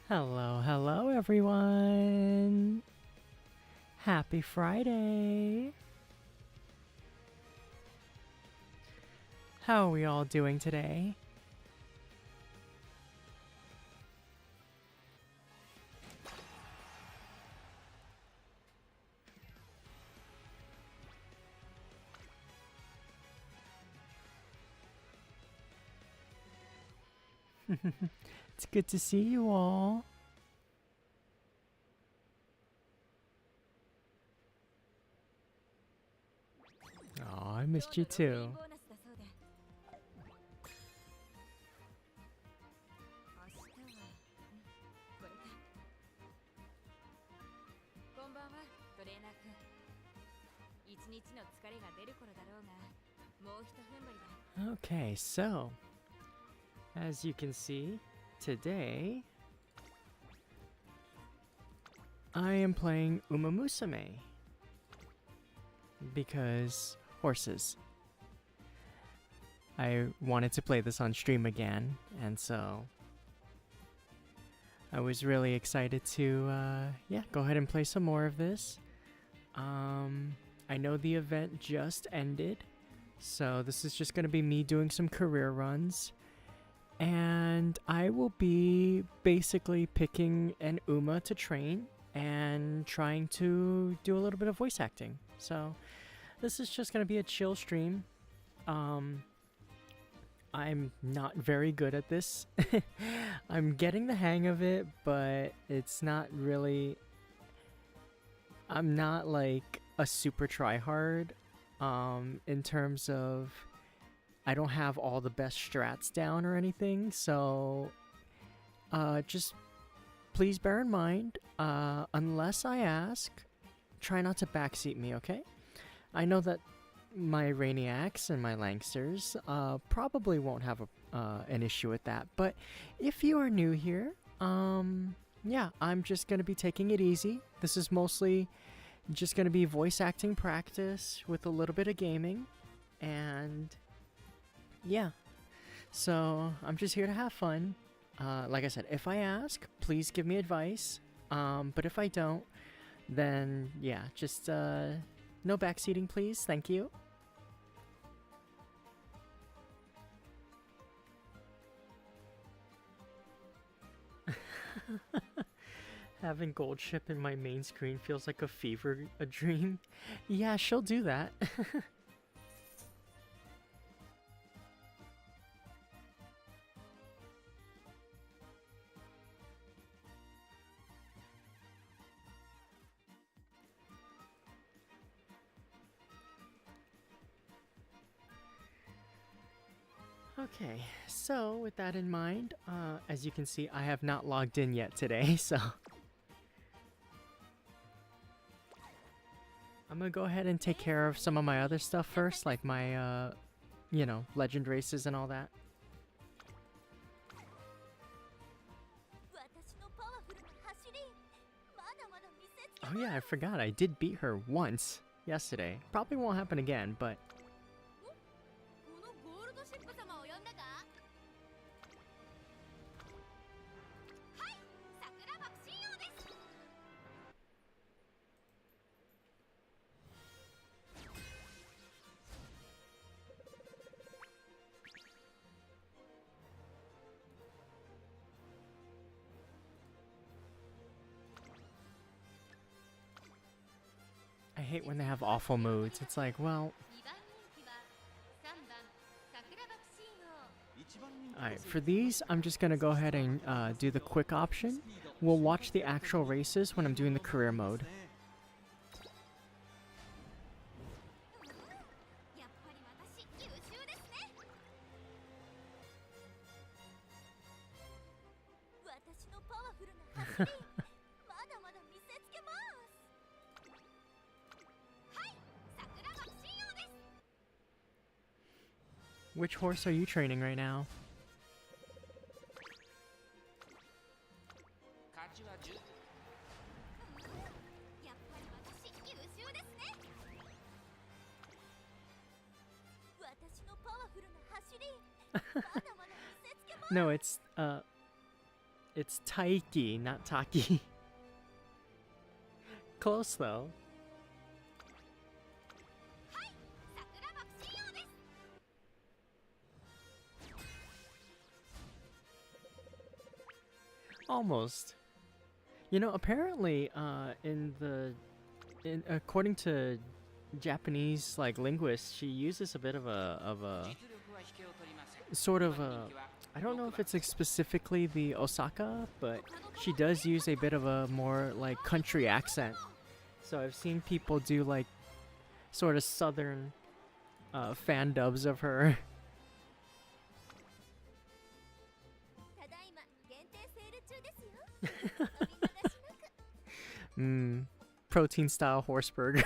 Hello, hello everyone! Happy Friday! How are we all doing today? It's good to see you all. Oh, I missed you too. Okay, so as you can see, today I am playing Umamusume because horses. I wanted to play this on stream again, and so I was really excited to go ahead and play some more of this. I know the event just ended, so this is just going to be me doing some career runs. And I will be basically picking an Uma to train and trying to do a little bit of voice acting. So this is just going to be a chill stream. I'm not very good at this. I'm getting the hang of it, but it's not really... I'm not like a super tryhard in terms of... I don't have all the best strats down or anything, so just please bear in mind, unless I ask, try not to backseat me, okay? I know that my Rainiacs and my Langsters probably won't have an issue with that, but if you are new here, yeah, I'm just going to be taking it easy. This is mostly just going to be voice acting practice with a little bit of gaming, and... yeah, so I'm just here to have fun. Like I said, if I ask, please give me advice. But if I don't, then yeah, just no backseating, please. Thank you. Having Gold Ship in my main screen feels like a dream. Yeah, she'll do that. Okay, so with that in mind, as you can see, I have not logged in yet today, so... I'm gonna go ahead and take care of some of my other stuff first, like my, you know, legend races and all that. Oh yeah, I forgot. I did beat her once yesterday. Probably won't happen again, but... I hate when they have awful moods. It's like, well... Alright, for these, I'm just gonna go ahead and do the quick option. We'll watch the actual races when I'm doing the career mode. Which horse are you training right now? No, it's Taiki, not Taki. Close though. Almost. You know, apparently, according to Japanese like linguists, she uses a bit of a sort of a, I don't know if it's like specifically the Osaka, but she does use a bit of a more like country accent. So I've seen people do like sort of southern fan dubs of her. Protein style horse burger.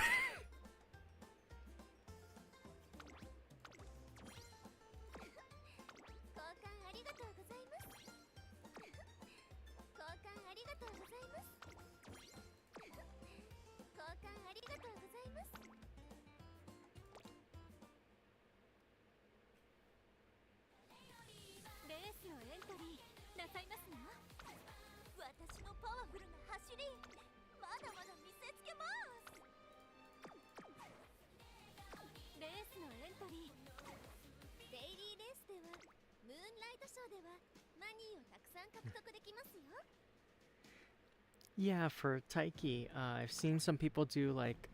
Yeah, for Taiki, I've seen some people do like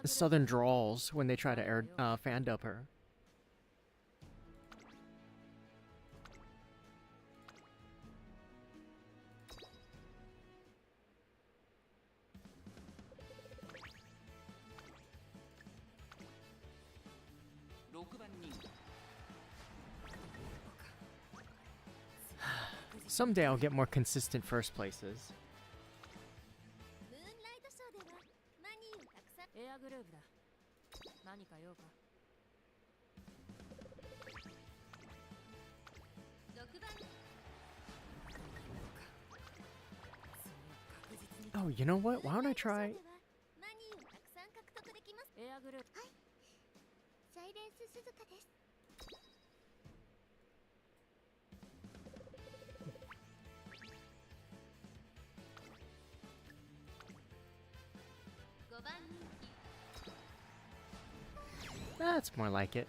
southern drawls when they try to fan dub her. Someday I'll get more consistent first places. Oh, you know what? Why don't I try... That's more like it.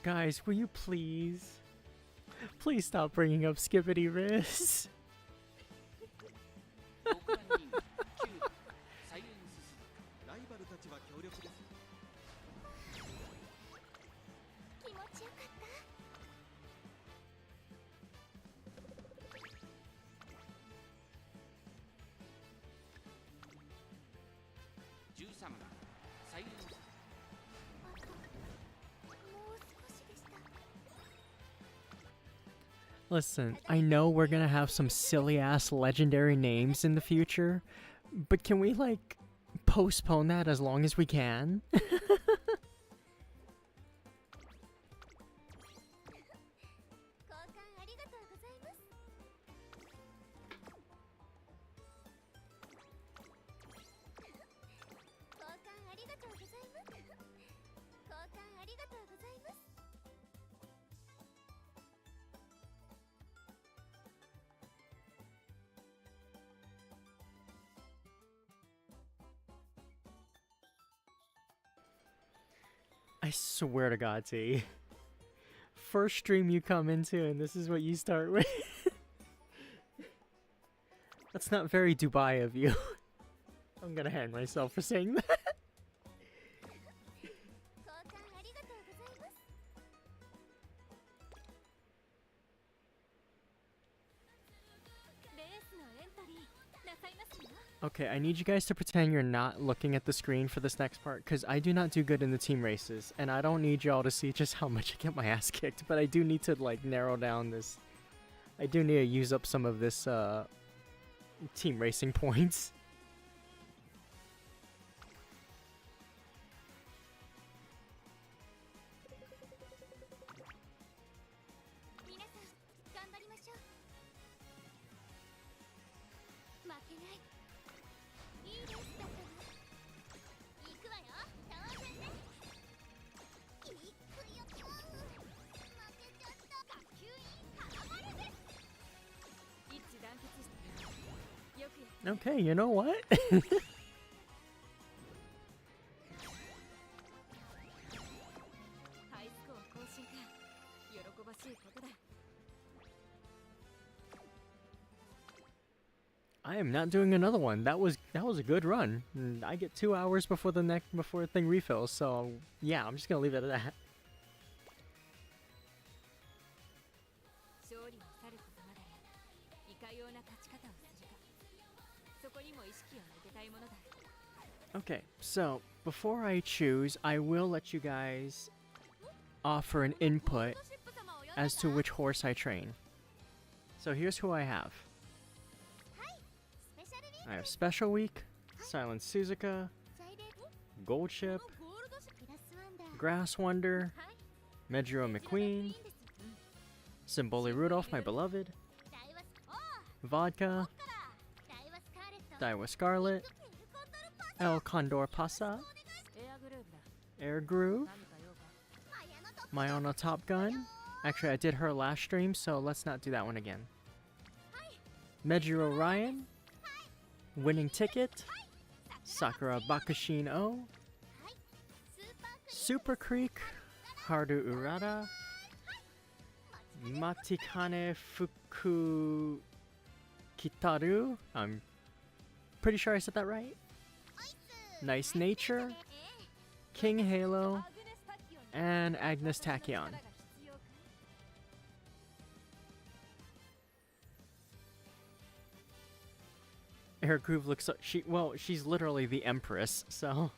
Guys, will you please stop bringing up Skippity Riz? Listen, I know we're gonna have some silly-ass legendary names in the future, but can we, like, postpone that as long as we can? I swear to God, T. First stream you come into and this is what you start with. That's not very Dubai of you. I'm gonna hang myself for saying that. Okay, I need you guys to pretend you're not looking at the screen for this next part, because I do not do good in the team races, and I don't need y'all to see just how much I get my ass kicked, but I do need to, like, narrow down this. I do need to use up some of this, team racing points. Okay, you know what? I am not doing another one. That was a good run. I get 2 hours before the thing refills, so yeah, I'm just gonna leave it at that. Okay, so before I choose, I will let you guys offer an input as to which horse I train. So here's who I have. I have Special Week, Silent Suzuka, Gold Ship, Grass Wonder, Medjiro McQueen, Symboli Rudolph, my beloved, Vodka, Daiwa Scarlet, El Condor Pasa, Air Groove, Mayana Top Gun. Actually, I did her last stream, so let's not do that one again. Medjiro Ryan, Winning Ticket, Sakura Bakushin O, Super Creek, Haru Urata, Matikane Fuku Kitaru. I'm pretty sure I said that right. Nice Nature, King Halo, and Agnes Tachyon. Air Groove looks so she's literally the Empress, so.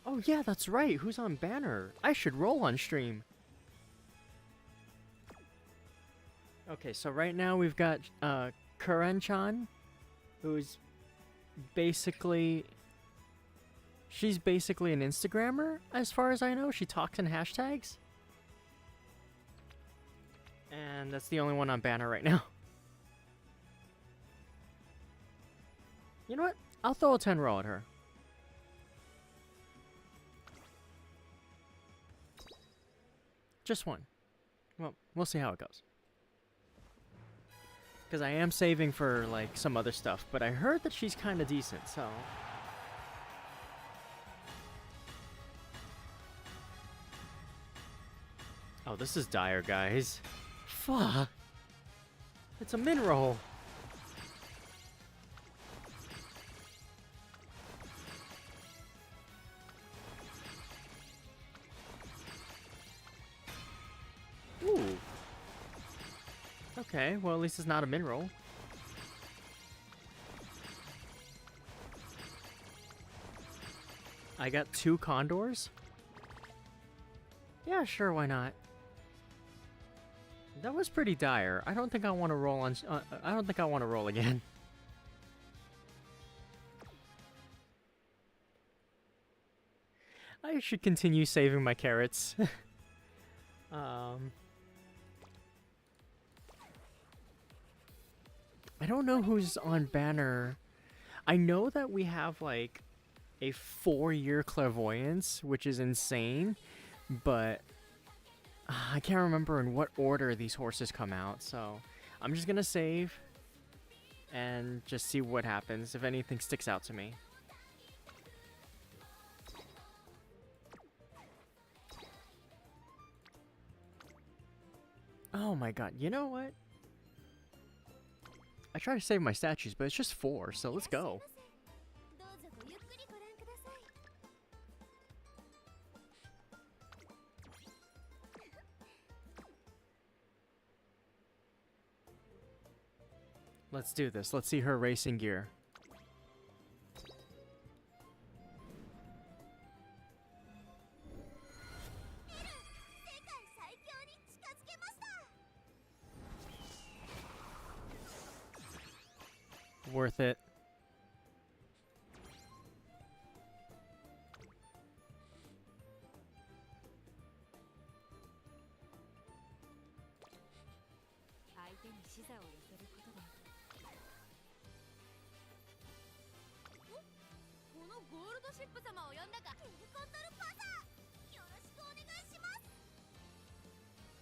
Oh yeah, that's right. Who's on banner? I should roll on stream. Okay, so right now we've got Karen-chan, who's basically she's basically an Instagrammer, as far as I know. She talks in hashtags. And that's the only one on banner right now. You know what? I'll throw a 10 roll at her. Just one. Well, we'll see how it goes. Because I am saving for, like, some other stuff, but I heard that she's kind of decent, so. Oh, this is dire, guys. Fuck. It's a min roll. Ooh. Okay, well at least it's not a min roll. I got 2 condors? Yeah, sure, why not? That was pretty dire. I don't think I want to roll on... I don't think I want to roll again. I should continue saving my carrots. I don't know who's on banner. I know that we have, like, a 4-year clairvoyance, which is insane, but I can't remember in what order these horses come out, so I'm just gonna save and just see what happens, if anything sticks out to me. Oh my god, you know what? I try to save my statues, but it's just 4, so let's go. Let's do this. Let's see her racing gear. Worth it.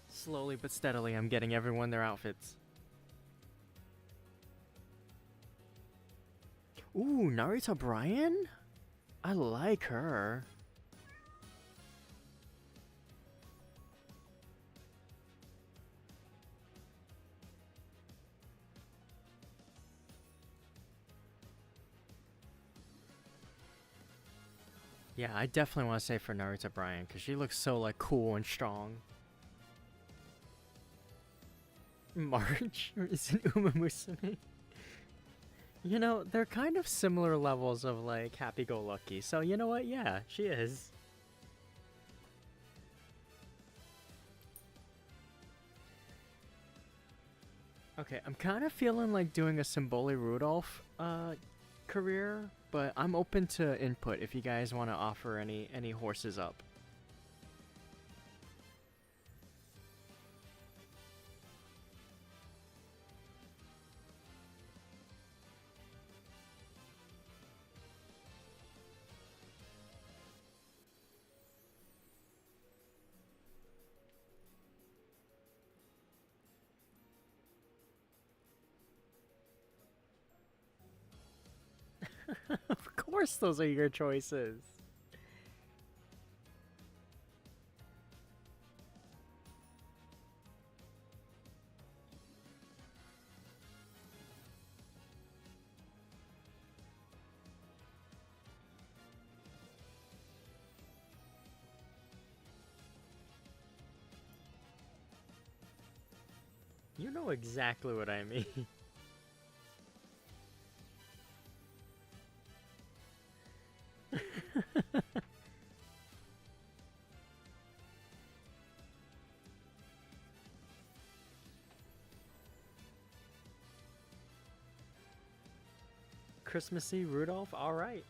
Slowly but steadily, I'm getting everyone their outfits. Ooh, Narita Bryan? I like her. Yeah, I definitely want to say for Narita Bryan, because she looks so, like, cool and strong. March is an Umamusume. You know, they're kind of similar levels of, like, happy-go-lucky. So, you know what? Yeah, she is. Okay, I'm kind of feeling like doing a Symboli Rudolph career, but I'm open to input if you guys want to offer any horses up. Of course those are your choices. You know exactly what I mean. Christmassy Rudolph, alright.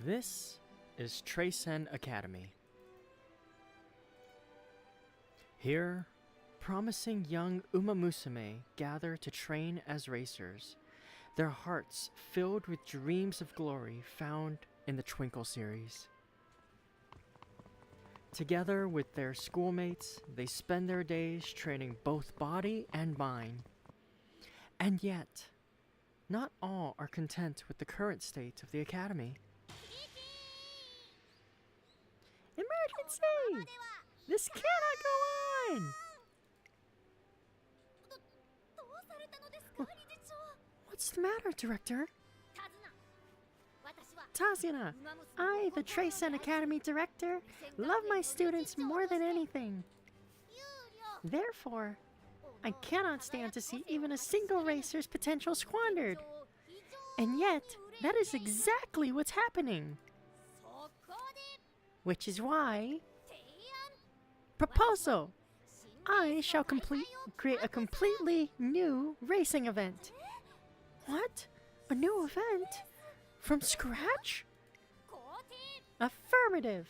This is Traysen Academy. Here, promising young Umamusume gather to train as racers, their hearts filled with dreams of glory found in the Twinkle series. Together with their schoolmates, they spend their days training both body and mind. And yet, not all are content with the current state of the academy. can't see! This cannot go on! What's the matter, Director? Tazuna, I, the Tracen Academy Director, love my students more than anything. Therefore, I cannot stand to see even a single racer's potential squandered. And yet, that is exactly what's happening. Which is why... Proposal! I shall create a completely new racing event. What? A new event? From scratch? Affirmative!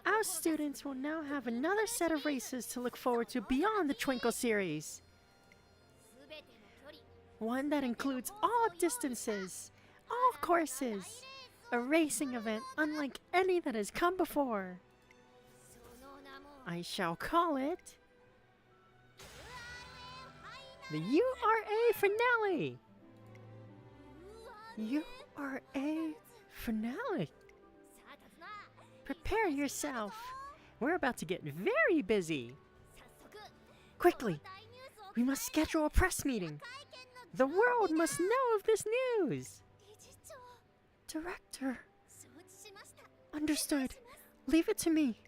Our students will now have another set of races to look forward to beyond the Twinkle series. One that includes all distances, all courses. A racing event unlike any that has come before. I shall call it... the URA Finale! URA Finale? Prepare yourself. We're about to get very busy. Quickly, we must schedule a press meeting. The world must know of this news. Director. Understood. Leave it to me.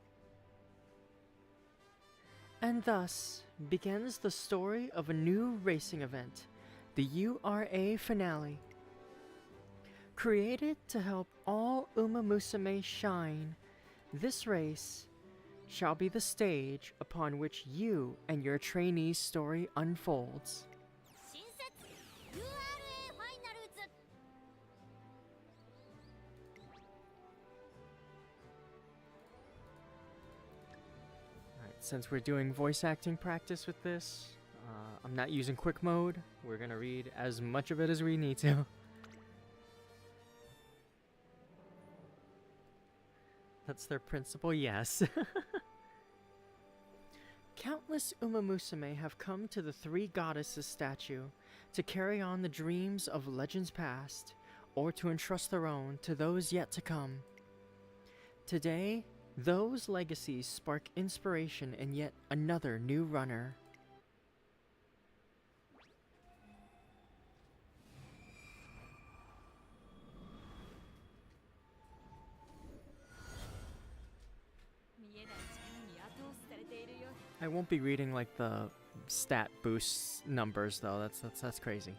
And thus begins the story of a new racing event, the URA Finale. Created to help all Umamusume shine, this race shall be the stage upon which you and your trainee's story unfolds. Since we're doing voice acting practice with this, I'm not using quick mode. We're gonna read as much of it as we need to. That's their principal, yes. Countless Umamusume have come to the Three Goddesses statue to carry on the dreams of legends past, or to entrust their own to those yet to come. Today, those legacies spark inspiration in yet another new runner. I won't be reading like the stat boost numbers though. That's crazy.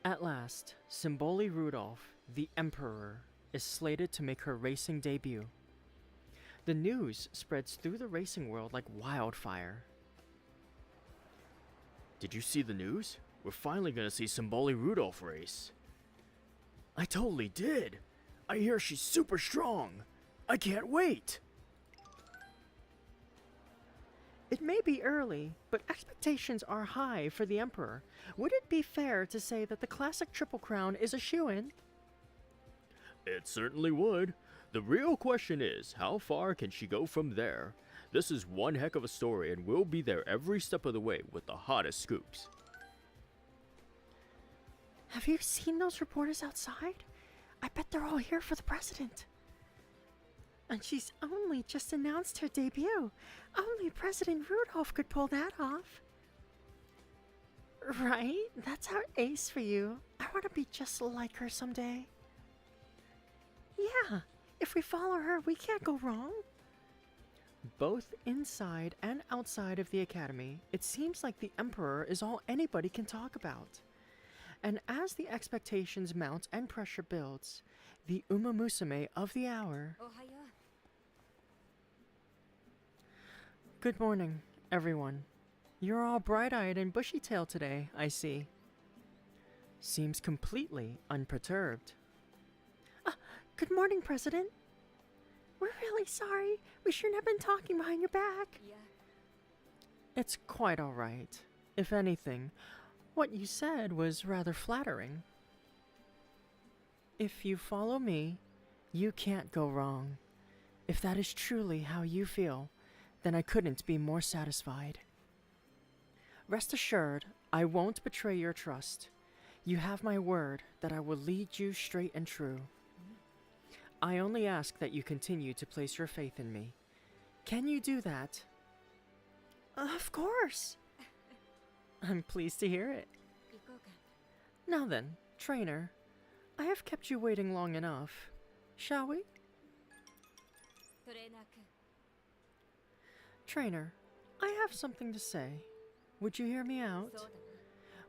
At last, Symboli Rudolph, the Emperor, is slated to make her racing debut. The news spreads through the racing world like wildfire. Did you see the news? We're finally gonna see Symboli Rudolph race. I totally did! I hear she's super strong! I can't wait! It may be early, but expectations are high for the Emperor. Would it be fair to say that the classic Triple Crown is a shoo-in? It certainly would. The real question is, how far can she go from there? This is one heck of a story, and we'll be there every step of the way with the hottest scoops. Have you seen those reporters outside? I bet they're all here for the president. And she's only just announced her debut. Only President Rudolph could pull that off. Right? That's our ace for you. I want to be just like her someday. Yeah, if we follow her, we can't go wrong. Both inside and outside of the academy, it seems like the Emperor is all anybody can talk about. And as the expectations mount and pressure builds, the Umamusume of the hour... Good morning, everyone. You're all bright-eyed and bushy-tailed today, I see. Seems completely unperturbed. Good morning, President. We're really sorry. We shouldn't have been talking behind your back. Yeah. It's quite all right. If anything, what you said was rather flattering. If you follow me, you can't go wrong. If that is truly how you feel, then I couldn't be more satisfied. Rest assured, I won't betray your trust. You have my word that I will lead you straight and true. I only ask that you continue to place your faith in me. Can you do that? Of course! I'm pleased to hear it. Now then, trainer, I have kept you waiting long enough. Shall we? Trainer, I have something to say. Would you hear me out?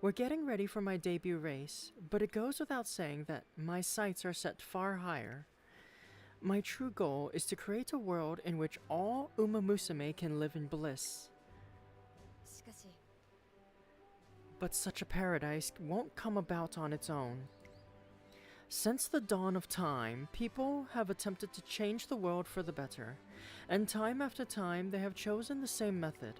We're getting ready for my debut race, but it goes without saying that my sights are set far higher. My true goal is to create a world in which all Umamusume can live in bliss. But such a paradise won't come about on its own. Since the dawn of time, people have attempted to change the world for the better, and time after time they have chosen the same method.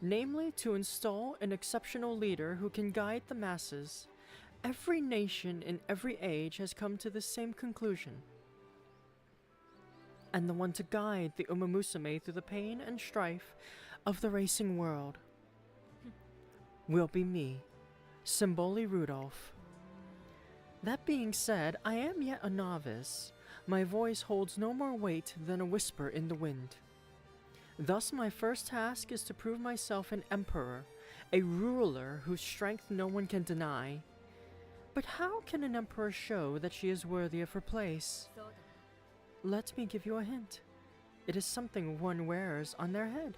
Namely, to install an exceptional leader who can guide the masses. Every nation in every age has come to the same conclusion. And the one to guide the Umamusume through the pain and strife of the racing world will be me, Symboli Rudolph. That being said, I am yet a novice. My voice holds no more weight than a whisper in the wind. Thus my first task is to prove myself an emperor, a ruler whose strength no one can deny. But how can an emperor show that she is worthy of her place? Let me give you a hint. It is something one wears on their head.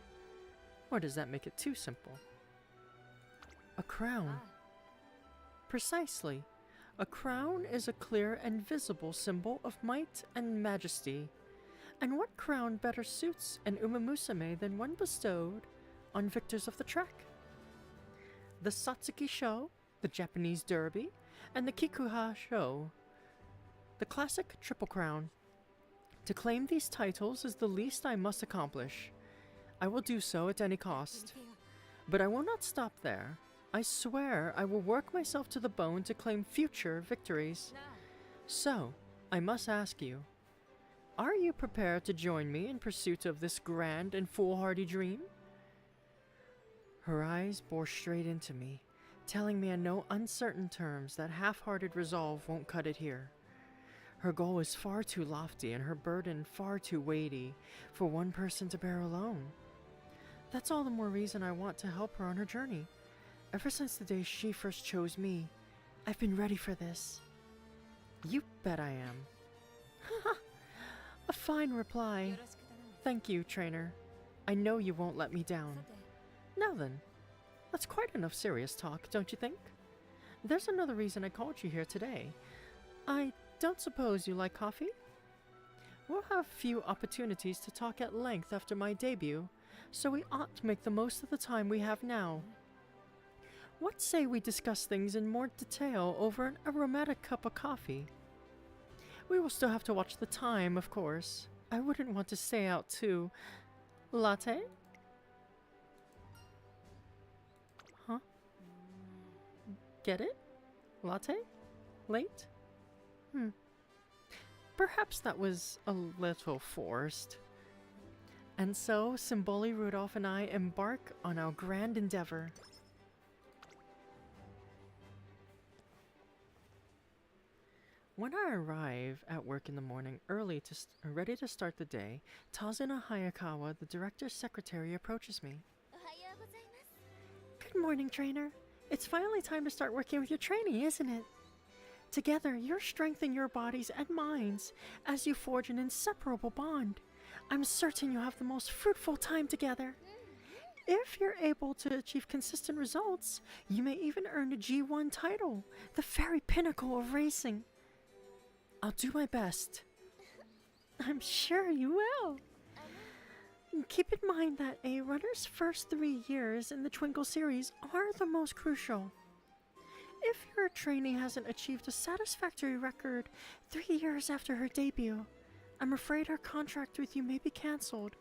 Or does that make it too simple? A crown. Precisely. A crown is a clear and visible symbol of might and majesty. And what crown better suits an Umamusume than one bestowed on victors of the track? The Satsuki Show, the Japanese Derby, and the Kikuha Show. The classic Triple Crown. To claim these titles is the least I must accomplish. I will do so at any cost. But I will not stop there. I swear I will work myself to the bone to claim future victories. So, I must ask you, are you prepared to join me in pursuit of this grand and foolhardy dream? Her eyes bore straight into me, telling me in no uncertain terms that half-hearted resolve won't cut it here. Her goal is far too lofty and her burden far too weighty for one person to bear alone. That's all the more reason I want to help her on her journey. Ever since the day she first chose me, I've been ready for this. You bet I am. A fine reply. Thank you, trainer. I know you won't let me down. Now then, that's quite enough serious talk, don't you think? There's another reason I called you here today. I don't suppose you like coffee? We'll have few opportunities to talk at length after my debut, so we ought to make the most of the time we have now. What say we discuss things in more detail over an aromatic cup of coffee? We will still have to watch the time, of course. I wouldn't want to stay out too. Latte? Huh? Get it? Latte? Late? Perhaps that was a little forced. And so, Symboli Rudolph and I embark on our grand endeavor. When I arrive at work in the morning early ready to start the day, Tazuna Hayakawa, the director's secretary, approaches me. Good morning, trainer. It's finally time to start working with your trainee, isn't it? Together, you'll strengthen your bodies and minds as you forge an inseparable bond. I'm certain you'll have the most fruitful time together. If you're able to achieve consistent results, you may even earn a G1 title, the very pinnacle of racing. I'll do my best. I'm sure you will. Keep in mind that a runner's first 3 years in the Twinkle series are the most crucial. If your trainee hasn't achieved a satisfactory record 3 years after her debut, I'm afraid her contract with you may be cancelled.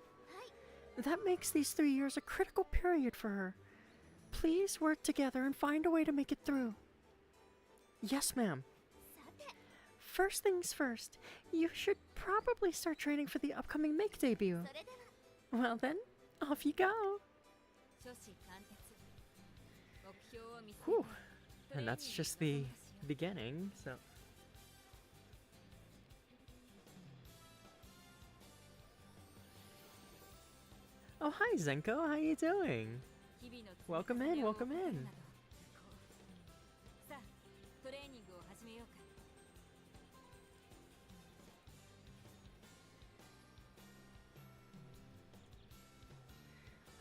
That makes these 3 years a critical period for her. Please work together and find a way to make it through. Yes, ma'am. First things first, you should probably start training for the upcoming Make debut. Well then, off you go. Whew. And that's just the beginning, so... Oh, hi Zenko, how you doing? Welcome in, welcome in.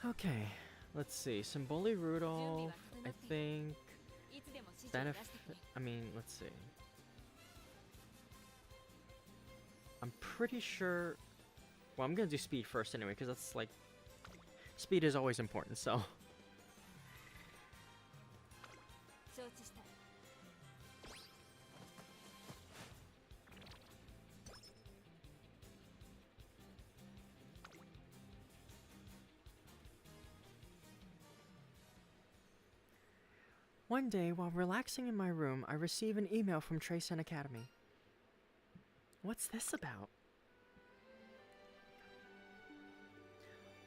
Okay, let's see. Symboli Rudolph, I think. Let's see. I'm pretty sure. Well, I'm gonna do speed first anyway, because that's like. Speed is always important, so. One day, while relaxing in my room, I receive an email from Tracen Academy. What's this about?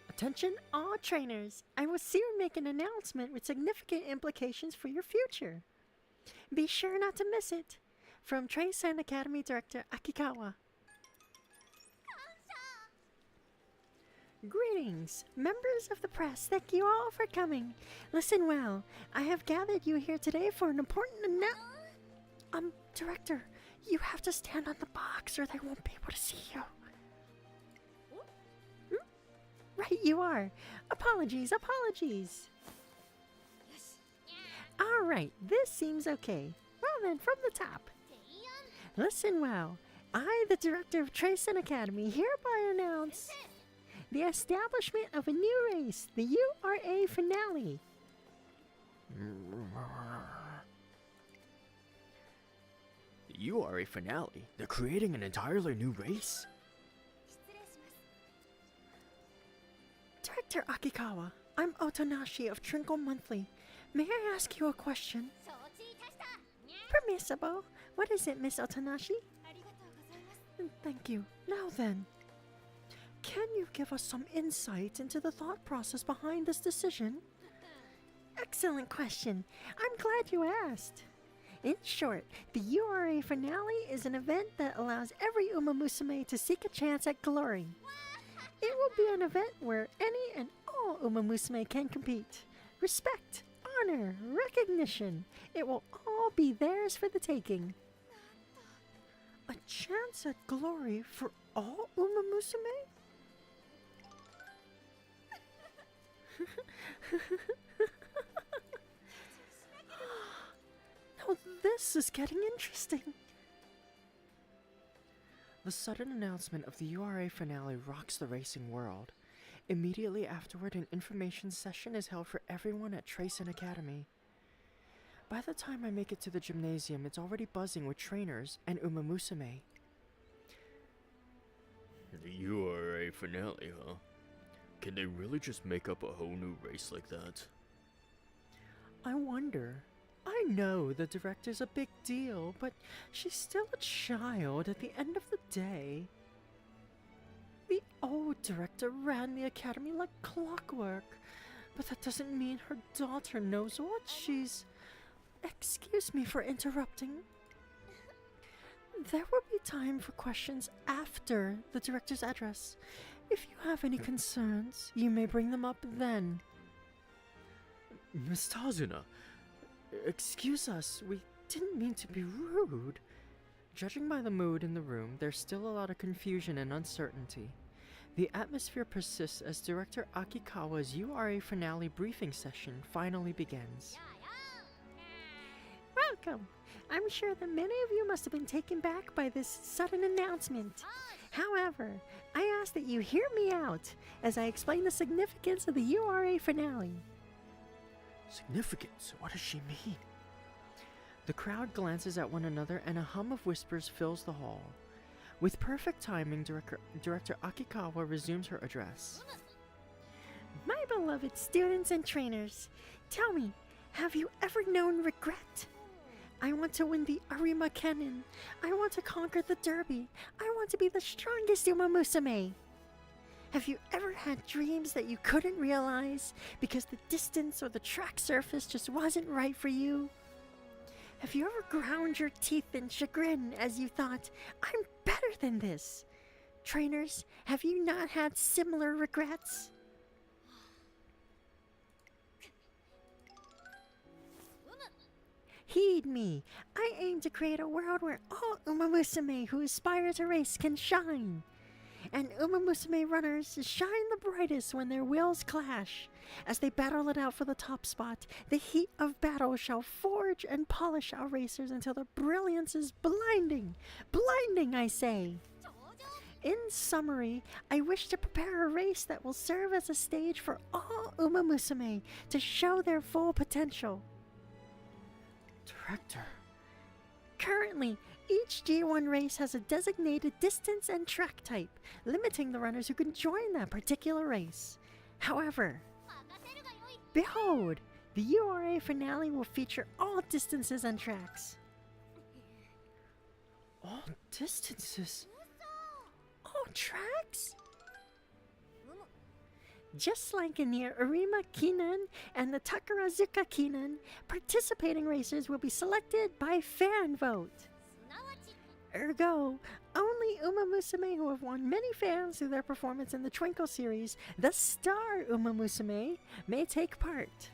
Attention all trainers! I will soon make an announcement with significant implications for your future. Be sure not to miss it. From Tracen Academy Director Akikawa. Greetings, members of the press. Thank you all for coming. Listen well. I have gathered you here today for an important Director, you have to stand on the box or they won't be able to see you. Right you are. Apologies. Alright, this seems okay. Well then, from the top. Listen well. I, the director of Tracen Academy, hereby announce the establishment of a new race, the URA Finale. The URA Finale? They're creating an entirely new race? Director Akikawa, I'm Otonashi of Trinkle Monthly. May I ask you a question? Permissible. What is it, Miss Otonashi? Thank you. Now then, can you give us some insight into the thought process behind this decision? Excellent question. I'm glad you asked. In short, the URA Finale is an event that allows every Umamusume to seek a chance at glory. It will be an event where any and all Umamusume can compete. Respect, honor, recognition. It will all be theirs for the taking. A chance at glory for all Umamusume? Now this is getting interesting. The sudden announcement of the URA Finale rocks the racing world. Immediately afterward, an information session is held for everyone at Tracen Academy. By the time I make it to the gymnasium, it's already buzzing with trainers and Umamusume. The URA Finale, huh? Can they really just make up a whole new race like that? I wonder. I know the director's a big deal, but she's still a child at the end of the day. The old director ran the academy like clockwork, but that doesn't mean her daughter knows what she's... Excuse me for interrupting. There will be time for questions after the director's address. If you have any concerns, you may bring them up then. Miss Tazuna, excuse us, we didn't mean to be rude. Judging by the mood in the room, there's still a lot of confusion and uncertainty. The atmosphere persists as Director Akikawa's URA Finale briefing session finally begins. Welcome! I'm sure that many of you must have been taken back by this sudden announcement. However, I ask that you hear me out as I explain the significance of the URA Finale. Significance? What does she mean? The crowd glances at one another and a hum of whispers fills the hall. With perfect timing, Director Akikawa resumes her address. My beloved students and trainers, tell me, have you ever known regret? I want to win the Arima Cannon. I want to conquer the Derby. I want to be the strongest Umamusume. Have you ever had dreams that you couldn't realize because the distance or the track surface just wasn't right for you? Have you ever ground your teeth in chagrin as you thought, I'm better than this? Trainers, have you not had similar regrets? Heed me. I aim to create a world where all Umamusume who aspire to race can shine. And Umamusume runners shine the brightest when their wills clash. As they battle it out for the top spot, the heat of battle shall forge and polish our racers until their brilliance is blinding. Blinding, I say. In summary, I wish to prepare a race that will serve as a stage for all Umamusume to show their full potential. Director. Currently, each G1 race has a designated distance and track type, limiting the runners who can join that particular race. However, behold, the URA finale will feature all distances and tracks. All distances? All tracks? Just like in the Arima Kinan and the Takarazuka Kinan, participating racers will be selected by fan vote. Ergo, only Umamusume who have won many fans through their performance in the Twinkle series, the star Umamusume, may take part.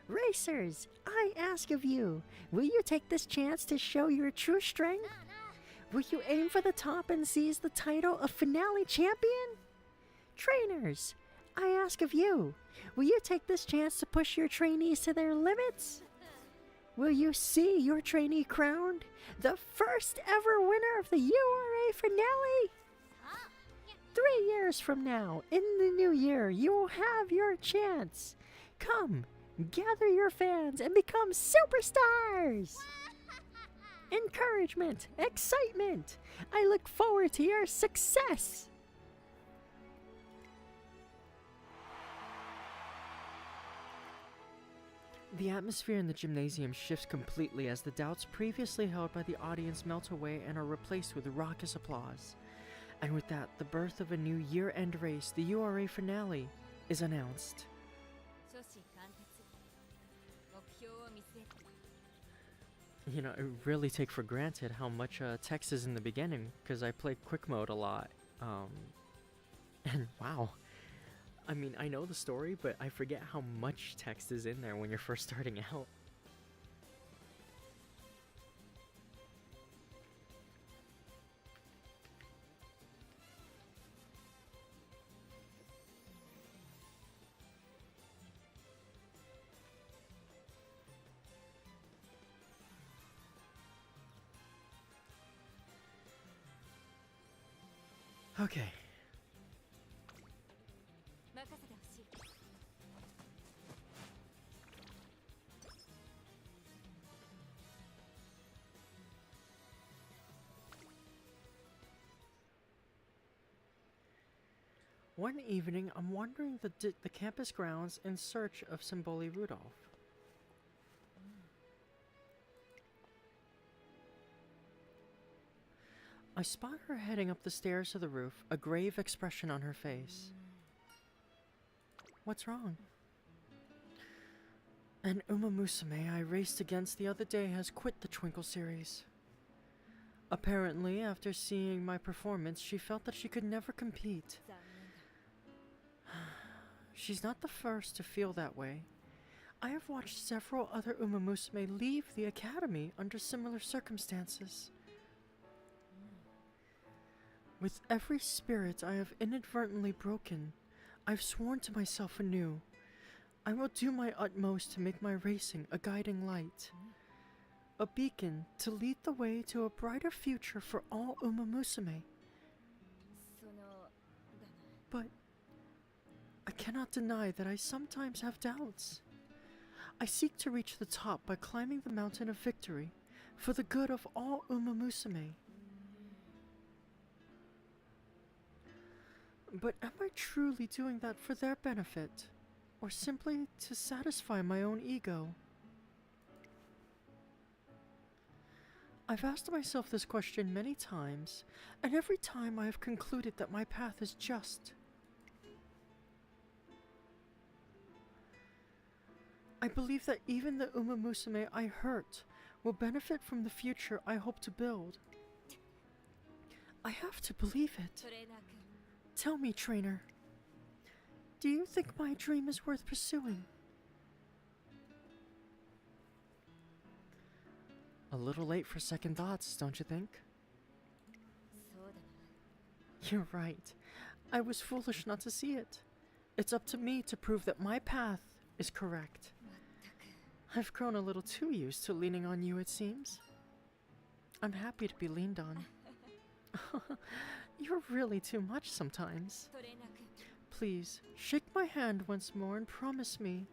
Racers, I ask of you, will you take this chance to show your true strength? Will you aim for the top and seize the title of finale champion? Trainers, I ask of you, will you take this chance to push your trainees to their limits? Will you see your trainee crowned the first ever winner of the URA finale? 3 years from now, in the new year, you will have your chance. Come, gather your fans and become superstars! Encouragement, excitement! I look forward to your success! The atmosphere in the gymnasium shifts completely as the doubts previously held by the audience melt away and are replaced with raucous applause. And with that, the birth of a new year-end race, the URA finale, is announced. You know, I really take for granted how much text is in the beginning, because I play quick mode a lot. And wow. I mean, I know the story, but I forget how much text is in there when you're first starting out. Okay. One evening, I'm wandering the campus grounds in search of Symboli Rudolph. I spot her heading up the stairs to the roof, a grave expression on her face. What's wrong? An Umamusume I raced against the other day has quit the Twinkle series. Apparently, after seeing my performance, she felt that she could never compete. She's not the first to feel that way. I have watched several other Umamusume leave the academy under similar circumstances. With every spirit I have inadvertently broken, I've sworn to myself anew. I will do my utmost to make my racing a guiding light, a beacon to lead the way to a brighter future for all Umamusume. But I cannot deny that I sometimes have doubts. I seek to reach the top by climbing the mountain of victory for the good of all Umamusume. But am I truly doing that for their benefit, or simply to satisfy my own ego? I've asked myself this question many times, and every time I have concluded that my path is just I believe that even the Umamusume I hurt will benefit from the future I hope to build. I have to believe it. トレーナー君 Tell me, trainer, do you think my dream is worth pursuing? A little late for second thoughts, don't you think? そうだな You're right. I was foolish not to see it. It's up to me to prove that my path is correct. まったく I've grown a little too used to leaning on you, it seems. I'm happy to be leaned on. You're really too much sometimes. トレーナー君 Please, shake my hand once more and promise me.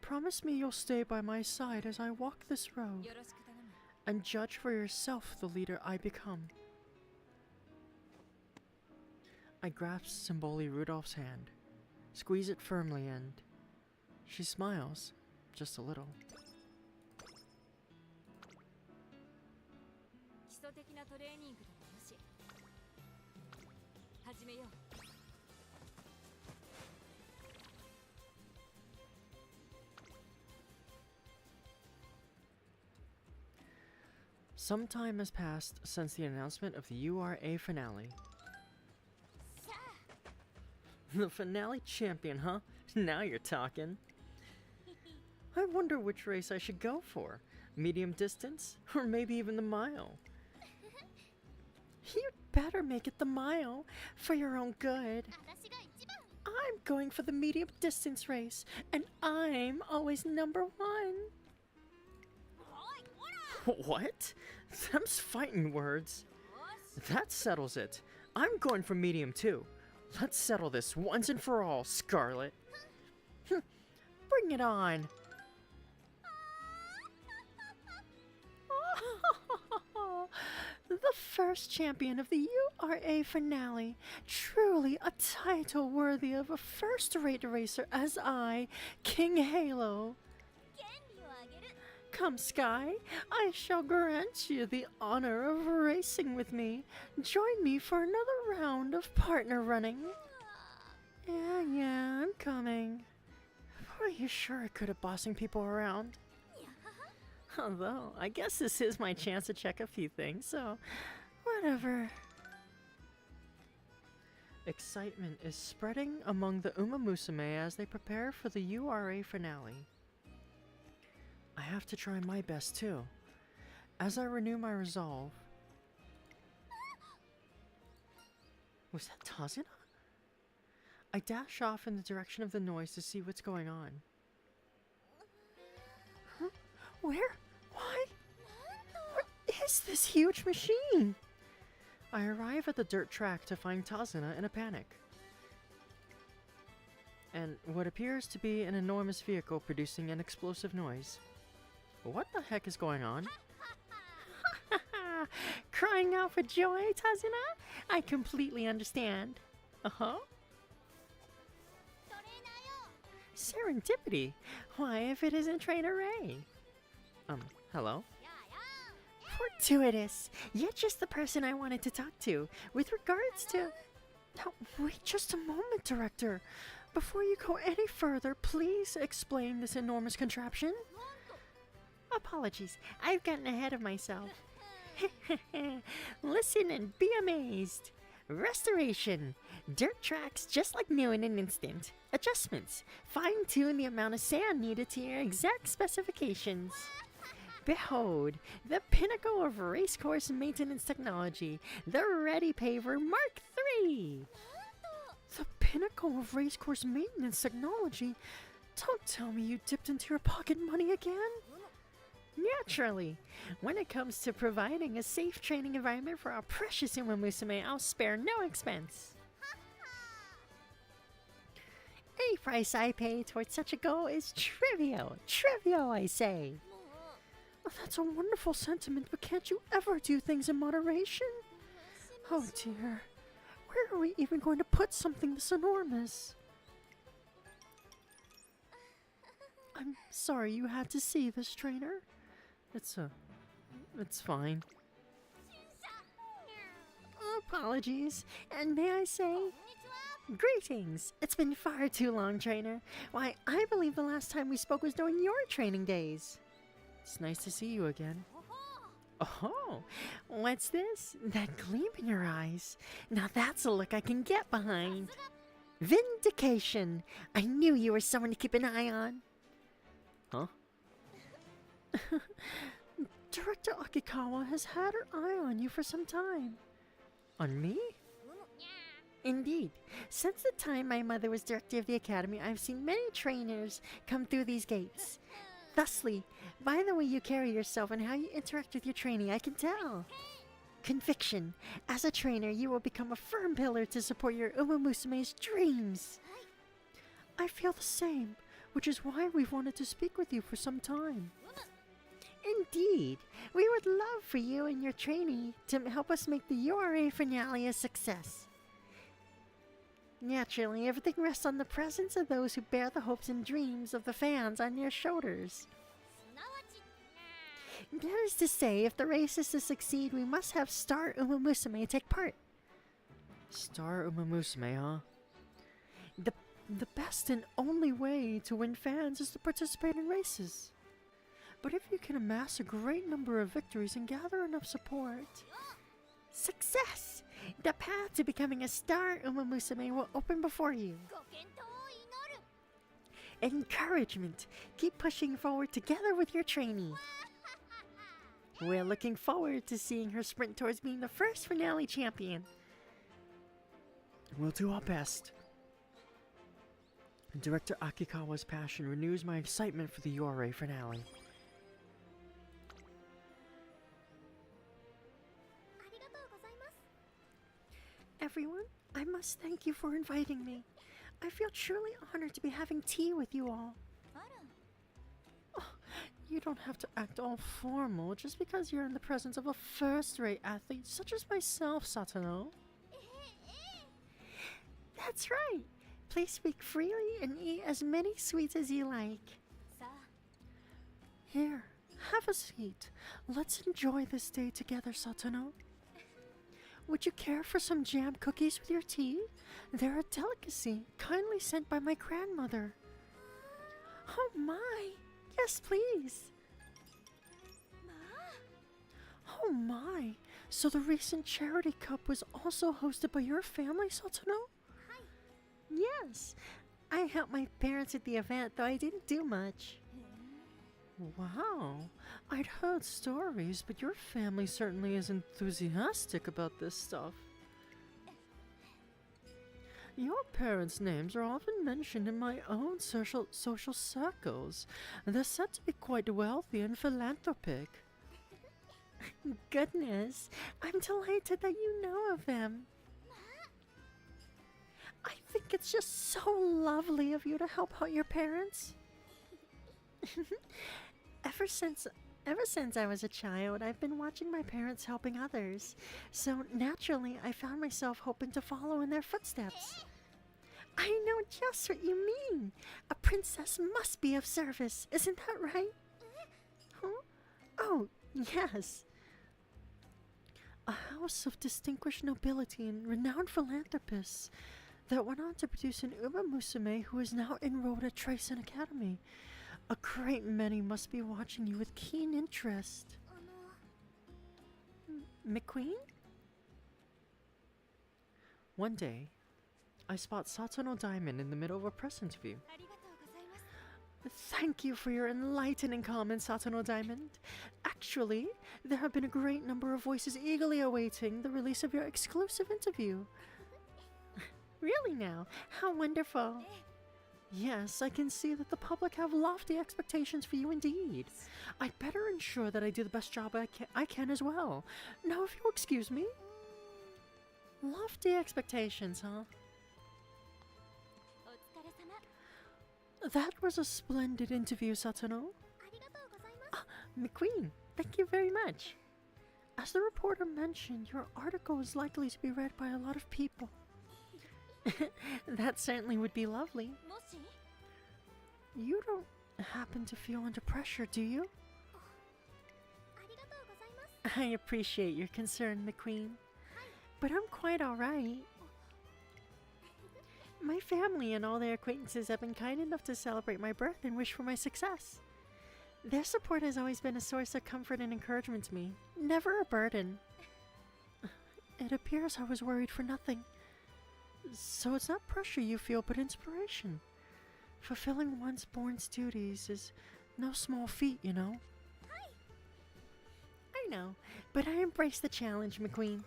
Promise me you'll stay by my side as I walk this road よろしく頼む and judge for yourself the leader I become. I grasp Symboli Rudolph's hand, squeeze it firmly, and she smiles, just a little. 基礎的なトレーニングでもよし始めよう Some time has passed since the announcement of the URA finale. さあ The finale champion, huh? Now you're talking. I wonder which race I should go for. Medium distance? Or maybe even the mile? You'd better make it the mile, for your own good. 私が一番 I'm going for the medium distance race, and I'm always number one. おいほら What? Them's fighting words. よし That settles it. I'm going for medium too. Let's settle this once and for all, Scarlet. Bring it on. The first champion of the URA finale. Truly a title worthy of a first-rate racer as I, King Halo. 権利をあげる Come, Sky, I shall grant you the honor of racing with me. Join me for another round of partner running. Yeah, I'm coming. Are you sure I could at bossing people around? Although, I guess this is my chance to check a few things, so whatever. Excitement is spreading among the Umamusume as they prepare for the URA finale. I have to try my best too. As I renew my resolve... Was that Tazuna? I dash off in the direction of the noise to see what's going on. Huh? Where? Why? What is this huge machine? I arrive at the dirt track to find Tazuna in a panic. And what appears to be an enormous vehicle producing an explosive noise. What the heck is going on? Crying out for joy, Tazuna? I completely understand. Uh-huh. トレーナーよ Serendipity? Why, if it isn't Trainer Ray? Hello? やあやあ Fortuitous! You're just the person I wanted to talk to. With regards to... Now, wait just a moment, Director. Before you go any further, please explain this enormous contraption. Apologies, I've gotten ahead of myself. Listen and be amazed. Restoration. Dirt tracks just like new in an instant. Adjustments. Fine-tune the amount of sand needed to your exact specifications. Behold, the pinnacle of racecourse maintenance technology, the Ready Paver Mark III. The pinnacle of racecourse maintenance technology? Don't tell me you dipped into your pocket money again? Naturally. When it comes to providing a safe training environment for our precious Umamusume, I'll spare no expense. Any price I pay towards such a goal is trivial. Trivial, I say. もう That's a wonderful sentiment, but can't you ever do things in moderation? Oh dear. Where are we even going to put something this enormous? I'm sorry you had to see this, trainer. It's fine. 審査 Apologies. And may I say, こんにちは Greetings! It's been far too long, trainer. Why, I believe the last time we spoke was during your training days. It's nice to see you again. Oh, what's this? That gleam in your eyes. Now that's a look I can get behind. Vindication! I knew you were someone to keep an eye on. Huh? Director Akikawa has had her eye on you for some time. On me? Indeed. Since the time my mother was director of the academy, I've seen many trainers come through these gates. Thusly, by the way you carry yourself and how you interact with your training, I can tell. Conviction. As a trainer, you will become a firm pillar to support your Umamusume's dreams. I feel the same, which is why we've wanted to speak with you for some time. Indeed. We would love for you and your trainee to help us make the URA finale a success. Naturally, everything rests on the presence of those who bear the hopes and dreams of the fans on their shoulders. That is to say, if the race is to succeed, we must have Star Umamusume take part. Star Umamusume, huh? The best and only way to win fans is to participate in races. But if you can amass a great number of victories and gather enough support... Success! The path to becoming a Star Umamusume will open before you. Encouragement! Keep pushing forward together with your trainee. We're looking forward to seeing her sprint towards being the first finale champion. We'll do our best. Director Akikawa's passion renews my excitement for the URA finale. Everyone, I must thank you for inviting me. I feel truly honored to be having tea with you all. Oh, you don't have to act all formal just because you're in the presence of a first-rate athlete such as myself, Satano. That's right. Please speak freely and eat as many sweets as you like. Here, have a seat. Let's enjoy this day together, Satano. Would you care for some jam cookies with your tea? They're a delicacy, kindly sent by my grandmother. Oh my! Yes, please! Oh my! So the recent charity cup was also hosted by your family, Satano? Yes! I helped my parents at the event, though I didn't do much. Wow, I'd heard stories, but your family certainly is enthusiastic about this stuff. Your parents' names are often mentioned in my own social circles, and they're said to be quite wealthy and philanthropic. Goodness, I'm delighted that you know of them. I think it's just so lovely of you to help out your parents. Ever since I was a child, I've been watching my parents helping others. So naturally, I found myself hoping to follow in their footsteps. I know just what you mean. A princess must be of service, isn't that right? Huh? Oh, yes. A house of distinguished nobility and renowned philanthropists that went on to produce an Umamusume who is now enrolled at Trison Academy. A great many must be watching you with keen interest. McQueen? One day, I spot Satano Diamond in the middle of a press interview. Thank you for your enlightening comments, Satano Diamond. Actually, there have been a great number of voices eagerly awaiting the release of your exclusive interview. Really now? How wonderful. Yes, I can see that the public have lofty expectations for you indeed. I'd better ensure that I do the best job I can as well. Now, if you'll excuse me. Lofty expectations, huh? That was a splendid interview, Satano. McQueen, thank you very much. As the reporter mentioned, your article is likely to be read by a lot of people. That certainly would be lovely. You don't happen to feel under pressure, do you? I appreciate your concern, McQueen. But I'm quite alright. My family and all their acquaintances have been kind enough to celebrate my birth and wish for my success. Their support has always been a source of comfort and encouragement to me, never a burden. It appears I was worried for nothing. So it's not pressure you feel, but inspiration. Fulfilling one's born's duties is no small feat, you know. I know, but I embrace the challenge, McQueen.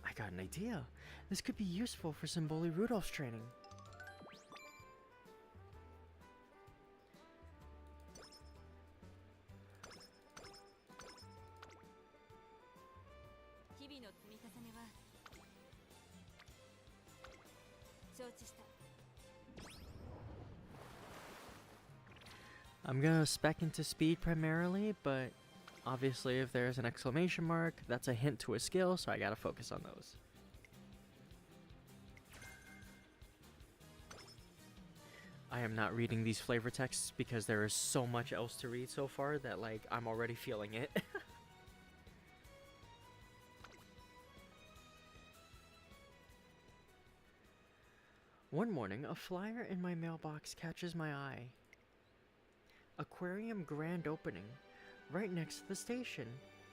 I got an idea. This could be useful for Symboli Rudolph's training. I'm gonna spec into speed primarily, but obviously if there's an exclamation mark, that's a hint to a skill, so I gotta focus on those. I am not reading these flavor texts because there is so much else to read so far that, like, I'm already feeling it. One morning, a flyer in my mailbox catches my eye. Aquarium grand opening, right next to the station.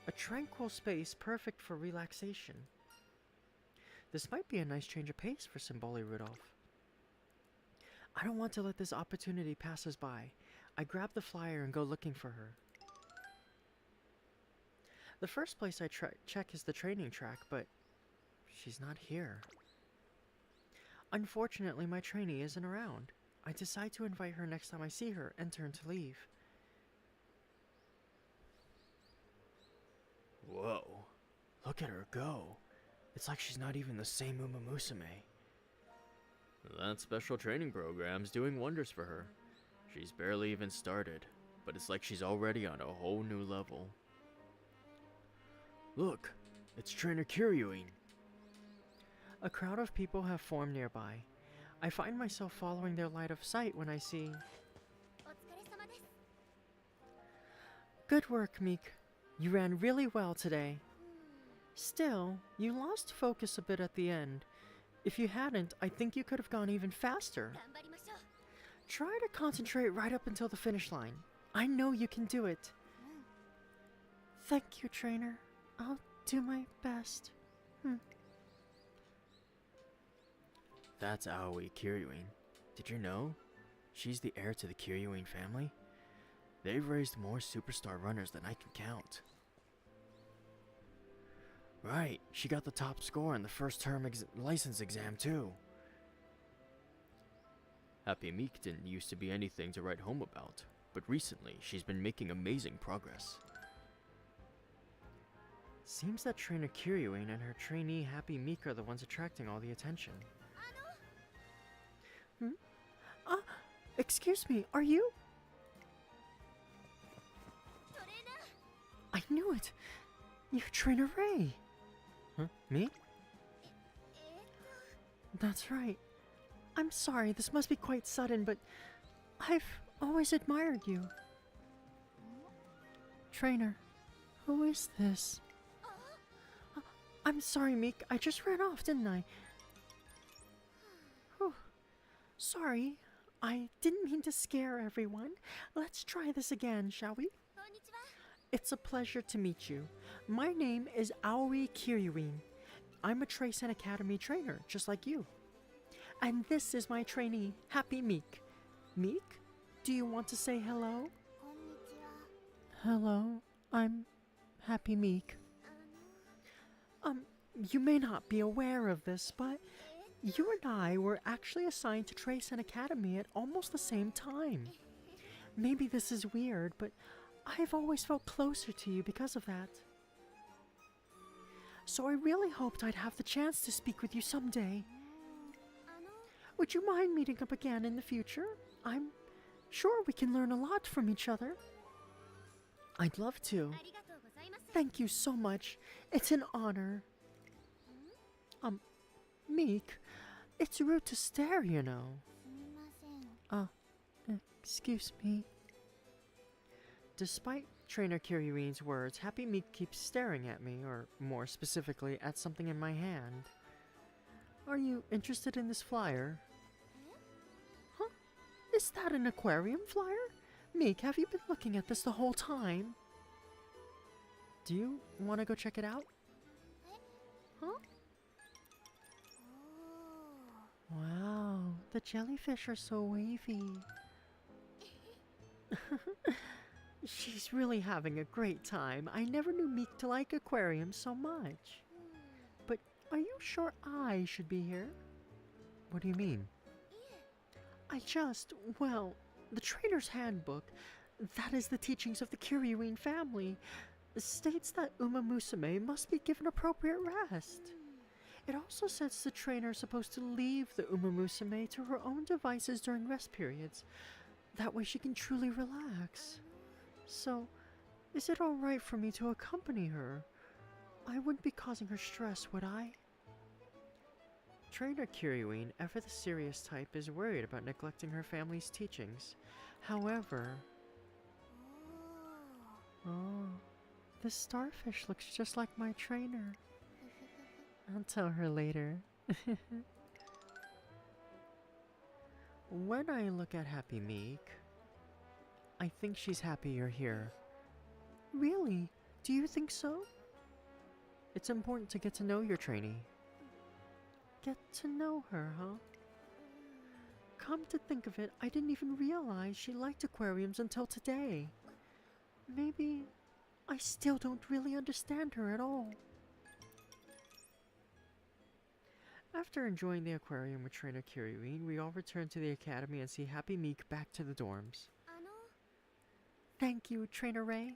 A tranquil space perfect for relaxation. This might be a nice change of pace for Symboli Rudolph. I don't want to let this opportunity pass us by. I grab the flyer and go looking for her. The first place I check is the training track, but she's not here. Unfortunately, my trainee isn't around. I decide to invite her next time I see her and turn to leave. Whoa, look at her go. It's like she's not even the same Umamusume. That special training program's doing wonders for her. She's barely even started, but it's like she's already on a whole new level. Look, it's Trainer Kiryuin. A crowd of people have formed nearby. I find myself following their line of sight when I see... Good work, Meek. You ran really well today. Still, you lost focus a bit at the end. If you hadn't, I think you could have gone even faster. Try to concentrate right up until the finish line. I know you can do it. Thank you, trainer. I'll do my best. That's Aoi Kiryuin. Did you know? She's the heir to the Kiryuin family. They've raised more superstar runners than I can count. Right, she got the top score in the first term license exam too. Happy Meek didn't used to be anything to write home about, but recently she's been making amazing progress. Seems that Trainer Kiryuin and her trainee Happy Meek are the ones attracting all the attention. Excuse me, are you? I knew it! You're Trainer Ray! Huh? Me? That's right. I'm sorry, this must be quite sudden, but I've always admired you. Trainer, who is this? I'm sorry, Meek. I just ran off, didn't I? Whew. Sorry. I didn't mean to scare everyone. Let's try this again, shall we? It's a pleasure to meet you. My name is Aoi Kiryuin. I'm a Trace Academy trainer, just like you. And this is my trainee, Happy Meek. Meek, do you want to say hello? Hello, I'm Happy Meek. You may not be aware of this, but you and I were actually assigned to Trace Academy at almost the same time. Maybe this is weird, but I've always felt closer to you because of that. So I really hoped I'd have the chance to speak with you someday. Would you mind meeting up again in the future? I'm sure we can learn a lot from each other. I'd love to. Thank you so much. It's an honor. Meek, it's rude to stare, you know. Excuse me. Despite Trainer Kiryuin's words, Happy Meek keeps staring at me, or more specifically, at something in my hand. Are you interested in this flyer? Huh? Is that an aquarium flyer? Meek, have you been looking at this the whole time? Do you want to go check it out? Huh? Wow, the jellyfish are so wavy. She's really having a great time. I never knew Meek to like aquariums so much. But are you sure I should be here? What do you mean? Well, the trainer's handbook, that is the teachings of the Kiryuin family, states that Umamusume must be given appropriate rest. It also says the trainer is supposed to leave the Umamusume to her own devices during rest periods. That way she can truly relax. So, is it alright for me to accompany her? I wouldn't be causing her stress, would I? Trainer Kiryuin, ever the serious type, is worried about neglecting her family's teachings. However... Oh, this starfish looks just like my trainer. I'll tell her later. When I look at Happy Meek, I think she's happy you're here. Really? Do you think so? It's important to get to know your trainee. Get to know her, huh? Come to think of it, I didn't even realize she liked aquariums until today. Maybe I still don't really understand her at all. After enjoying the aquarium with Trainer Kiryuin, we all return to the academy and see Happy Meek back to the dorms. Thank you, Trainer Ray.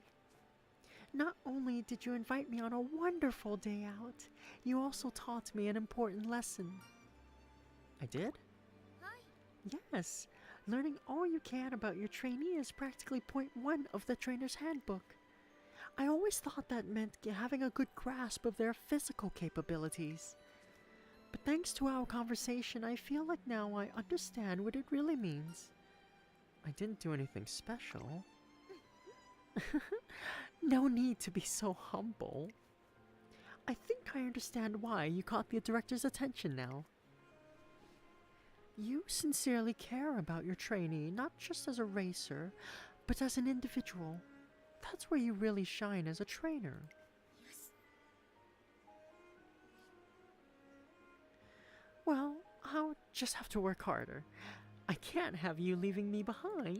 Not only did you invite me on a wonderful day out, you also taught me an important lesson. I did? Yes. Learning all you can about your trainee is practically point 1 of the trainer's handbook. I always thought that meant having a good grasp of their physical capabilities. But thanks to our conversation, I feel like now I understand what it really means. I didn't do anything special. No need to be so humble. I think I understand why you caught the director's attention now. You sincerely care about your trainee, not just as a racer, but as an individual. That's where you really shine as a trainer. Well, I'll just have to work harder. I can't have you leaving me behind.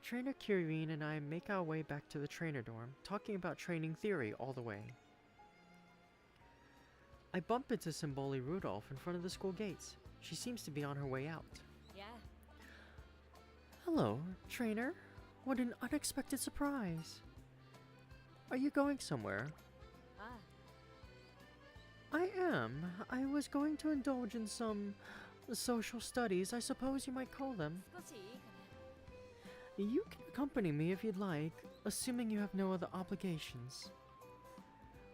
Trainer Kiryuin and I make our way back to the trainer dorm, talking about training theory all the way. I bump into Symboli Rudolph in front of the school gates. She seems to be on her way out. Yeah. Hello, trainer. What an unexpected surprise. Are you going somewhere? I am. I was going to indulge in some social studies, I suppose you might call them. You can accompany me if you'd like, assuming you have no other obligations.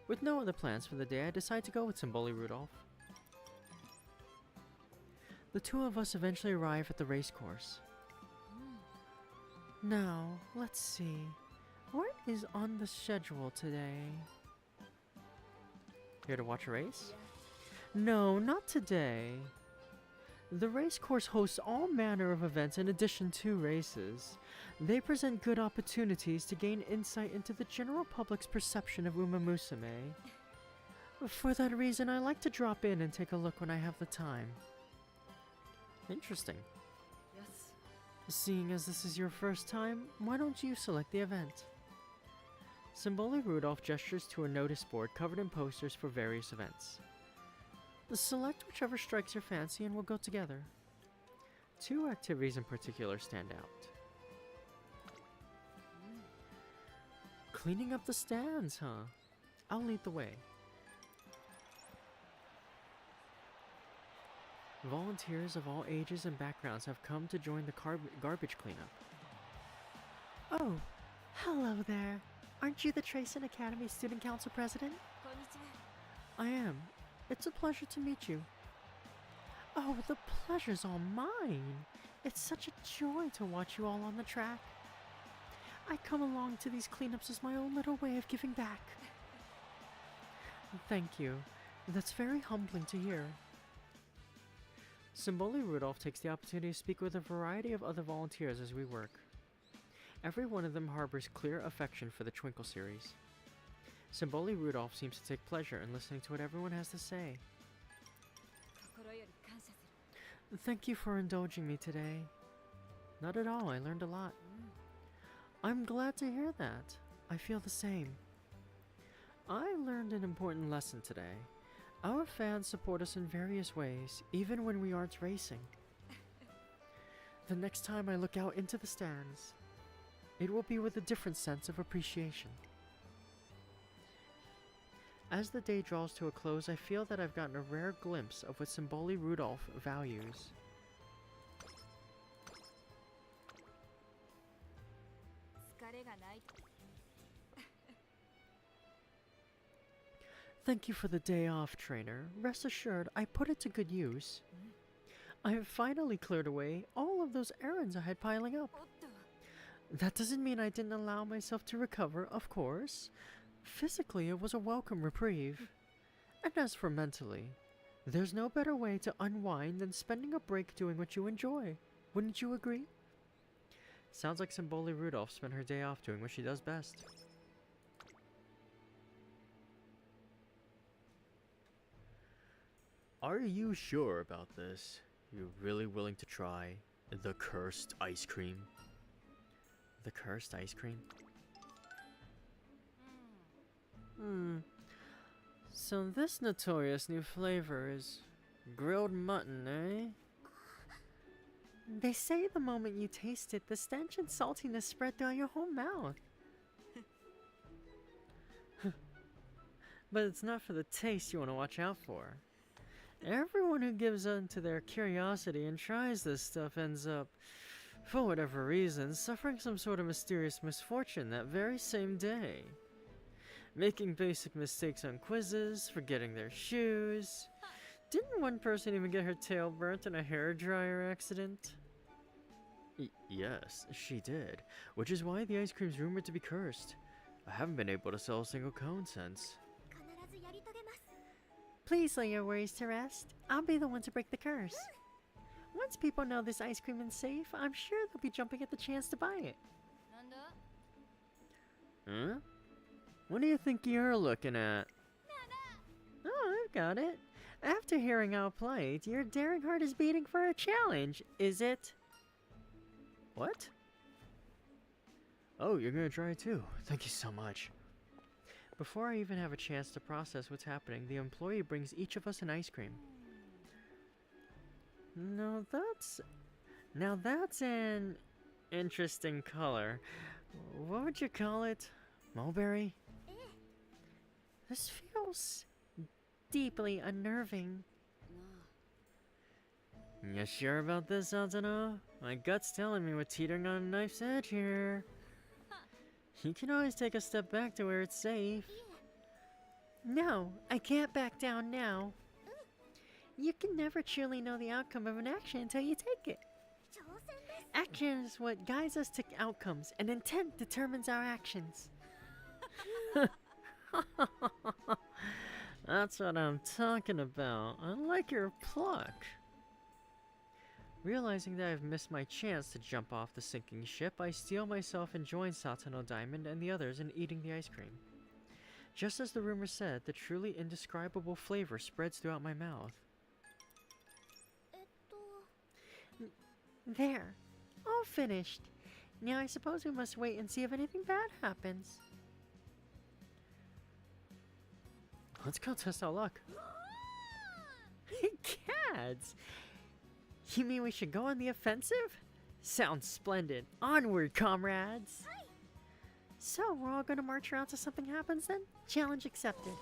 With no other plans for the day, I decide to go with Symboli Rudolph. The two of us eventually arrive at the race course. Now, let's see. What is on the schedule today? Here to watch a race? No, not today. The race course hosts all manner of events in addition to races. They present good opportunities to gain insight into the general public's perception of Umamusume. For that reason, I like to drop in and take a look when I have the time. Interesting. Yes. Seeing as this is your first time, why don't you select the event? Symboli Rudolph gestures to a notice board covered in posters for various events. Select whichever strikes your fancy and we'll go together. 2 activities in particular stand out. Cleaning up the stands, huh? I'll lead the way. Volunteers of all ages and backgrounds have come to join the garbage cleanup. Oh, hello there. Aren't you the Trayson Academy Student Council President? I am. It's a pleasure to meet you. Oh, the pleasure's all mine. It's such a joy to watch you all on the track. I come along to these cleanups as my own little way of giving back. Thank you. That's very humbling to hear. Symboli Rudolph takes the opportunity to speak with a variety of other volunteers as we work. Every one of them harbors clear affection for the Twinkle series. Symboli Rudolph seems to take pleasure in listening to what everyone has to say. 心より感謝する Thank you for indulging me today. Not at all, I learned a lot. I'm glad to hear that. I feel the same. I learned an important lesson today. Our fans support us in various ways, even when we aren't racing. The next time I look out into the stands, it will be with a different sense of appreciation. As the day draws to a close, I feel that I've gotten a rare glimpse of what Symboli Rudolph values. Thank you for the day off, trainer. Rest assured, I put it to good use. I have finally cleared away all of those errands I had piling up. おっと That doesn't mean I didn't allow myself to recover, of course. Physically, it was a welcome reprieve. And as for mentally, there's no better way to unwind than spending a break doing what you enjoy. Wouldn't you agree? Sounds like Symboli Rudolph spent her day off doing what she does best. Are you sure about this? You're really willing to try the cursed ice cream? The cursed ice cream? うん So this notorious new flavor is grilled mutton, eh? They say the moment you taste it, the stench and saltiness spread throughout your whole mouth. But it's not for the taste you want to watch out for. Everyone who gives in to their curiosity and tries this stuff ends up, for whatever reason, suffering some sort of mysterious misfortune that very same day. Making basic mistakes on quizzes, forgetting their shoes. Didn't one person even get her tail burnt in a hairdryer accident? Yes, she did. Which is why the ice cream's rumored to be cursed. I haven't been able to sell a single cone since. 必ずやり遂げます Please lay your worries to rest. I'll be the one to break the curse. Once people know this ice cream is safe, I'm sure they'll be jumping at the chance to buy it. なんだ Huh? What do you think you're looking at? Oh, I've got it. After hearing how played, your daring heart is beating for a challenge, is it? What? Oh, you're gonna try too. Thank you so much. Before I even have a chance to process what's happening, the employee brings each of us an ice cream. Now that's an interesting color. What would you call it? Mulberry? This feels deeply unnerving. な You sure about this, Satano? My gut's telling me we're teetering on a knife's edge here. You can always take a step back to where it's safe. No, I can't back down now. You can never truly know the outcome of an action until you take it. 挑戦です Action is what guides us to outcomes, and intent determines our actions. That's what I'm talking about. I like your pluck. Realizing that I've missed my chance to jump off the sinking ship, I steel myself and join Satano Diamond and the others in eating the ice cream. Just as the rumor said, the truly indescribable flavor spreads throughout my mouth. えっと There. All finished. Now I suppose we must wait and see if anything bad happens. Let's go test our luck. Cats! You mean we should go on the offensive? Sounds splendid. Onward, comrades! So, we're all gonna march around till something happens then? Challenge accepted.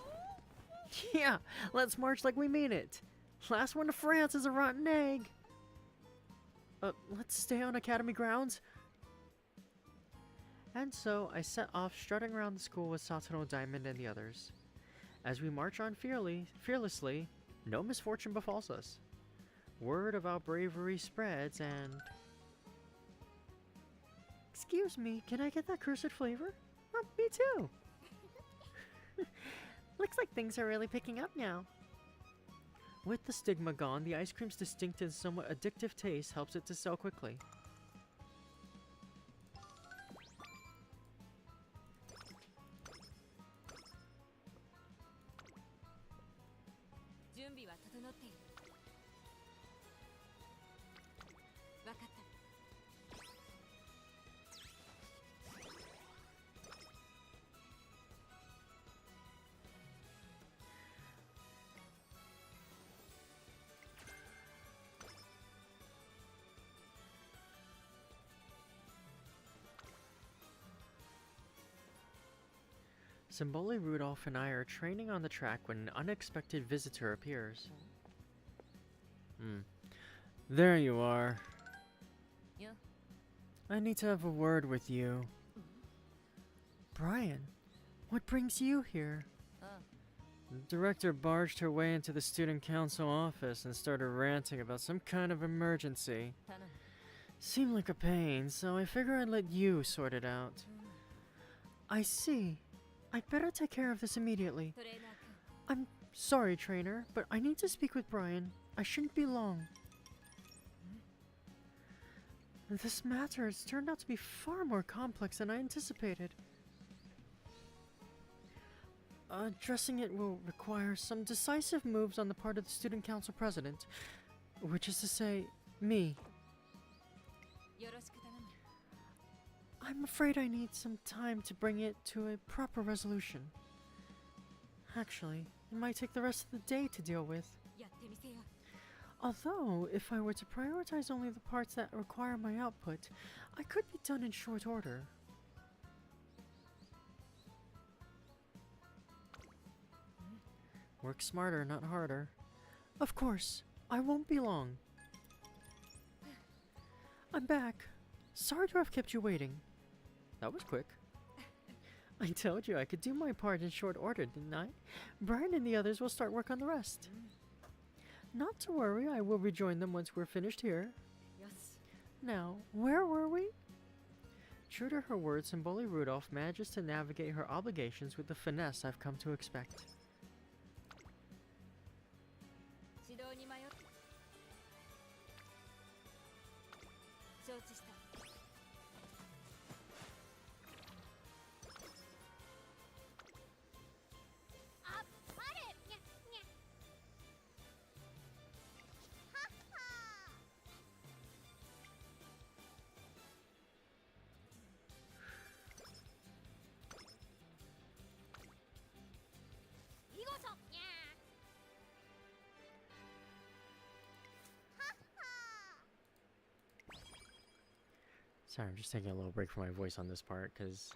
Yeah, let's march like we mean it. Last one to France is a rotten egg. Let's stay on Academy grounds. And so, I set off strutting around the school with Satano Diamond and the others. As we march on fearlessly, no misfortune befalls us. Word of our bravery spreads and... Excuse me, can I get that cursed flavor? Me too. Looks like things are really picking up now. With the stigma gone, the ice cream's distinct and somewhat addictive taste helps it to sell quickly. Symboli, Rudolph, and I are training on the track when an unexpected visitor appears. There you are. Yeah. I need to have a word with you. Brian, what brings you here? The director barged her way into the student council office and started ranting about some kind of emergency. Seemed like a pain, so I figured I'd let you sort it out. I see. I'd better take care of this immediately. I'm sorry, trainer, but I need to speak with Brian. I shouldn't be long. This matter has turned out to be far more complex than I anticipated. Addressing it will require some decisive moves on the part of the student council president, which is to say, me. I'm afraid I need some time to bring it to a proper resolution. Actually, it might take the rest of the day to deal with. Although, if I were to prioritize only the parts that require my output, I could be done in short order. Work smarter, not harder. Of course, I won't be long. I'm back. Sorry to have kept you waiting. That was quick. I told you I could do my part in short order, didn't I? Brian and the others will start work on the rest. Not to worry, I will rejoin them once we're finished here. Now, where were we? True to her word, Symboli Rudolph manages to navigate her obligations with the finesse I've come to expect. Sorry, I'm just taking a little break from my voice on this part, because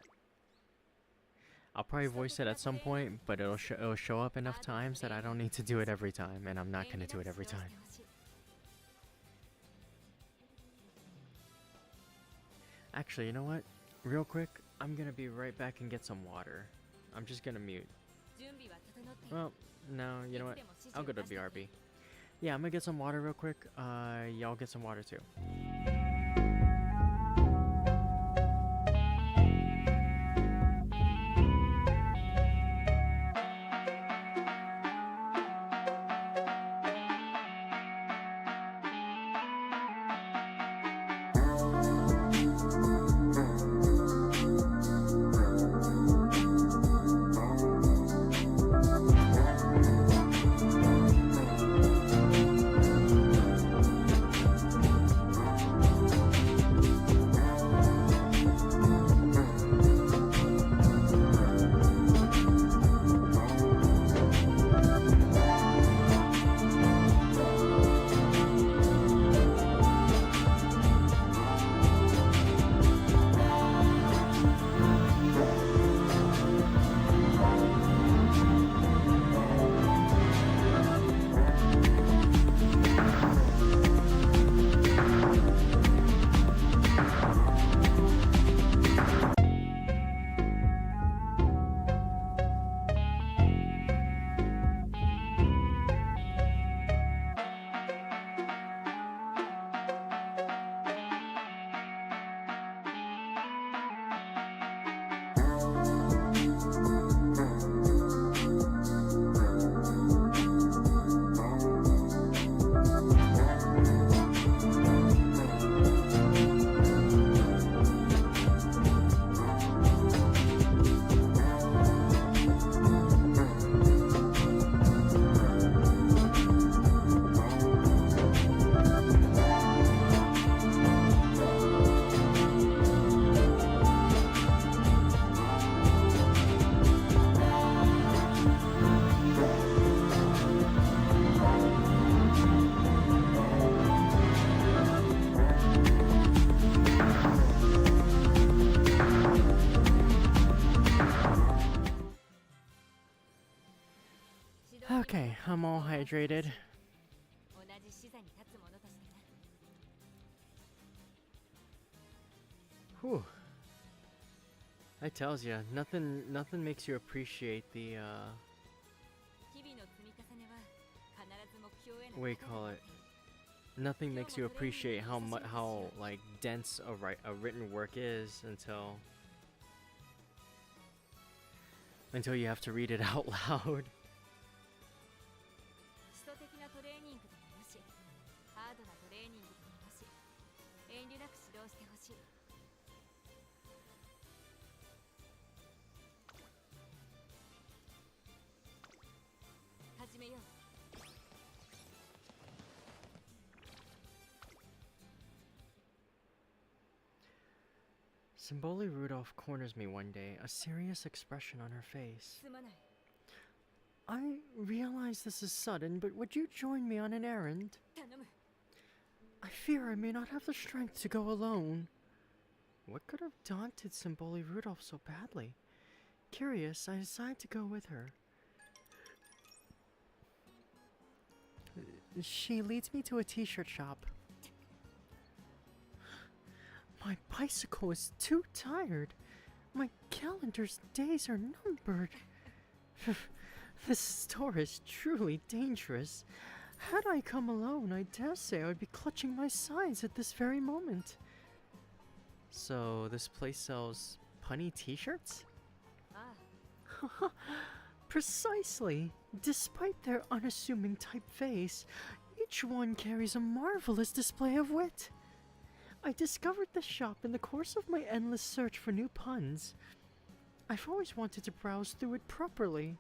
I'll probably voice it at some point, but it'll show up enough times that I don't need to do it every time, and I'm not going to do it every time. Actually, you know what? Real quick, I'm going to be right back and get some water. I'm just going to mute. Well, no, you know what? I'll go to BRB. Yeah, I'm going to get some water real quick. Y'all get some water too. Okay, I'm all hydrated. 同じ視座に立つものとしてな。 Whew. That tells you nothing makes you appreciate the 日々の積み重ねは必ず目標への what do you call it? Nothing makes you appreciate how like dense a written work is until you have to read it out loud. 基礎的なトレーニングでもよし、ハードなトレーニングでもよし、遠慮なく指導してほしい。 始めよう。 Symboli Rudolph corners me one day, a serious expression on her face. すまない。 I realize this is sudden, but would you join me on an errand? 頼む。 I fear I may not have the strength to go alone. What could have daunted Symboli Rudolph so badly? Curious, I decide to go with her. She leads me to a t-shirt shop. My bicycle is too tired. My calendar's days are numbered. This store is truly dangerous. Had I come alone, I dare say I would be clutching my sides at this very moment. So, this place sells punny t-shirts? ああ、 Precisely. Despite their unassuming typeface, each one carries a marvelous display of wit. I discovered this shop in the course of my endless search for new puns. I've always wanted to browse through it properly.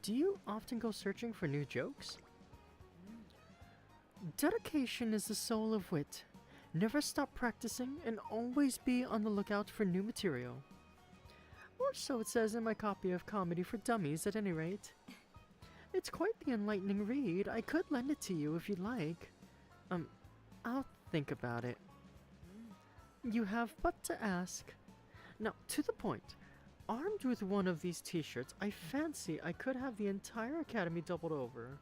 Do you often go searching for new jokes? Dedication is the soul of wit. Never stop practicing and always be on the lookout for new material. Or so it says in my copy of Comedy for Dummies, at any rate. It's quite the enlightening read. I could lend it to you if you'd like. I'll think about it. You have but to ask. Now, to the point. Armed with one of these t-shirts, I fancy I could have the entire academy doubled over.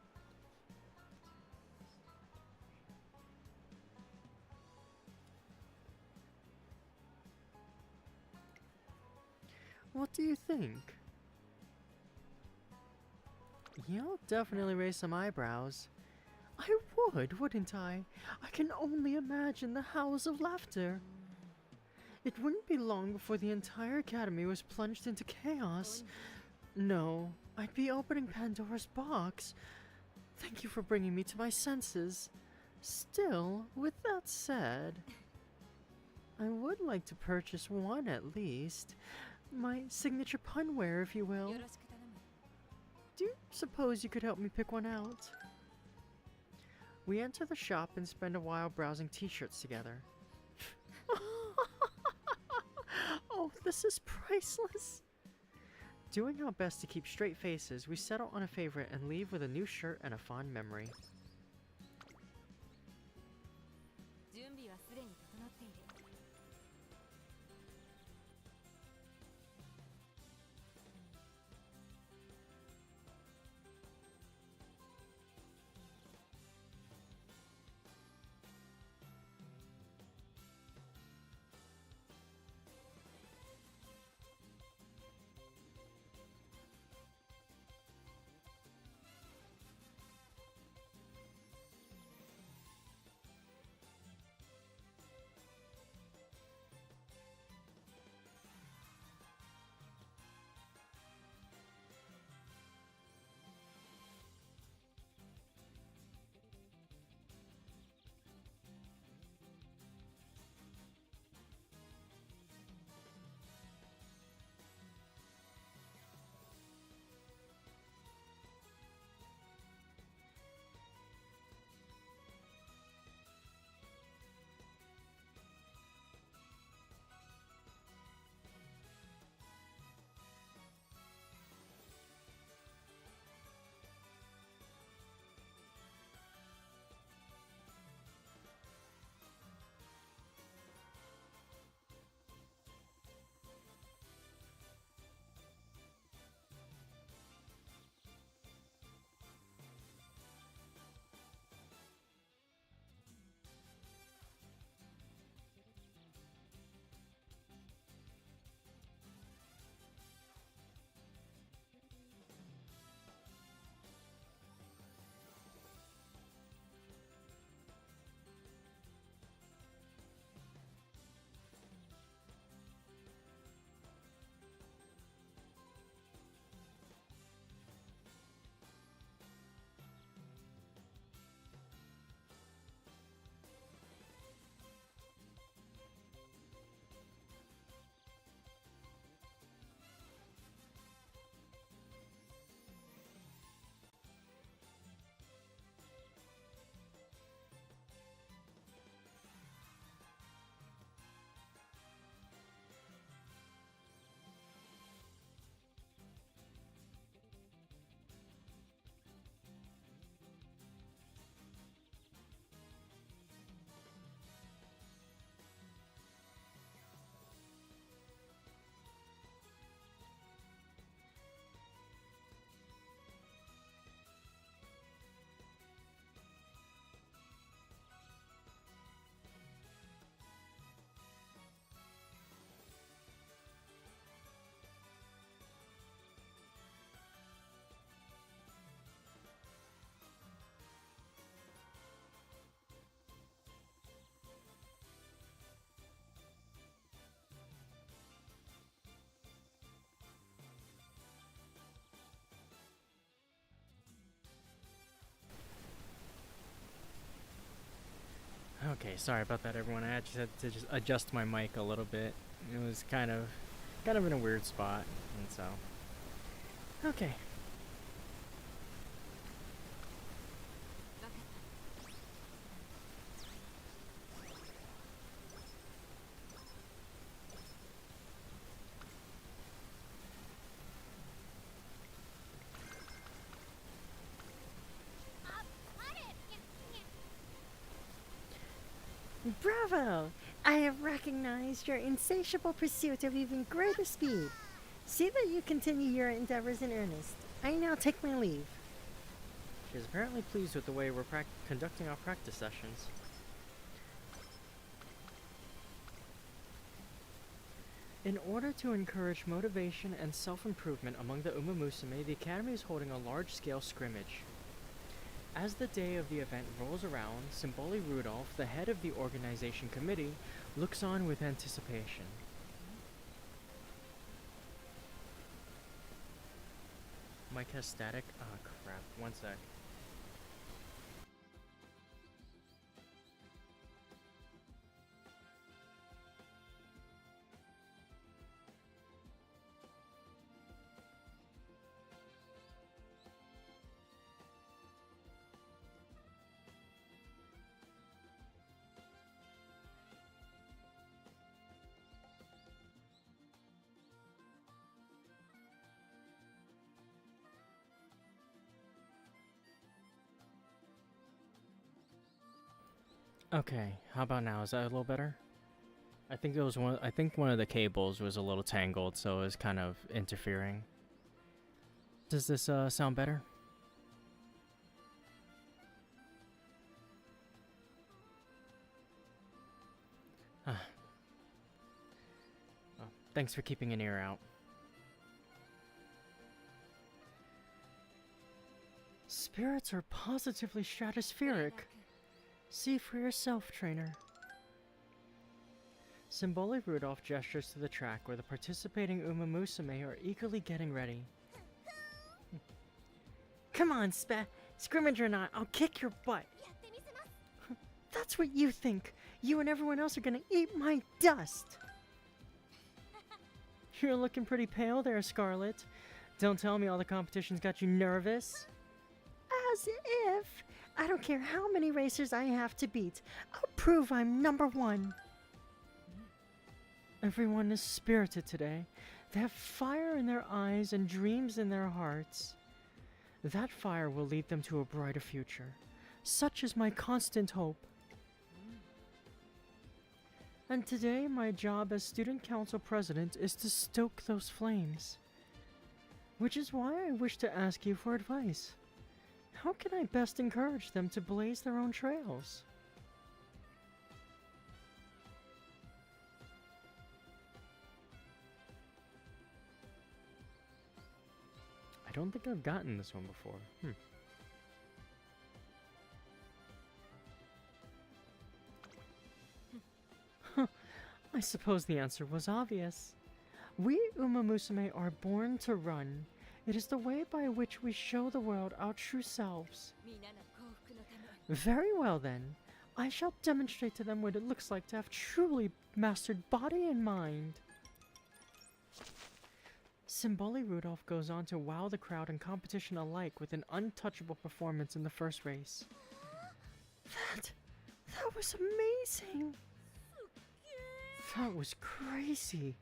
What do you think? You'll definitely raise some eyebrows. I would, wouldn't I? I can only imagine the howls of laughter. It wouldn't be long before the entire academy was plunged into chaos. No, I'd be opening Pandora's box. Thank you for bringing me to my senses. Still, with that said, I would like to purchase one at least. My signature punware, if you will. よろしく頼む。 Do you suppose you could help me pick one out? We enter the shop and spend a while browsing t-shirts together. Oh, this is priceless! Doing our best to keep straight faces, we settle on a favorite and leave with a new shirt and a fond memory. 準備はすでに整っている。sorry about that, everyone. I just had to just adjust my mic a little bit. It was kind of in a weird spot, and so. Okay. Bravo! I have recognized your insatiable pursuit of even greater speed. See that you continue your endeavors in earnest. I now take my leave. She is apparently pleased with the way we're conducting our practice sessions. In order to encourage motivation and self-improvement among the Umamusume, the Academy is holding a large-scale scrimmage. As the day of the event rolls around, Symboli Rudolph, the head of the organization committee, looks on with anticipation. Mic has static? Ah, crap. One sec. Okay, how about now? Is that a little better? I think one of the cables was a little tangled, so it was kind of interfering. Does this sound better? Well, thanks for keeping an ear out. Spirits are positively stratospheric. See for yourself, trainer. Symboli Rudolph gestures to the track where the participating Umamusume are eagerly getting ready. Come on, Scrimmage or not, I'll kick your butt. That's what you think. You and everyone else are gonna eat my dust. You're looking pretty pale there, Scarlet. Don't tell me all the competitions got you nervous. As if. I don't care how many racers I have to beat. I'll prove I'm #1. Everyone is spirited today. They have fire in their eyes and dreams in their hearts. That fire will lead them to a brighter future. Such is my constant hope. And today, my job as Student Council President is to stoke those flames. Which is why I wish to ask you for advice. How can I best encourage them to blaze their own trails? I don't think I've gotten this one before. I suppose the answer was obvious. We Umamusume are born to run. It is the way by which we show the world our true selves. Very well then. I shall demonstrate to them what it looks like to have truly mastered body and mind. Symboli Rudolph goes on to wow the crowd and competition alike with an untouchable performance in the first race. That was amazing. That was crazy.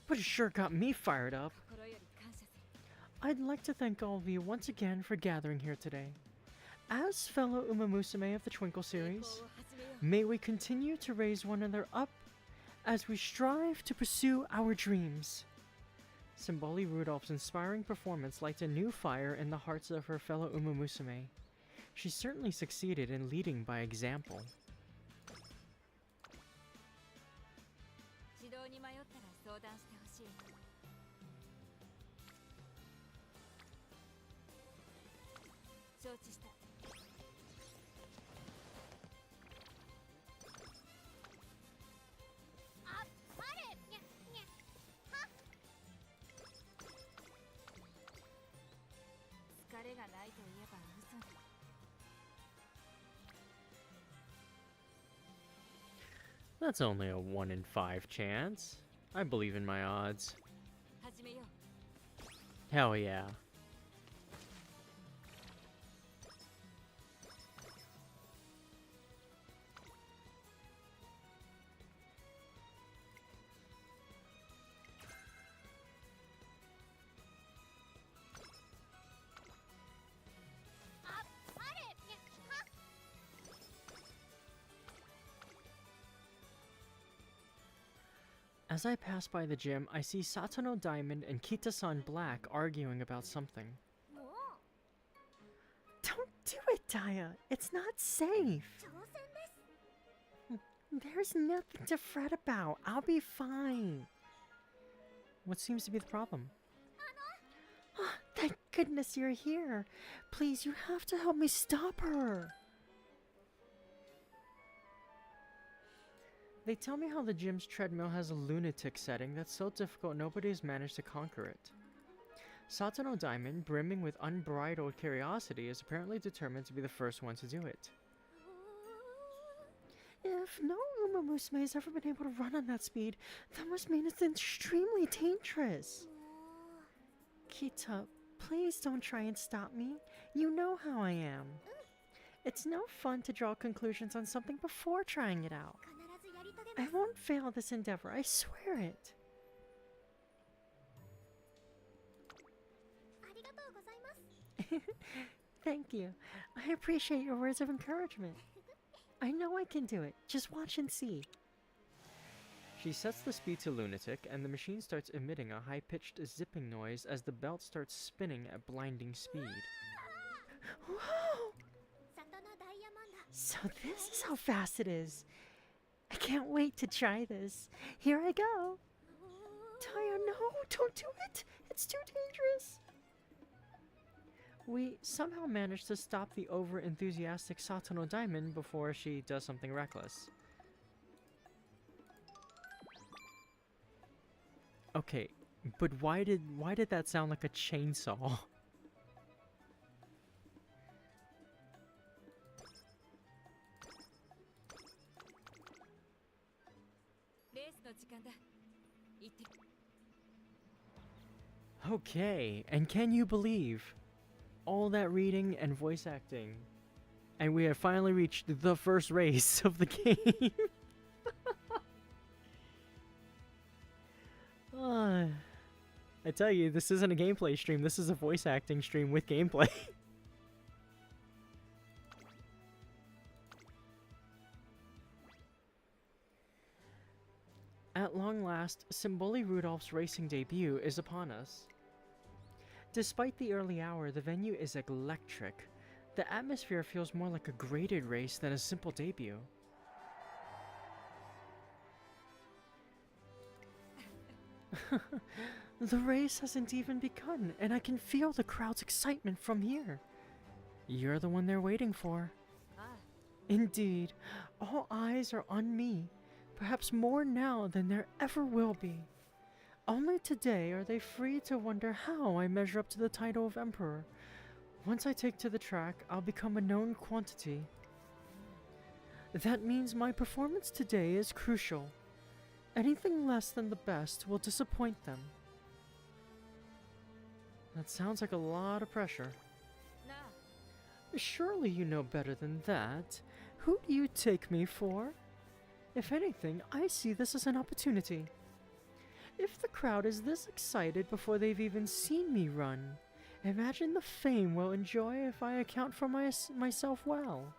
But it sure got me fired up. I'd like to thank all of you once again for gathering here today. As fellow Umamusume of the Twinkle series, may we continue to raise one another up as we strive to pursue our dreams. Symboli Rudolph's inspiring performance lights a new fire in the hearts of her fellow Umamusume. She certainly succeeded in leading by example. That's only a 1 in 5 chance. I believe in my odds. 始めよう。 Hell yeah. As I pass by the gym, I see Satono Diamond and Kita-san Black arguing about something. もう Don't do it, Daya. It's not safe. 挑戦です。 There's nothing to fret about. I'll be fine. What seems to be the problem? Ah, thank goodness you're here. Please, you have to help me stop her. They tell me how the gym's treadmill has a lunatic setting that's so difficult nobody has managed to conquer it. Satono Diamond, brimming with unbridled curiosity, is apparently determined to be the first one to do it. If no Umamusume has ever been able to run on that speed, that must mean it's extremely dangerous. もう Kita, please don't try and stop me. You know how I am. It's no fun to draw conclusions on something before trying it out. 必ずやり遂げ I ます won't fail this endeavor, I swear it. ありがとうございます Thank you. I appreciate your words of encouragement. I know I can do it. Just watch and see. She sets the speed to lunatic, and the machine starts emitting a high-pitched zipping noise as the belt starts spinning at blinding speed. Whoa! 里のダイヤモンド So this is how fast it is. I can't wait to try this. Here I go. Taya, no, don't do it. It's too dangerous. We somehow manage to stop the over-enthusiastic Satono Diamond before she does something reckless. Okay, but why did that sound like a chainsaw? レースの時間だ行って Okay, and can you believe all that reading and voice acting, and we have finally reached the first race of the game. I tell you, this isn't a gameplay stream, this is a voice acting stream with gameplay. At long last, Symboli Rudolph's racing debut is upon us. Despite the early hour, the venue is electric. The atmosphere feels more like a graded race than a simple debut. The race hasn't even begun, and I can feel the crowd's excitement from here. You're the one they're waiting for. ああ Indeed, all eyes are on me, perhaps more now than there ever will be. Only today are they free to wonder how I measure up to the title of Emperor. Once I take to the track, I'll become a known quantity. That means my performance today is crucial. Anything less than the best will disappoint them. That sounds like a lot of pressure. なあ Surely you know better than that. Who do you take me for? If anything, I see this as an opportunity. If the crowd is this excited before they've even seen me run, imagine the fame we'll enjoy if I account for myself well.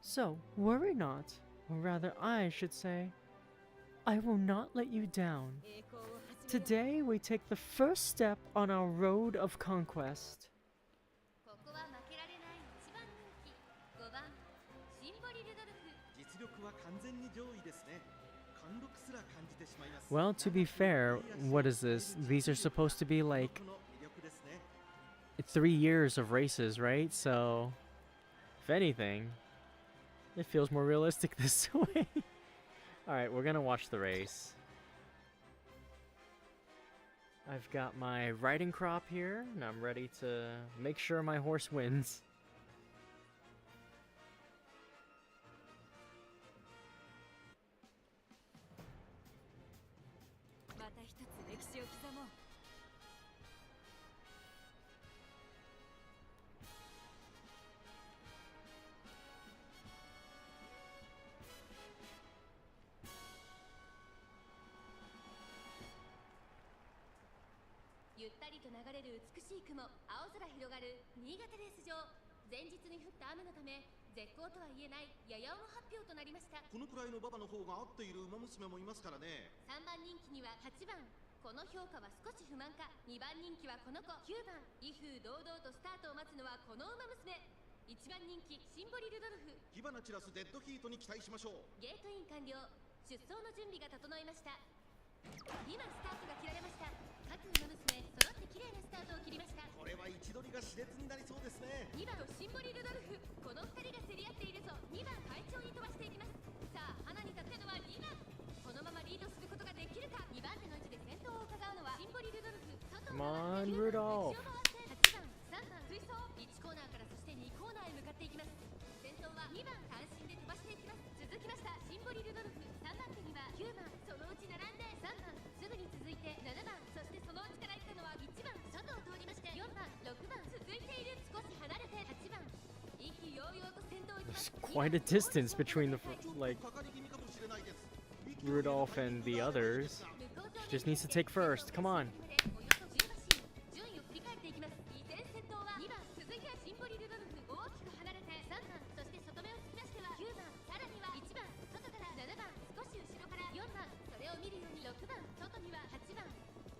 So, worry not, or rather I should say, I will not let you down. 栄光を始めよう Today we take the first step on our road of conquest. ここは負けられない一番人気5番シンボリ・ルドルフ実力は完全に上位ですね。貫禄すら感じてしまいます。 Well, to be fair, what is this? These are supposed to be like この魅力ですね。 3 years of races, right? So, if anything, it feels more realistic this way. Alright, we're gonna watch the race. I've got my riding crop here, and I'm ready to make sure my horse wins. たりと流れる美しい雲、青空広がる新潟レース場。前日に降った雨のため絶好とは言えないやや重発表となりました。このくらいの馬場の方が合っている馬娘もいますからね。3番人気には8番、この評価は少し不満か。2番人気はこの子、9番、威風堂々とスタートを待つのはこの馬娘。1番人気、シンボリルドルフ。火花散らすデッドヒートに期待しましょう。ゲートイン完了。出走の準備が整いました。今スタートが切られました。各馬娘揃って綺麗なスタートを切りました。これは位置取りが熾烈になりそうですね。2番シンボリルドルフ、この2人が競り合っているぞ。2番快調に飛ばしていきます。さあ花に立ったのは2番。このままリードすることができるか。2番手の位置で先頭を伺うのはシンボリルドルフ。外を Come on, Rudolph. 8番、3番追走。1コーナーからそして2コーナーへ向かっていきます。先頭は2番単身で飛ばしていきます。続きましたシンボリルドルフ。3番手には9番、そのうち並んで3番、すぐに続いて7番、そしてそのうちから行ったのは1番、外を通りまして4番、6番続いている。少し離れて8番、意気揚々と先頭を行きます。 There's quite a distance between the like かかり気味かもしれないです。 Rudolph and the others. She just needs to take first. Come on. 順位を振り返っていきます。依然先頭は2番、続いてはシンボリルドルフ。大きく離れて3番、そして外目を突き出しては9番、さらには1番、外から7番、少し後ろから4番、それを見るように6番、外には8番、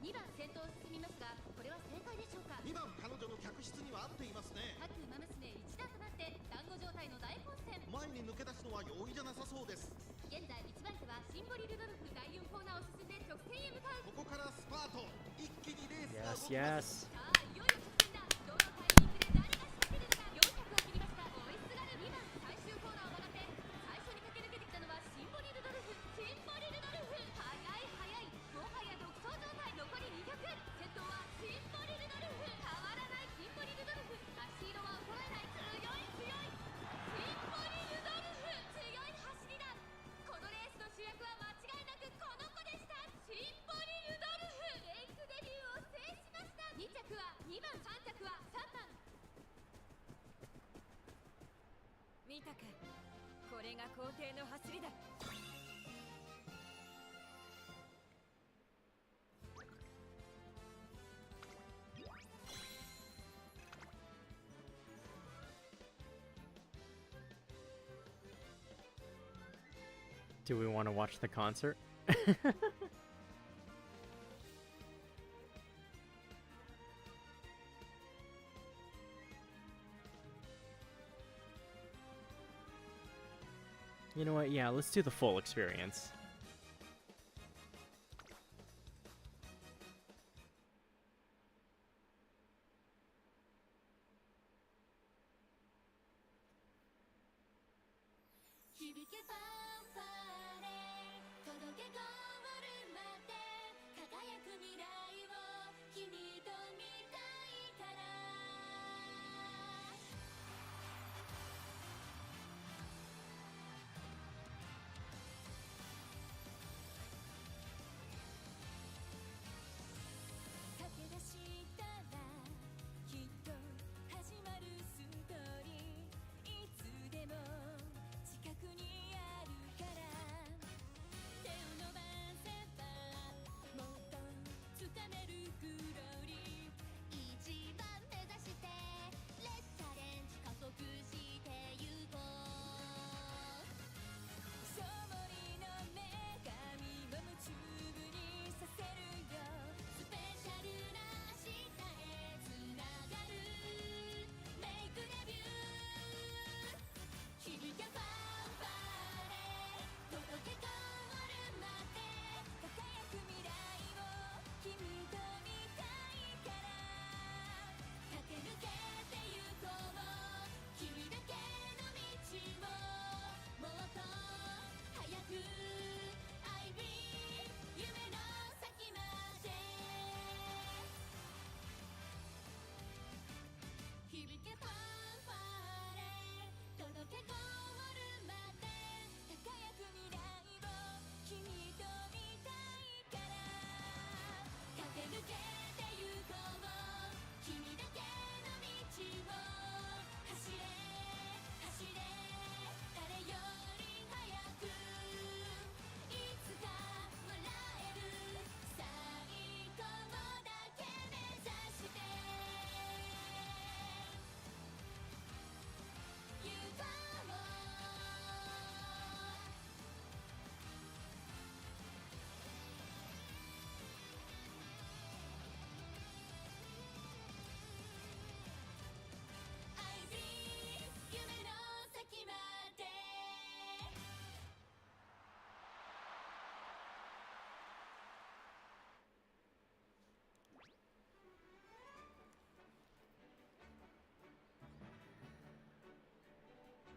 2番先頭を進みますが、これは正解でしょうか。2番彼女の客室には合っていますね。各馬娘一段となって団子状態の大混戦。前に抜け出すのは容易じゃなさそうです。現在1番手はシンボリルドルフ。第4コーナーを進んで直線へ向かう。ここからスパート、一気にレースが Yes, 動きます。 yes. さあいよいよ直線だ。どのタイミングで誰が仕掛けるのか。400を切りました。追いすがる2番、最終コーナーを曲がって最初に駆け抜けてきたのはシンボリルドルフ。シンボリルドルフ、速い速い、もはや独走状態。残り200、先頭はシンボリルドルフ。変わらないシンボリルドルフ。足色は衰えない。強い強いシンボリルドルフ、強い走りだ。このレースの主役は間違いなくこの子でした。シンボリルドルフ、レースデビューを制しました。2着は2番、3着は3番。見たか、これが皇帝の走りだ。Do we want to watch the concert? You know what? Yeah, let's do the full experience.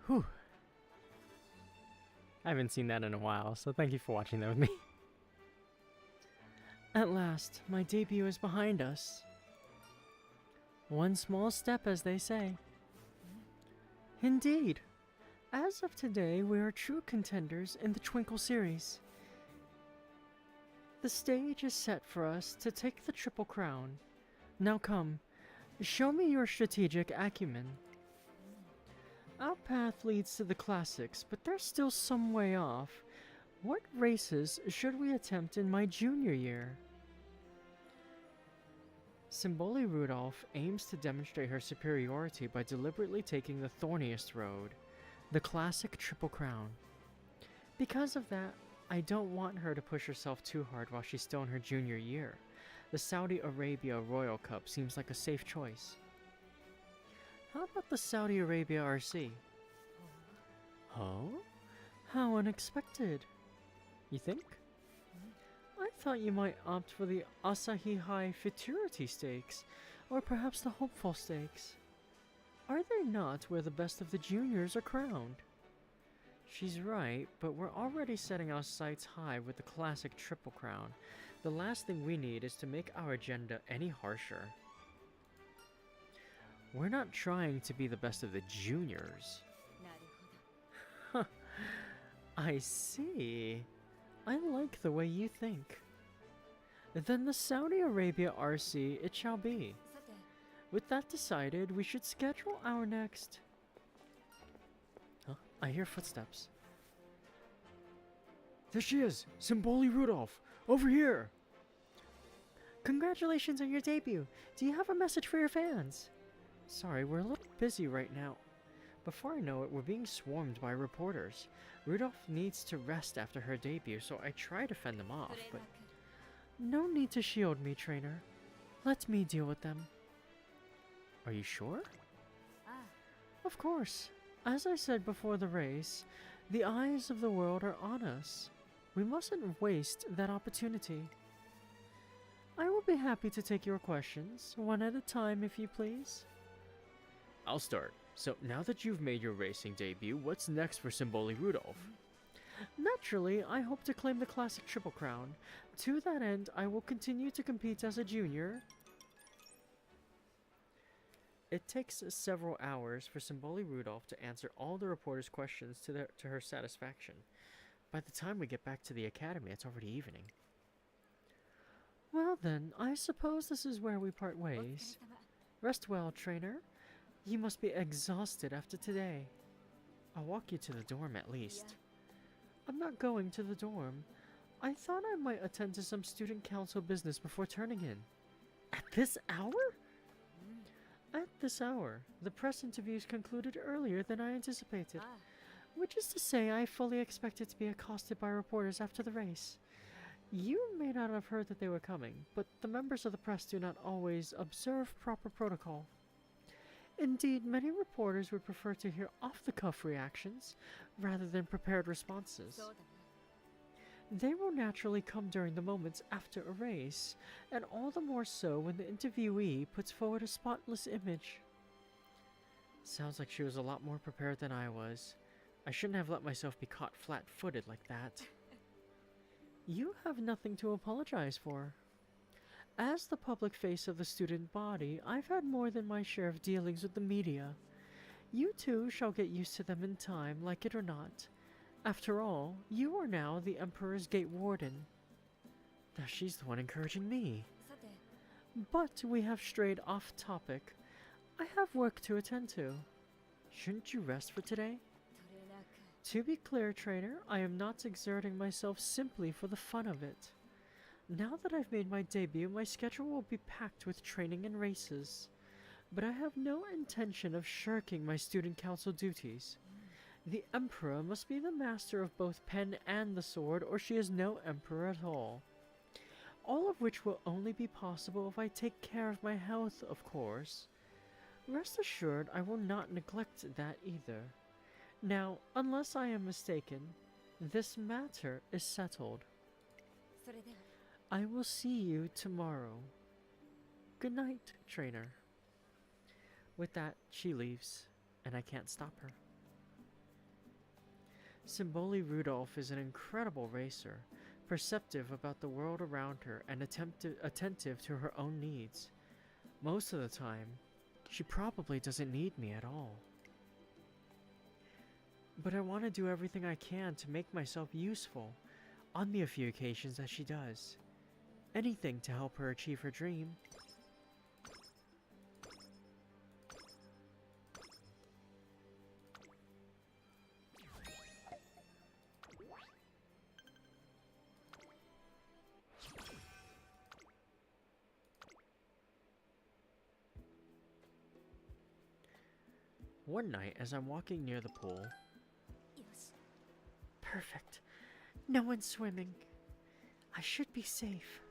Whew. I haven't seen that in a while, so thank you for watching that with me. At last, my debut is behind us. One small step, as they say. Indeed. As of today, we are true contenders in the Twinkle series. The stage is set for us to take the Triple Crown. Now come, show me your strategic acumen. Our path leads to the classics, but there's still some way off. What races should we attempt in my junior year? Symboli Rudolph aims to demonstrate her superiority by deliberately taking the thorniest road, the classic Triple Crown. Because of that, I don't want her to push herself too hard while she's still in her junior year. The Saudi Arabia Royal Cup seems like a safe choice. How about the Saudi Arabia RC? Oh? How unexpected. You think? I thought you might opt for the Asahi High Futurity Stakes, or perhaps the Hopeful Stakes. Are they not where the best of the juniors are crowned? She's right, but we're already setting our sights high with the classic Triple Crown. The last thing we need is to make our agenda any harsher. We're not trying to be the best of the juniors. なるほど I see. I like the way you think. Then the Saudi Arabia RC it shall be. さて With that decided, we should schedule our next... Huh? I hear footsteps. There she is! Symboli Rudolph! Over here! Congratulations on your debut! Do you have a message for your fans? Sorry, we're a little busy right now. Before I know it, we're being swarmed by reporters. Rudolph needs to rest after her debut, so I try to fend them off, それ but なく no need to shield me, trainer. Let me deal with them. Are you sure? ああ Of course. As I said before the race, the eyes of the world are on us. We mustn't waste that opportunity. I will be happy to take your questions, one at a time if you please. I'll start. So now that you've made your racing debut, what's next for Symboli Rudolph? Naturally, I hope to claim the classic Triple Crown. To that end, I will continue to compete as a junior. It takes several hours for Symboli Rudolph to answer all the reporters' questions to her satisfaction. By the time we get back to the academy, it's already evening. Well then, I suppose this is where we part お疲れ ways. 様 Rest well, trainer. You must be exhausted after today. I'll walk you to the dorm at least. I'm not going to the dorm. I thought I might attend to some student council business before turning in. At this hour? At this hour. The press interviews concluded earlier than I anticipated. ああ Which is to say, I fully expected to be accosted by reporters after the race. You may not have heard that they were coming, but the members of the press do not always observe proper protocol. Indeed, many reporters would prefer to hear off-the-cuff reactions rather than prepared responses. そうだな They will naturally come during the moments after a race, and all the more so when the interviewee puts forward a spotless image. Sounds like she was a lot more prepared than I was. I shouldn't have let myself be caught flat-footed like that. You have nothing to apologize for. As the public face of the student body, I've had more than my share of dealings with the media. You too shall get used to them in time, like it or not. After all, you are now the Emperor's Gate Warden. Now she's the one encouraging me. さて But we have strayed off topic. I have work to attend to. Shouldn't you rest for today? 取れなく To be clear, trainer, I am not exerting myself simply for the fun of it. Now that I've made my debut, my schedule will be packed with training and races. But I have no intention of shirking my student council duties. The Emperor must be the master of both pen and the sword, or she is no Emperor at all. All of which will only be possible if I take care of my health, of course. Rest assured, I will not neglect that either. Now, unless I am mistaken, this matter is settled. それでは I will see you tomorrow. Good night, trainer. With that, she leaves, and I can't stop her. Symboli Rudolph is an incredible racer, perceptive about the world around her and attentive to her own needs. Most of the time, she probably doesn't need me at all. But I want to do everything I can to make myself useful on the few occasions that she does. Anything to help her achieve her dream. One night, as I'm walking near the pool, よし perfect. No one's swimming. I should be safe.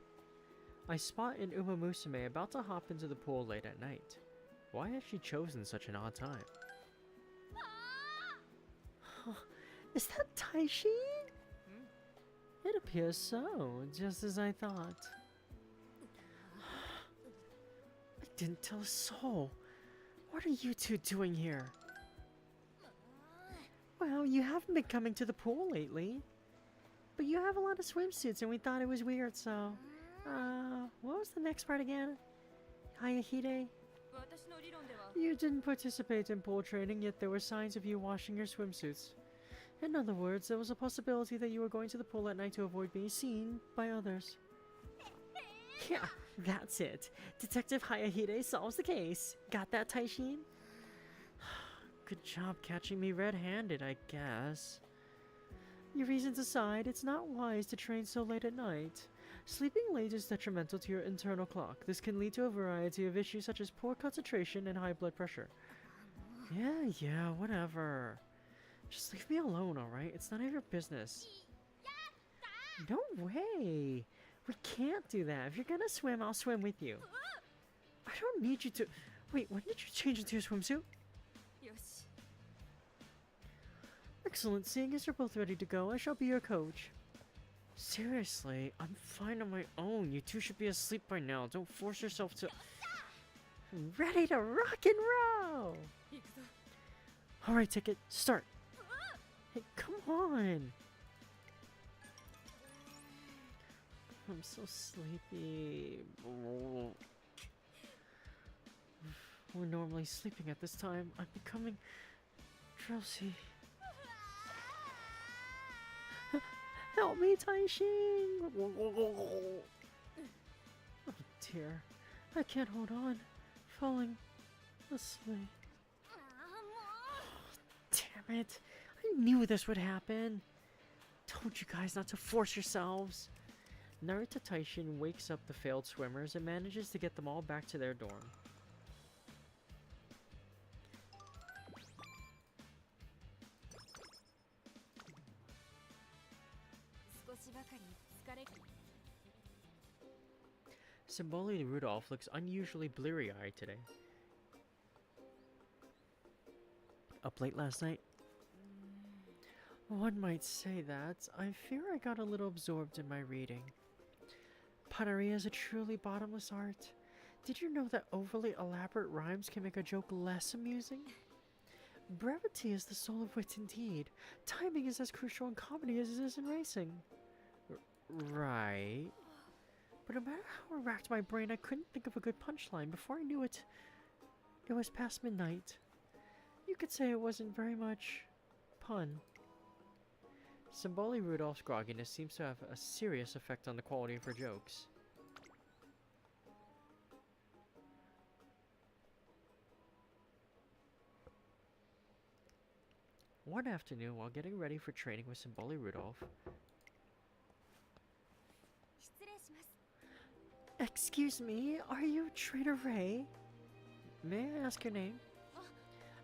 I spot an Umamusume about to hop into the pool late at night. Why has she chosen such an odd time? Is that Taishin? It appears so, just as I thought. I didn't tell a soul. What are you two doing here? Well, you haven't been coming to the pool lately. But you have a lot of swimsuits and we thought it was weird, so... what was the next part again? Hayahide? 私の理論では You didn't participate in pool training, yet there were signs of you washing your swimsuits. In other words, there was a possibility that you were going to the pool at night to avoid being seen by others. Yeah, that's it. Detective Hayahide solves the case. Got that, Taishin? Good job catching me red-handed, I guess. Your reasons aside, it's not wise to train so late at night. Sleeping late is detrimental to your internal clock. This can lead to a variety of issues such as poor concentration and high blood pressure. Yeah, whatever. Just leave me alone, alright? It's none of your business. No way! We can't do that. If you're gonna swim, I'll swim with you. I don't need you to... Wait, when did you change into your swimsuit? よし Excellent. Seeing as you're both ready to go, I shall be your coach. Seriously, I'm fine on my own. You two should be asleep by now. Don't force yourself to... Ready to rock and roll! 行くぞ Alright, Ticket, start. Hey, come on. I'm so sleepy. We're normally sleeping at this time. I'm becoming drowsy. Help me, Taishin! Oh dear. I can't hold on. Falling asleep. ああ Damn it. I knew this would happen. Told you guys not to force yourselves. Narita Taishin wakes up the failed swimmers and manages to get them all back to their dorm. 少しばかり疲れ Symboli Rudolph looks unusually bleary-eyed today. Up late last night? One might say that. I fear I got a little absorbed in my reading. Pottery is a truly bottomless art. Did you know that overly elaborate rhymes can make a joke less amusing? Brevity is the soul of wit indeed. Timing is as crucial in comedy as it is in racing. Right. But no matter how I racked my brain, I couldn't think of a good punchline. Before I knew it, it was past midnight. You could say it wasn't very much pun. Symboli Rudolph's grogginess seems to have a serious effect on the quality of her jokes. One afternoon, while getting ready for training with Symboli Rudolph... 失礼します Excuse me, are you Trader Ray? May I ask your name?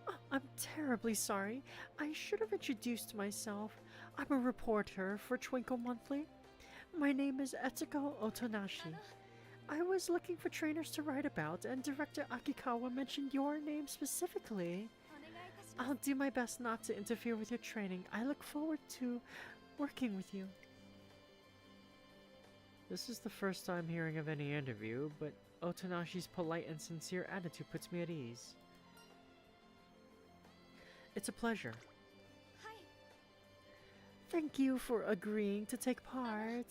Oh, I'm terribly sorry. I should have introduced myself. I'm a reporter for Twinkle Monthly. My name is Etsuko Otonashi. I was looking for trainers to write about, and Director Akikawa mentioned your name specifically. お願いいたします I'll do my best not to interfere with your training. I look forward to working with you. This is the first time hearing of any interview, but Otonashi's polite and sincere attitude puts me at ease. It's a pleasure. はい Thank you for agreeing to take part.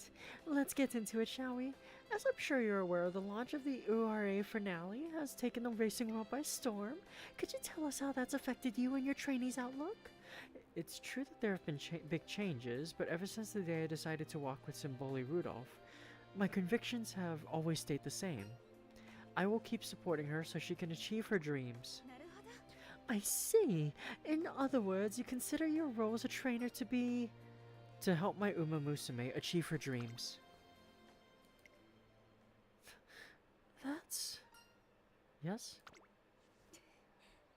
Let's get into it, shall we? As I'm sure you're aware, the launch of the URA finale has taken the racing world by storm. Could you tell us how that's affected you and your trainees' outlook? It's true that there have been big changes, but ever since the day I decided to walk with Simboli Rudolph, my convictions have always stayed the same. I will keep supporting her so she can achieve her dreams. なるほど。 I see. In other words, you consider your role as a trainer to be... to help my Umamusume achieve her dreams. That's... Yes?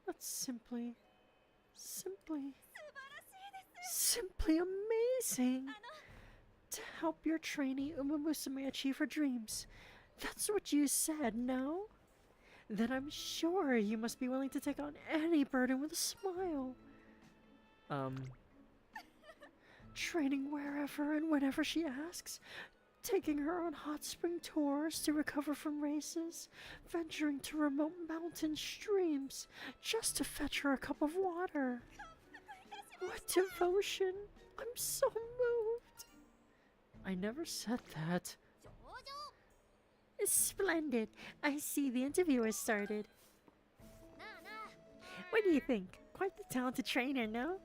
That's simply amazing! To help your trainee Umamusume achieve her dreams. That's what you said, no? Then I'm sure you must be willing to take on any burden with a smile. Training wherever and whenever she asks, taking her on hot spring tours to recover from races, venturing to remote mountain streams just to fetch her a cup of water. What devotion! I'm so moved. I never said that. 上々。 Splendid. I see the interview has started. なあなあ。 What do you think? Quite the talented trainer, no?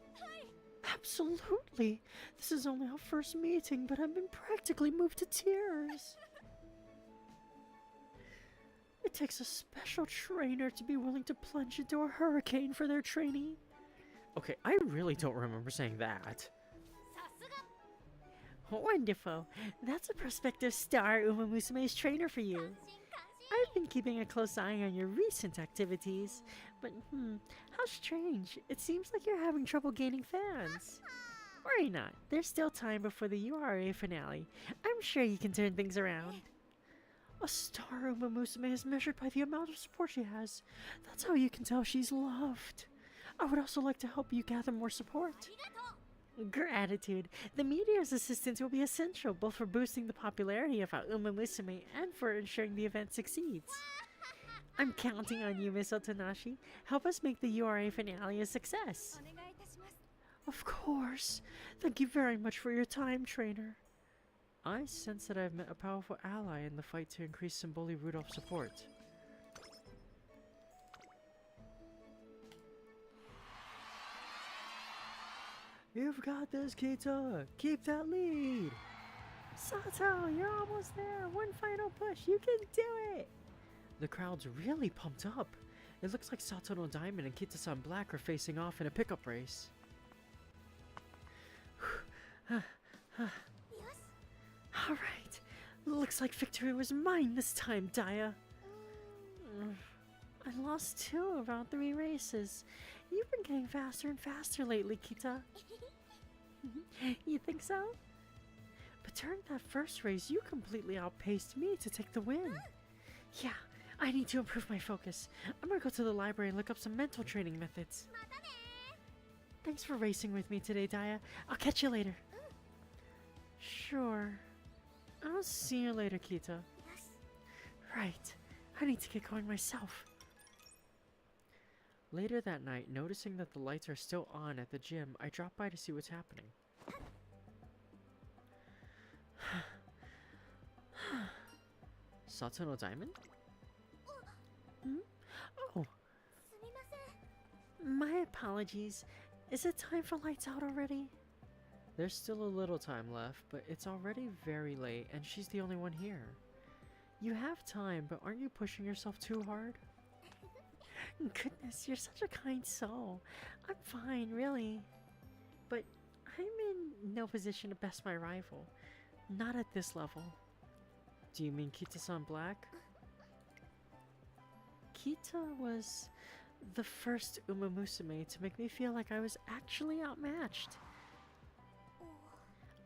Absolutely. This is only our first meeting, but I've been practically moved to tears. It takes a special trainer to be willing to plunge into a hurricane for their trainee. Okay, I really don't remember saying that. さすが。 Wonderful. That's a prospective star Umamusume's trainer for you. 感心感心。 I've been keeping a close eye on your recent activities, but how strange. It seems like you're having trouble gaining fans. Worry not. There's still time before the URA finale. I'm sure you can turn things around. A star Umamusume is measured by the amount of support she has. That's how you can tell she's loved. I would also like to help you gather more support. ありがとう。 Gratitude. The media's assistance will be essential both for boosting the popularity of our Umamusume and for ensuring the event succeeds. I'm counting on you, Miss Otonashi. Help us make the URA finale a success. お願いいたします。 Of course. Thank you very much for your time, trainer. I sense that I've met a powerful ally in the fight to increase Simboli Rudolph's support. You've got this, Kita! Keep that lead! Sato, you're almost there! One final push! You can do it! The crowd's really pumped up. It looks like Sato no Diamond and Kita-san Black are facing off in a pickup race. よし。 Alright. Looks like victory was mine this time, Daya. I lost 2 of our 3 races. You've been getting faster and faster lately, Kita. You think so? But during that first race, you completely outpaced me to take the win. Yeah, I need to improve my focus. I'm gonna go to the library and look up some mental training methods. またね。 Thanks for racing with me today, Daya. I'll catch you later. Sure. I'll see you later, Kita. よし。 Right. I need to get going myself. Later that night, noticing that the lights are still on at the gym, I drop by to see what's happening. Sato no Diamond? Oh, すみません。 my apologies. Is it time for lights out already? There's still a little time left, but it's already very late and she's the only one here. You have time, but aren't you pushing yourself too hard? Goodness, you're such a kind soul. I'm fine, really. But I'm in no position to best my rival. Not at this level. Do you mean Kita-san Black? Kita was the first Umamusume to make me feel like I was actually outmatched.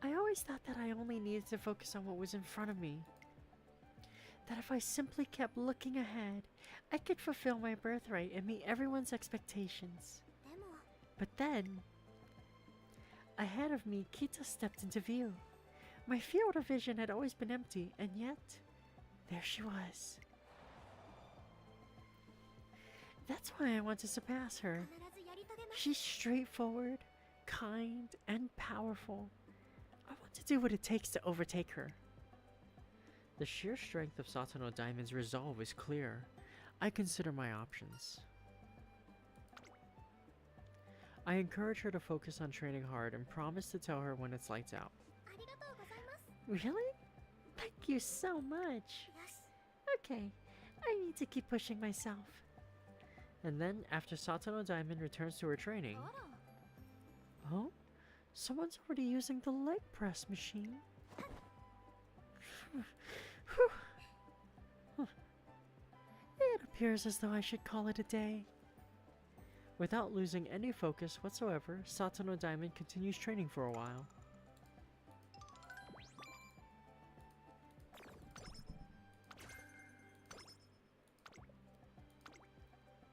I always thought that I only needed to focus on what was in front of me. That if I simply kept looking ahead, I could fulfill my birthright and meet everyone's expectations. でも。 But then, ahead of me, Kita stepped into view. My field of vision had always been empty, and yet, there she was. That's why I want to surpass her. 必ずやり遂げます。 She's straightforward, kind, and powerful. to do what it takes to overtake her. The sheer strength of Satano Diamond's resolve is clear. I consider my options. I encourage her to focus on training hard and promise to tell her when it's lights out. ありがとうございます。 Really? Thank you so much. よし。 Okay, I need to keep pushing myself. And then, after Satano Diamond returns to her training... あら。 Oh? Someone's already using the leg press machine. It appears as though I should call it a day. Without losing any focus whatsoever, Satano Diamond continues training for a while.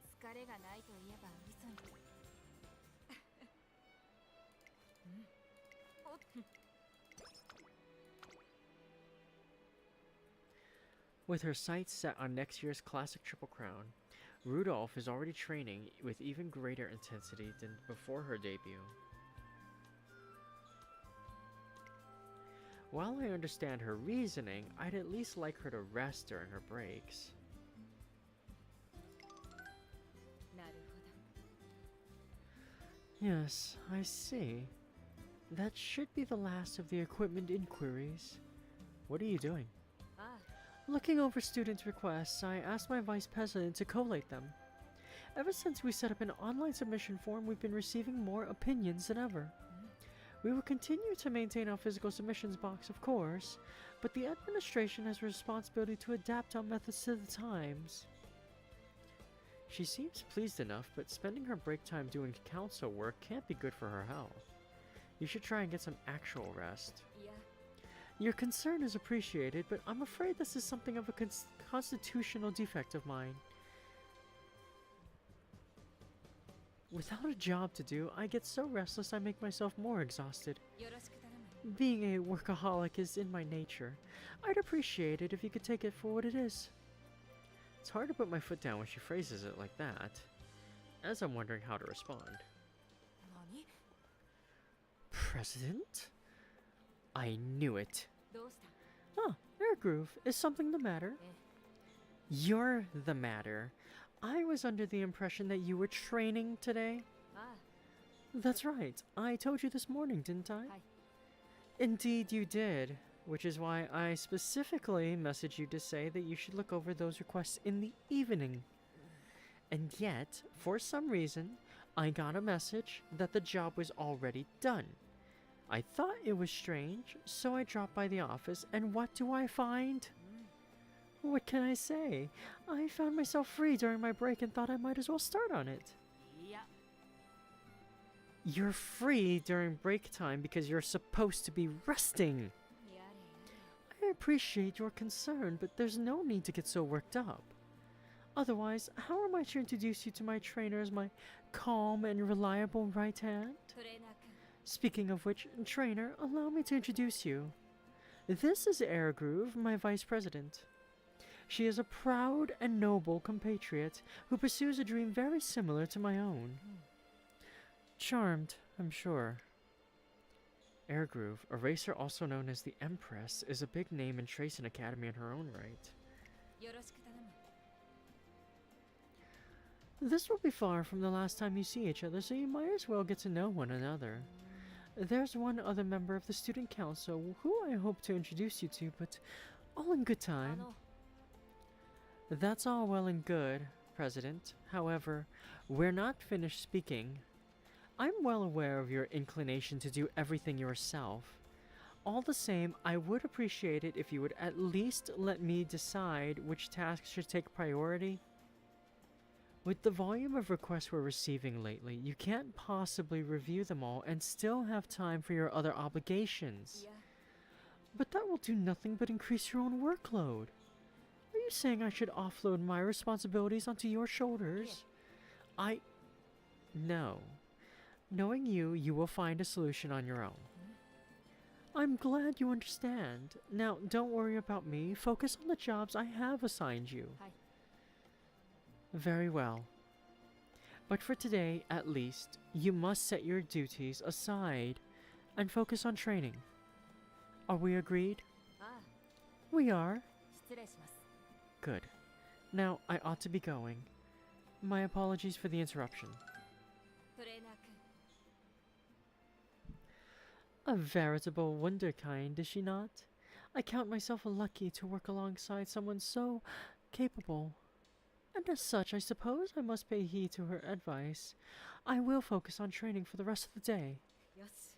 疲れがないと言えば嘘に。おっ。 With her sights set on next year's classic Triple Crown, Rudolph is already training with even greater intensity than before her debut. While I understand her reasoning, I'd at least like her to rest during her breaks. なるほど。 Yes, I see. That should be the last of the equipment inquiries. What are you doing? ああ。 Looking over students' requests, I asked my vice president to collate them. Ever since we set up an online submission form, we've been receiving more opinions than ever. We will continue to maintain our physical submissions box, of course, but the administration has a responsibility to adapt our methods to the times. She seems pleased enough, but spending her break time doing council work can't be good for her health. You should try and get some actual rest. いや。 Your concern is appreciated, but I'm afraid this is something of a constitutional defect of mine. Without a job to do, I get so restless I make myself more exhausted. よろしく頼む。 Being a workaholic is in my nature. I'd appreciate it if you could take it for what it is. It's hard to put my foot down when she phrases it like that, as I'm wondering how to respond. 何？ President? I knew it. どうした？ Oh, Air Groove, is something the matter? ええ。 You're the matter. I was under the impression that you were training today. ああ。 That's right. I told you this morning, didn't I? はい。 Indeed you did, which is why I specifically messaged you to say that you should look over those requests in the evening. And yet, for some reason, I got a message that the job was already done. I thought it was strange, so I dropped by the office, and what do I find? What can I say? I found myself free during my break and thought I might as well start on it. いや。 You're free during break time because you're supposed to be resting. やれやれ。 I appreciate your concern, but there's no need to get so worked up. Otherwise, how am I to introduce you to my trainer as my calm and reliable right hand? トレーナー君。 Speaking of which, trainer, allow me to introduce you. This is Air Groove, my vice president. She is a proud and noble compatriot who pursues a dream very similar to my own. Charmed, I'm sure. Air Groove, a racer also known as the Empress, is a big name in Tracing Academy in her own right. よろしく頼む。 This will be far from the last time you see each other, so you might as well get to know one another. There's one other member of the student council who I hope to introduce you to, but all in good あ time. の。 That's all well and good, President. However, we're not finished speaking. I'm well aware of your inclination to do everything yourself. All the same, I would appreciate it if you would at least let me decide which tasks should take priority. With the volume of requests we're receiving lately, you can't possibly review them all and still have time for your other い obligations. や。 But that will do nothing but increase your own workload. Are you saying I should offload my responsibilities onto your shoulders? No. Knowing you, you will find a solution on your own. I'm glad you understand. Now, don't worry about me. Focus on the jobs I have assigned you. はい。 Very well. But for today, at least, you must set your duties aside and focus on training. Are we agreed? ああ We are. 失礼します Good. Now, I ought to be going. My apologies for the interruption. トレーナー君 A veritable wunderkind, is she not? I count myself lucky to work alongside someone so capable. And as such, I suppose I must pay heed to her advice. I will focus on training for the rest of the day. よし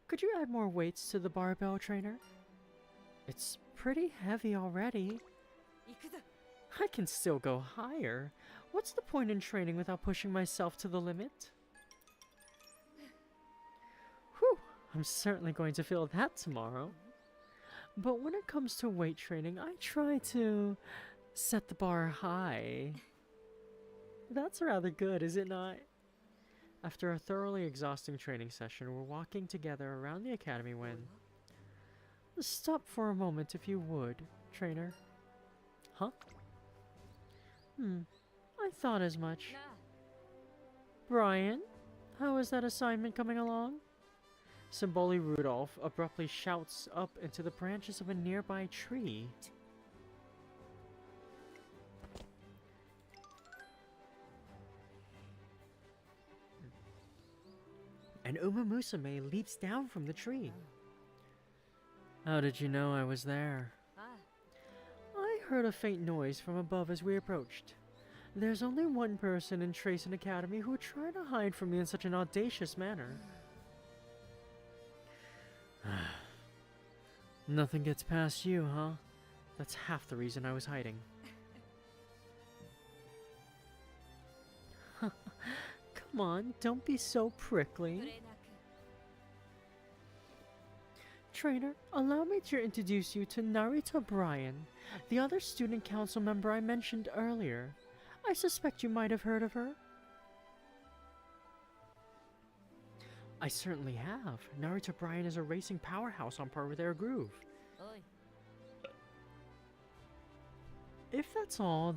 Could you add more weights to the barbell, trainer? It's pretty heavy already. 行くぞ I can still go higher. What's the point in training without pushing myself to the limit? Whew, I'm certainly going to feel that tomorrow. But when it comes to weight training, I try to set the bar high. That's rather good, is it not? After a thoroughly exhausting training session, we're walking together around the academy when... Stop for a moment if you would, trainer. Huh? I thought as much. なあ Brian, how is that assignment coming along? Symboli Rudolph abruptly shouts up into the branches of a nearby tree. And Umamusume leaps down from the tree. How did you know I was there? ああ I heard a faint noise from above as we approached. There's only one person in Tracen Academy who would try to hide from me in such an audacious manner. Nothing gets past you, huh? That's half the reason I was hiding. Come on, don't be so ト prickly. レーナー君 Trainer, allow me to introduce you to Narita Bryan, the other student council member I mentioned earlier. I suspect you might have heard of her. I certainly have. Narita Bryan is a racing powerhouse on par with their groove. おい If that's all,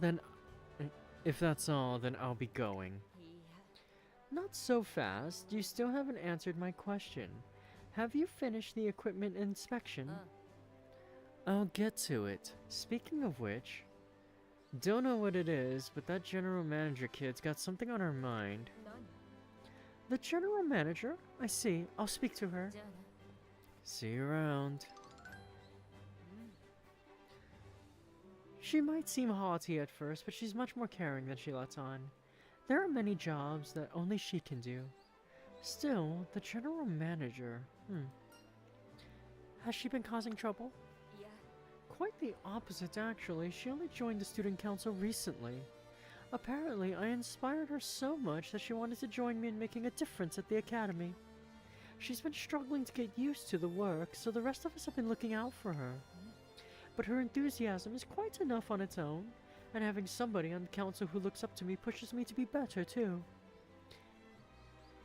then I'll be going. いや Not so fast. You still haven't answered my question. Have you finished the equipment inspection? あ I'll get to it. Speaking of which, don't know what it is, but that general manager kid's got something on her mind. 何 The general manager? I see. I'll speak to her. じゃあな See you around. She might seem haughty at first, but she's much more caring than she lets on. There are many jobs that only she can do. Still, the general manager, Has she been causing trouble? いや Quite the opposite, actually. She only joined the student council recently. Apparently, I inspired her so much that she wanted to join me in making a difference at the academy. She's been struggling to get used to the work, so the rest of us have been looking out for her. But her enthusiasm is quite enough on its own, and having somebody on the council who looks up to me pushes me to be better, too.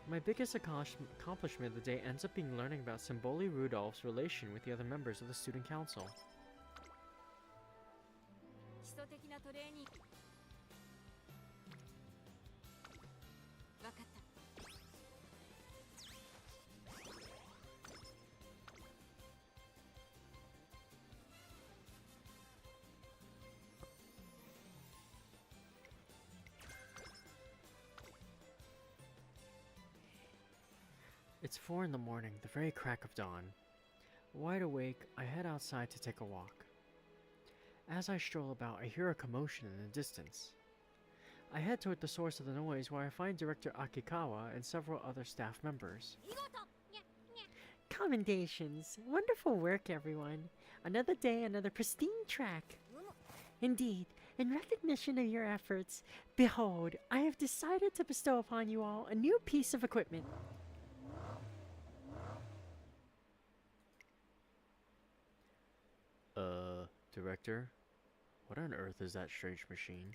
My biggest accomplishment of the day ends up being learning about Symboli Rudolph's relation with the other members of the student council. 基礎的なトレーニングわかった It's 4 in the morning, the very crack of dawn. Wide awake, I head outside to take a walk. As I stroll about, I hear a commotion in the distance. I head toward the source of the noise where I find Director Akikawa and several other staff members. 見事にゃ Commendations! Wonderful work, everyone. Another day, another pristine track. Indeed, in recognition of your efforts, behold, I have decided to bestow upon you all a new piece of equipment. Director? What on earth is that strange machine?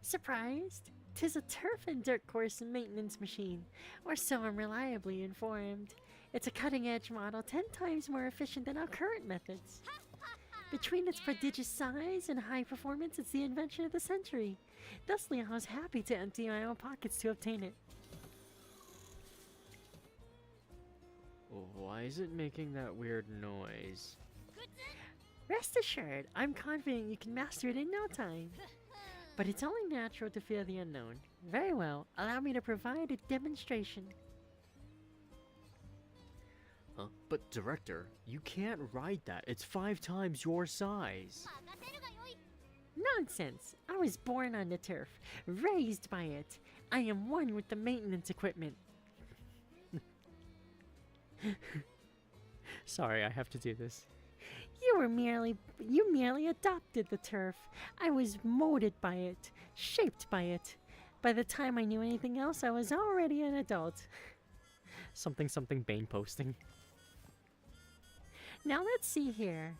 Surprised? 'Tis a turf and dirt course maintenance machine, or so I'm reliably informed. It's a cutting-edge model 10 times more efficient than our current methods. Between its prodigious size and high performance, it's the invention of the century. Thusly, I was happy to empty my own pockets to obtain it. Why is it making that weird noise? Rest assured, I'm confident you can master it in no time. But it's only natural to fear the unknown. Very well, allow me to provide a demonstration. Huh? But director, you can't ride that. It's 5 times your size. 任せるがよい。 Nonsense! I was born on the turf, raised by it. I am one with the maintenance equipment. Sorry, I have to do this. You merely adopted the turf. I was molded by it, shaped by it. By the time I knew anything else, I was already an adult. Something something Bane posting. Now let's see here.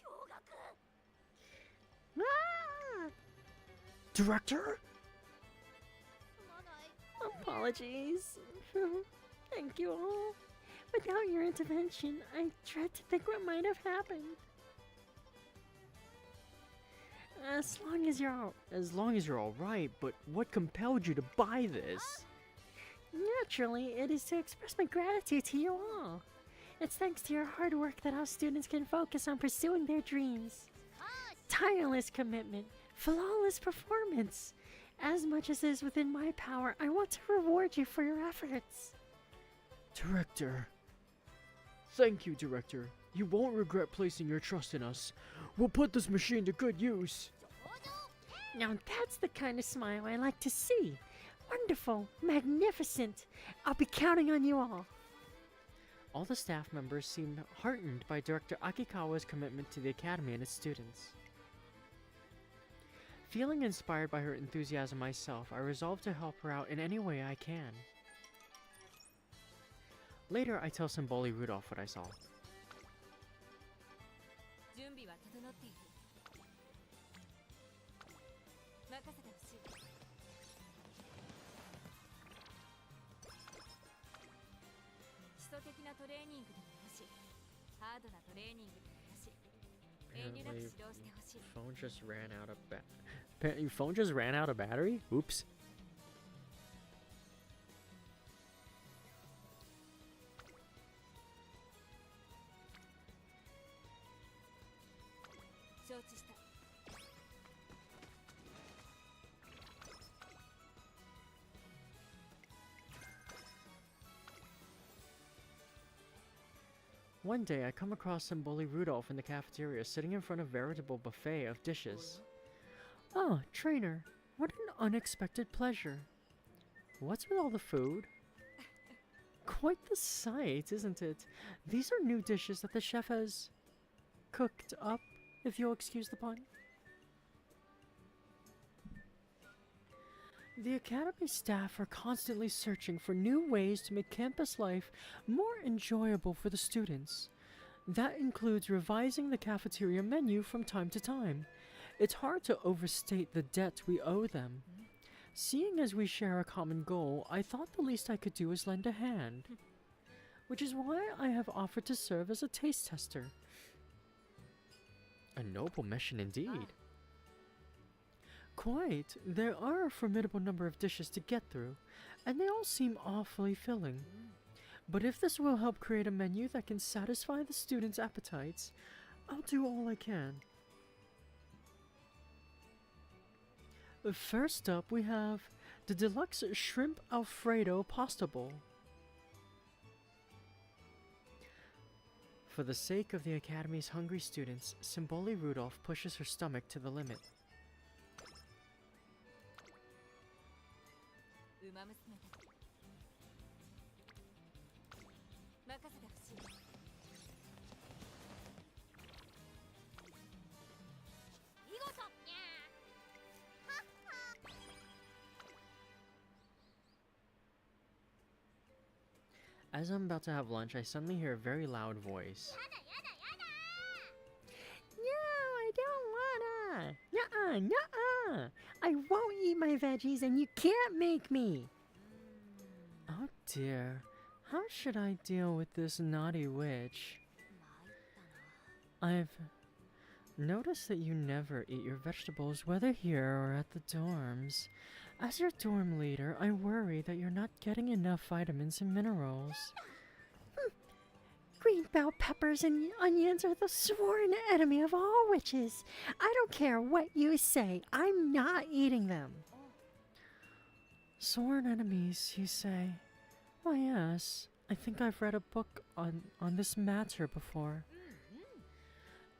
驚愕。 Ah! Director? すまない。 Apologies. Thank you all. Without your intervention, I dread to think what might have happened. As long as you're all right, but what compelled you to buy this? Naturally, it is to express my gratitude to you all. It's thanks to your hard work that our students can focus on pursuing their dreams. Tireless commitment, flawless performance. As much as is within my power, I want to reward you for your efforts. Director. Thank you, Director. You won't regret placing your trust in us. We'll put this machine to good use. 上々。 Now that's the kind of smile I like to see. Wonderful, magnificent. I'll be counting on you all. All the staff members seemed heartened by Director Akikawa's commitment to the Academy and its students. Feeling inspired by her enthusiasm myself, I resolved to help her out in any way I can. Later, I tell Symboli Rudolph what I saw. 準備は整っている。任せてほしい。基礎的なトレーニングでもよし、ハードなトレーニングでもよし、遠慮なく指導してほしい。 Phone just ran out of your phone just ran out of battery? Oops. 承知した。 One day, I come across Symboli Rudolph in the cafeteria sitting in front of a veritable buffet of dishes. Oh, trainer, what an unexpected pleasure. What's with all the food? Quite the sight, isn't it? These are new dishes that the chef has cooked up, if you'll excuse the pun. The Academy staff are constantly searching for new ways to make campus life more enjoyable for the students. That includes revising the cafeteria menu from time to time. It's hard to overstate the debt we owe them. Seeing as we share a common goal, I thought the least I could do is lend a hand. Which is why I have offered to serve as a taste tester. A noble mission indeed. Quite. There are a formidable number of dishes to get through, and they all seem awfully filling. But if this will help create a menu that can satisfy the students' appetites, I'll do all I can. First up, we have the deluxe shrimp Alfredo pasta bowl. For the sake of the Academy's hungry students, Symboli Rudolph pushes her stomach to the limit. ウマ娘たち。任せてほしい。見事。にゃー。はっは。 As I'm about to have lunch, I suddenly hear a very loud voice. やだやだやだ。 No, I don't wanna. Nuh-uh, nuh-uh. I won't eat my veggies and you can't make me. Oh dear, how should I deal with this naughty witch? 参ったな。Notice that you never eat your vegetables, whether here or at the dorms. As your dorm leader, I worry that you're not getting enough vitamins and minerals. Green bell peppers and onions are the sworn enemy of all witches. I don't care what you say, I'm not eating them. Sworn enemies, you say? Why, yes. I think I've read a book on this matter before.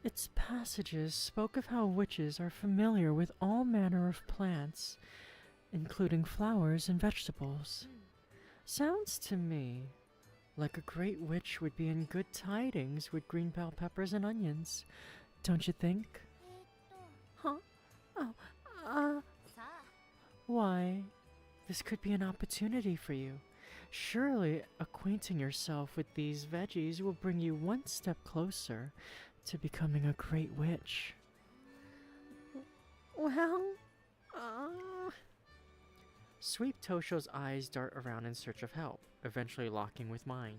Its passages spoke of how witches are familiar with all manner of plants, including flowers and vegetables. Sounds to me like a great witch would be in good tidings with green bell peppers and onions, don't you think? Huh? Oh, さあ Why, this could be an opportunity for you. Surely acquainting yourself with these veggies will bring you one step closer to becoming a great witch. well, Sweep Tosho's eyes dart around in search of help, eventually locking with mine.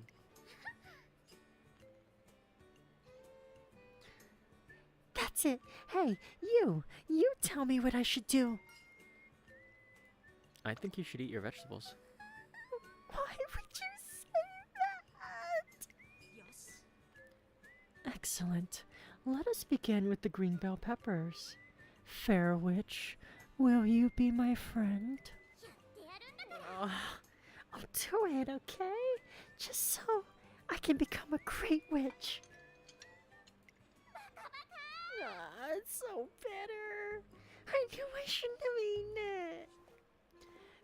that's it. Hey, you tell me what I should do. I think you should eat your vegetables. Why would you say that? よし Excellent. Let us begin with the green bell peppers. Fair witch, will you be my friend? やってやるんだから I'll do it, okay? Just so I can become a great witch. It's so bitter. I knew I shouldn't have eaten it.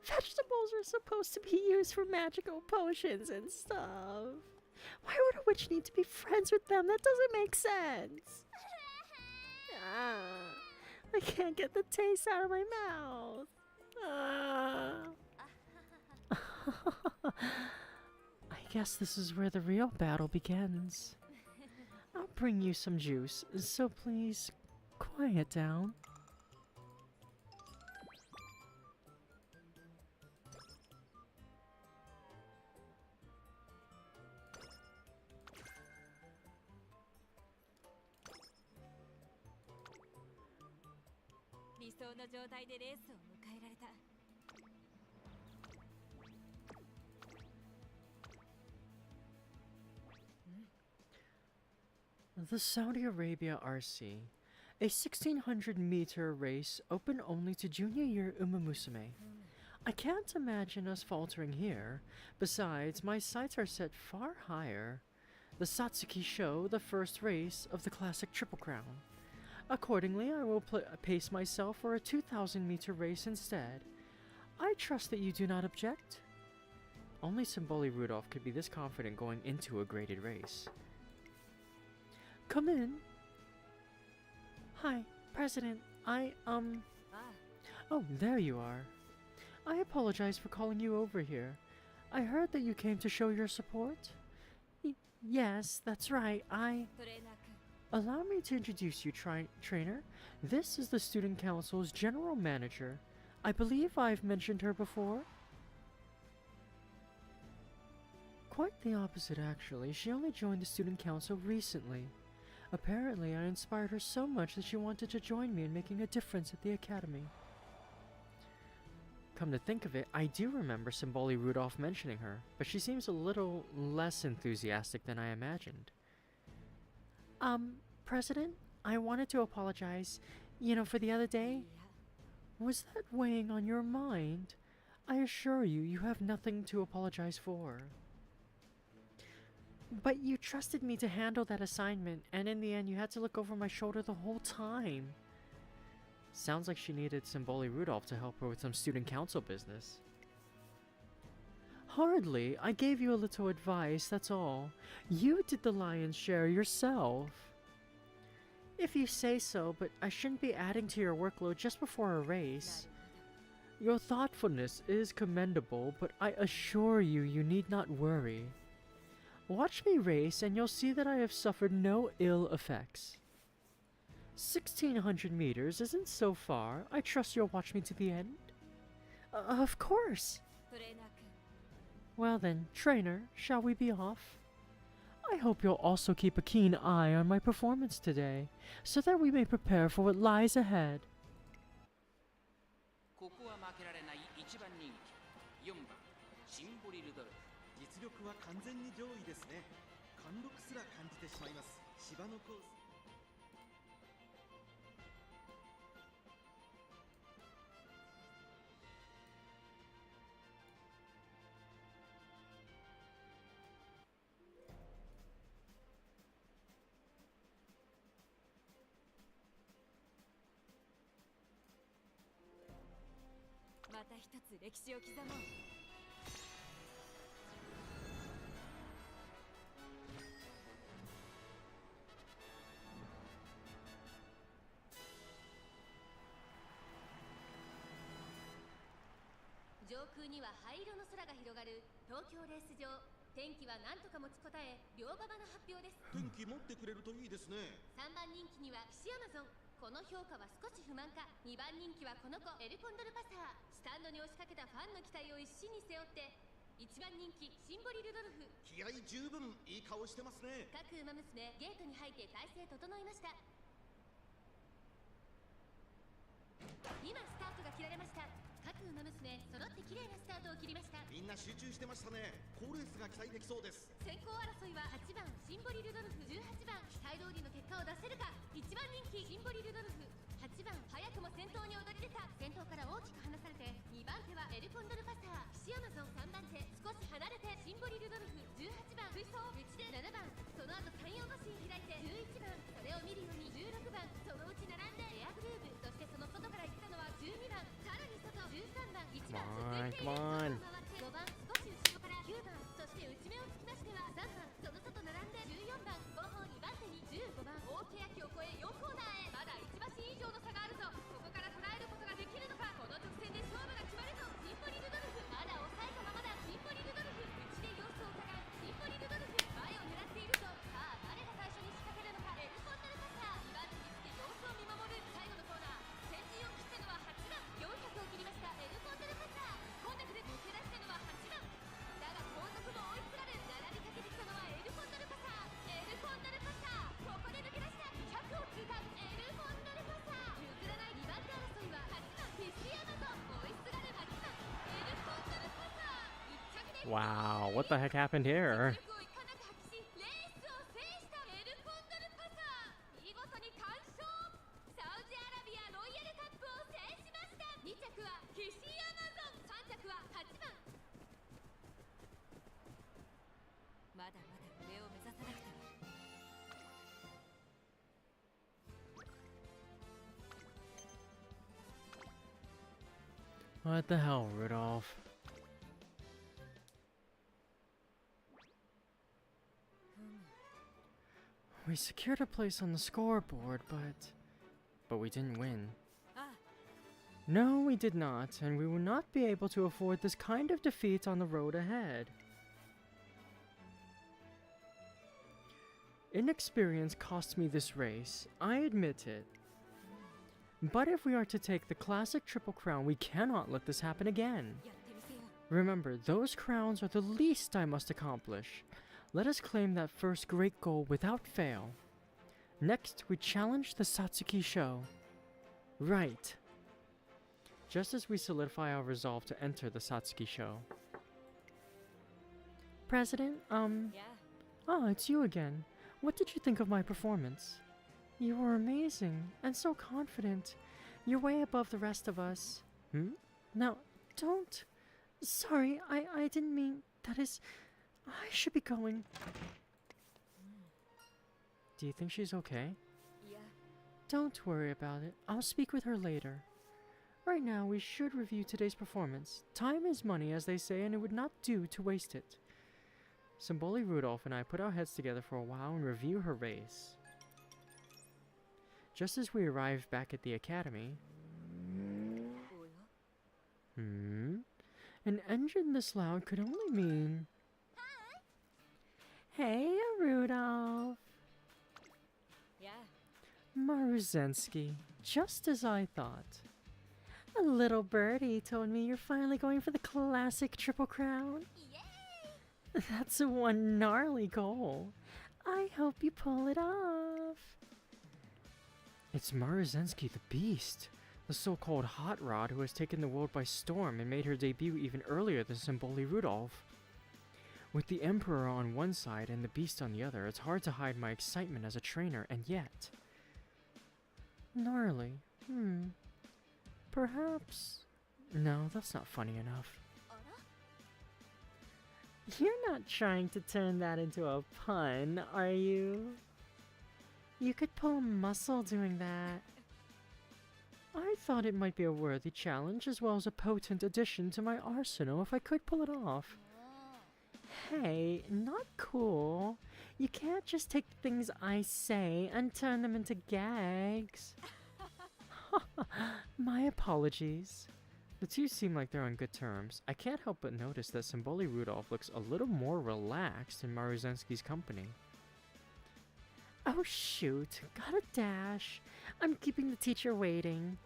Vegetables are supposed to be used for magical potions and stuff. Why would a witch need to be friends with them? That doesn't make sense. I can't get the taste out of my mouth. I guess this is where the real battle begins. I'll bring you some juice, so please quiet down.「理想の状態でレースを迎えられた」 The Saudi Arabia RC, a 1600-meter race open only to junior year Umamusume. I can't imagine us faltering here. Besides, my sights are set far higher. The Satsuki Show, the first race of the classic Triple Crown. Accordingly, I will pace myself for a 2,000-meter race instead. I trust that you do not object? Only Symboli Rudolph could be this confident going into a graded race. Come in. Hi, President. I ああ Oh, there you are. I apologize for calling you over here. I heard that you came to show your support. yes, that's right. トレーナー君 Allow me to introduce you, trainer. This is the Student Council's General Manager. I believe I've mentioned her before. Quite the opposite, actually. She only joined the Student Council recently. Apparently, I inspired her so much that she wanted to join me in making a difference at the academy. Come to think of it, I do remember Symboli Rudolph mentioning her, but she seems a little less enthusiastic than I imagined. President, I wanted to apologize. For the other い day. や Was that weighing on your mind? I assure you, you have nothing to apologize for. But you trusted me to handle that assignment, and in the end, you had to look over my shoulder the whole time. Sounds like she needed Symboli Rudolph to help her with some student council business. Hardly. I gave you a little advice, that's all. You did the lion's share yourself. If you say so, but I shouldn't be adding to your workload just before a な race. るほど Your thoughtfulness is commendable, but I assure you, you need not worry. Watch me race, and you'll see that I have suffered no ill effects. 1,600 meters isn't so far. I trust you'll watch me to the end. Of course. トレーナー君 Well then, trainer, shall we be off? I hope you'll also keep a keen eye on my performance today, so that we may prepare for what lies ahead. ここは負けられない一番人気4番シンボリ・ルドルフ。実力は完全に上位ですね。貫禄すら感じてしまいます。芝のコース。また一つ歴史を刻もう。上空には灰色の空が広がる東京レース場。天気は何とか持ちこたえ、両馬場の発表です。天気持ってくれるといいですね。3番人気にはキシアマゾン。この評価は少し不満か。2番人気はこの子エルコンドルパサー。スタンドに押しかけたファンの期待を一身に背負って1番人気シンボリ・ルドルフ。気合十分、いい顔してますね。各馬娘ゲートに入って体勢整いました。今スタートが切られました。各馬娘揃って綺麗なスタートを切りました。みんな集中してましたね。好レースが期待できそうです。先行争いは8番シンボリ・ルドルフ、18番期待通りの結果を出せるか。1番人気シンボリ・ルドルフ、8番早くも先頭に躍り出た。先頭から大きく離されて2番手はエルコンドルパサー、キシアマゾン。3番手少し離れてシンボリ・ルドルフ、18番追走内で7番。その後山陽マシン開いて11番。それを見るように16番。そのうち並んでエアグルーヴ。そしてその外から行ったのは12番。さらに外13番。1番続いてCome on. 5番少し後ろから9番。そして内目をつきましては3番。その外並んで14番。後方2番手に15番。大欅を越え4コーナーへ。まだ1馬身以上の差があるぞ。ここから捉えることができるのか。この直線で勝負が決まるぞ。シンボリ・ルドルフまだ抑えたままだ。シンボリ・ルドルフ内で様子を伺う。シンボリ・ルドルフ前を狙っているぞ。さあ誰が最初に仕掛けるのか。エルコンドルパサー2番手につけ様子を見守る。最後のコーナー先陣を切ったのは8番。400を切りましたエルコンドルパサー。コンタクで抜け出したのは8番。だが後続も追いすがる。並びかけてきたのはエルコンドルパサー。エルコンドルパサーここで抜け出した。100を通過。エルコンドルパサー譲らない。2番手争いは8番キシアマゾン。追いすがる8番エルコンドルパサー。1着で Wow, what the heck happened here? 実力をいかなく発揮しレースを制したエルコンドルパサー。見事に完勝。サウジアラビアロイヤルカップを制しました。2着はキシアマゾン、3着は8番。まだまだ上を目指さなくては。What the hell, Rudolph? We secured a place on the scoreboard, but we didn't win. あ No, we did not, and we will not be able to afford this kind of defeat on the road ahead. Inexperience cost me this race, I admit it. But if we are to take the classic Triple Crown, we cannot let this happen again. やってみせよう。 Remember, those crowns are the least I must accomplish. Let us claim that first great goal without fail. Next, we challenge the Satsuki Show. Right. Just as we solidify our resolve to enter the Satsuki Show. President, や ah, it's you again. What did you think of my performance? You were amazing, and so confident. You're way above the rest of us. Hmm? Now, don't. Sorry, I didn't mean. That is. I should be going. Do you think she's okay? いや Don't worry about it. I'll speak with her later. Right now, we should review today's performance. Time is money, as they say, and it would not do to waste it. Symboli Rudolph and I put our heads together for a while and review her race. Just as we arrived back at the academy... おや An engine this loud could only mean... Hey, Rudolph! や Maruzensky, just as I thought. A little birdie told me you're finally going for the classic Triple Crown. イエ That's one gnarly goal. I hope you pull it off. It's Maruzensky the Beast, the so-called Hot Rod who has taken the world by storm and made her debut even earlier than Symboli Rudolph. With the Emperor on one side and the Beast on the other, it's hard to hide my excitement as a trainer, and yet... Gnarly. Perhaps... No, that's not funny enough. You're not trying to turn that into a pun, are you? You could pull muscle doing that. I thought it might be a worthy challenge as well as a potent addition to my arsenal if I could pull it off. Hey, not cool. You can't just take things I say and turn them into gags. My apologies. The two seem like they're on good terms. I can't help but notice that Symboli Rudolph looks a little more relaxed in Maruzensky's company. Oh shoot, gotta dash. I'm keeping the teacher waiting.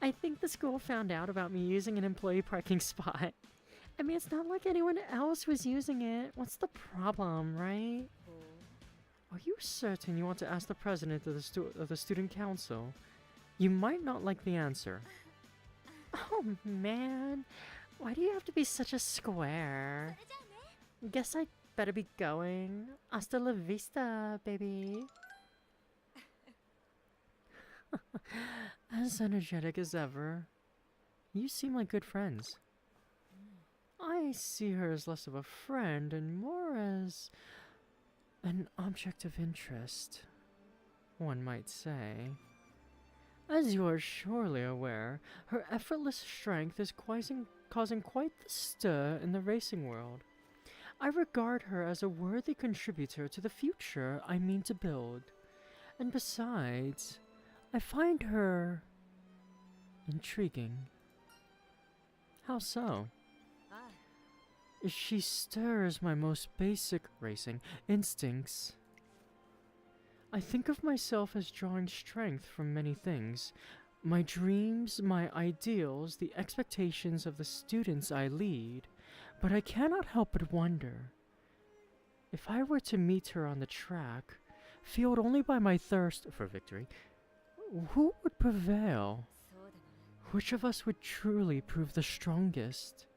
I think the school found out about me using an employee parking spot. I mean, it's not like anyone else was using it. What's the problem, right? Are you certain you want to ask the president of the student council? You might not like the answer. Oh man, why do you have to be such a square? Guess I'd better be going. Hasta la vista, baby. As energetic as ever. You seem like good friends. I see her as less of a friend and more as an object of interest, one might say. As you are surely aware, her effortless strength is causing quite the stir in the racing world. I regard her as a worthy contributor to the future I mean to build. And besides, I find her intriguing. How so? She stirs my most basic racing instincts. I think of myself as drawing strength from many things. My dreams, my ideals, the expectations of the students I lead. But I cannot help but wonder, if I were to meet her on the track, fueled only by my thirst for victory, who would prevail? Which of us would truly prove the strongest?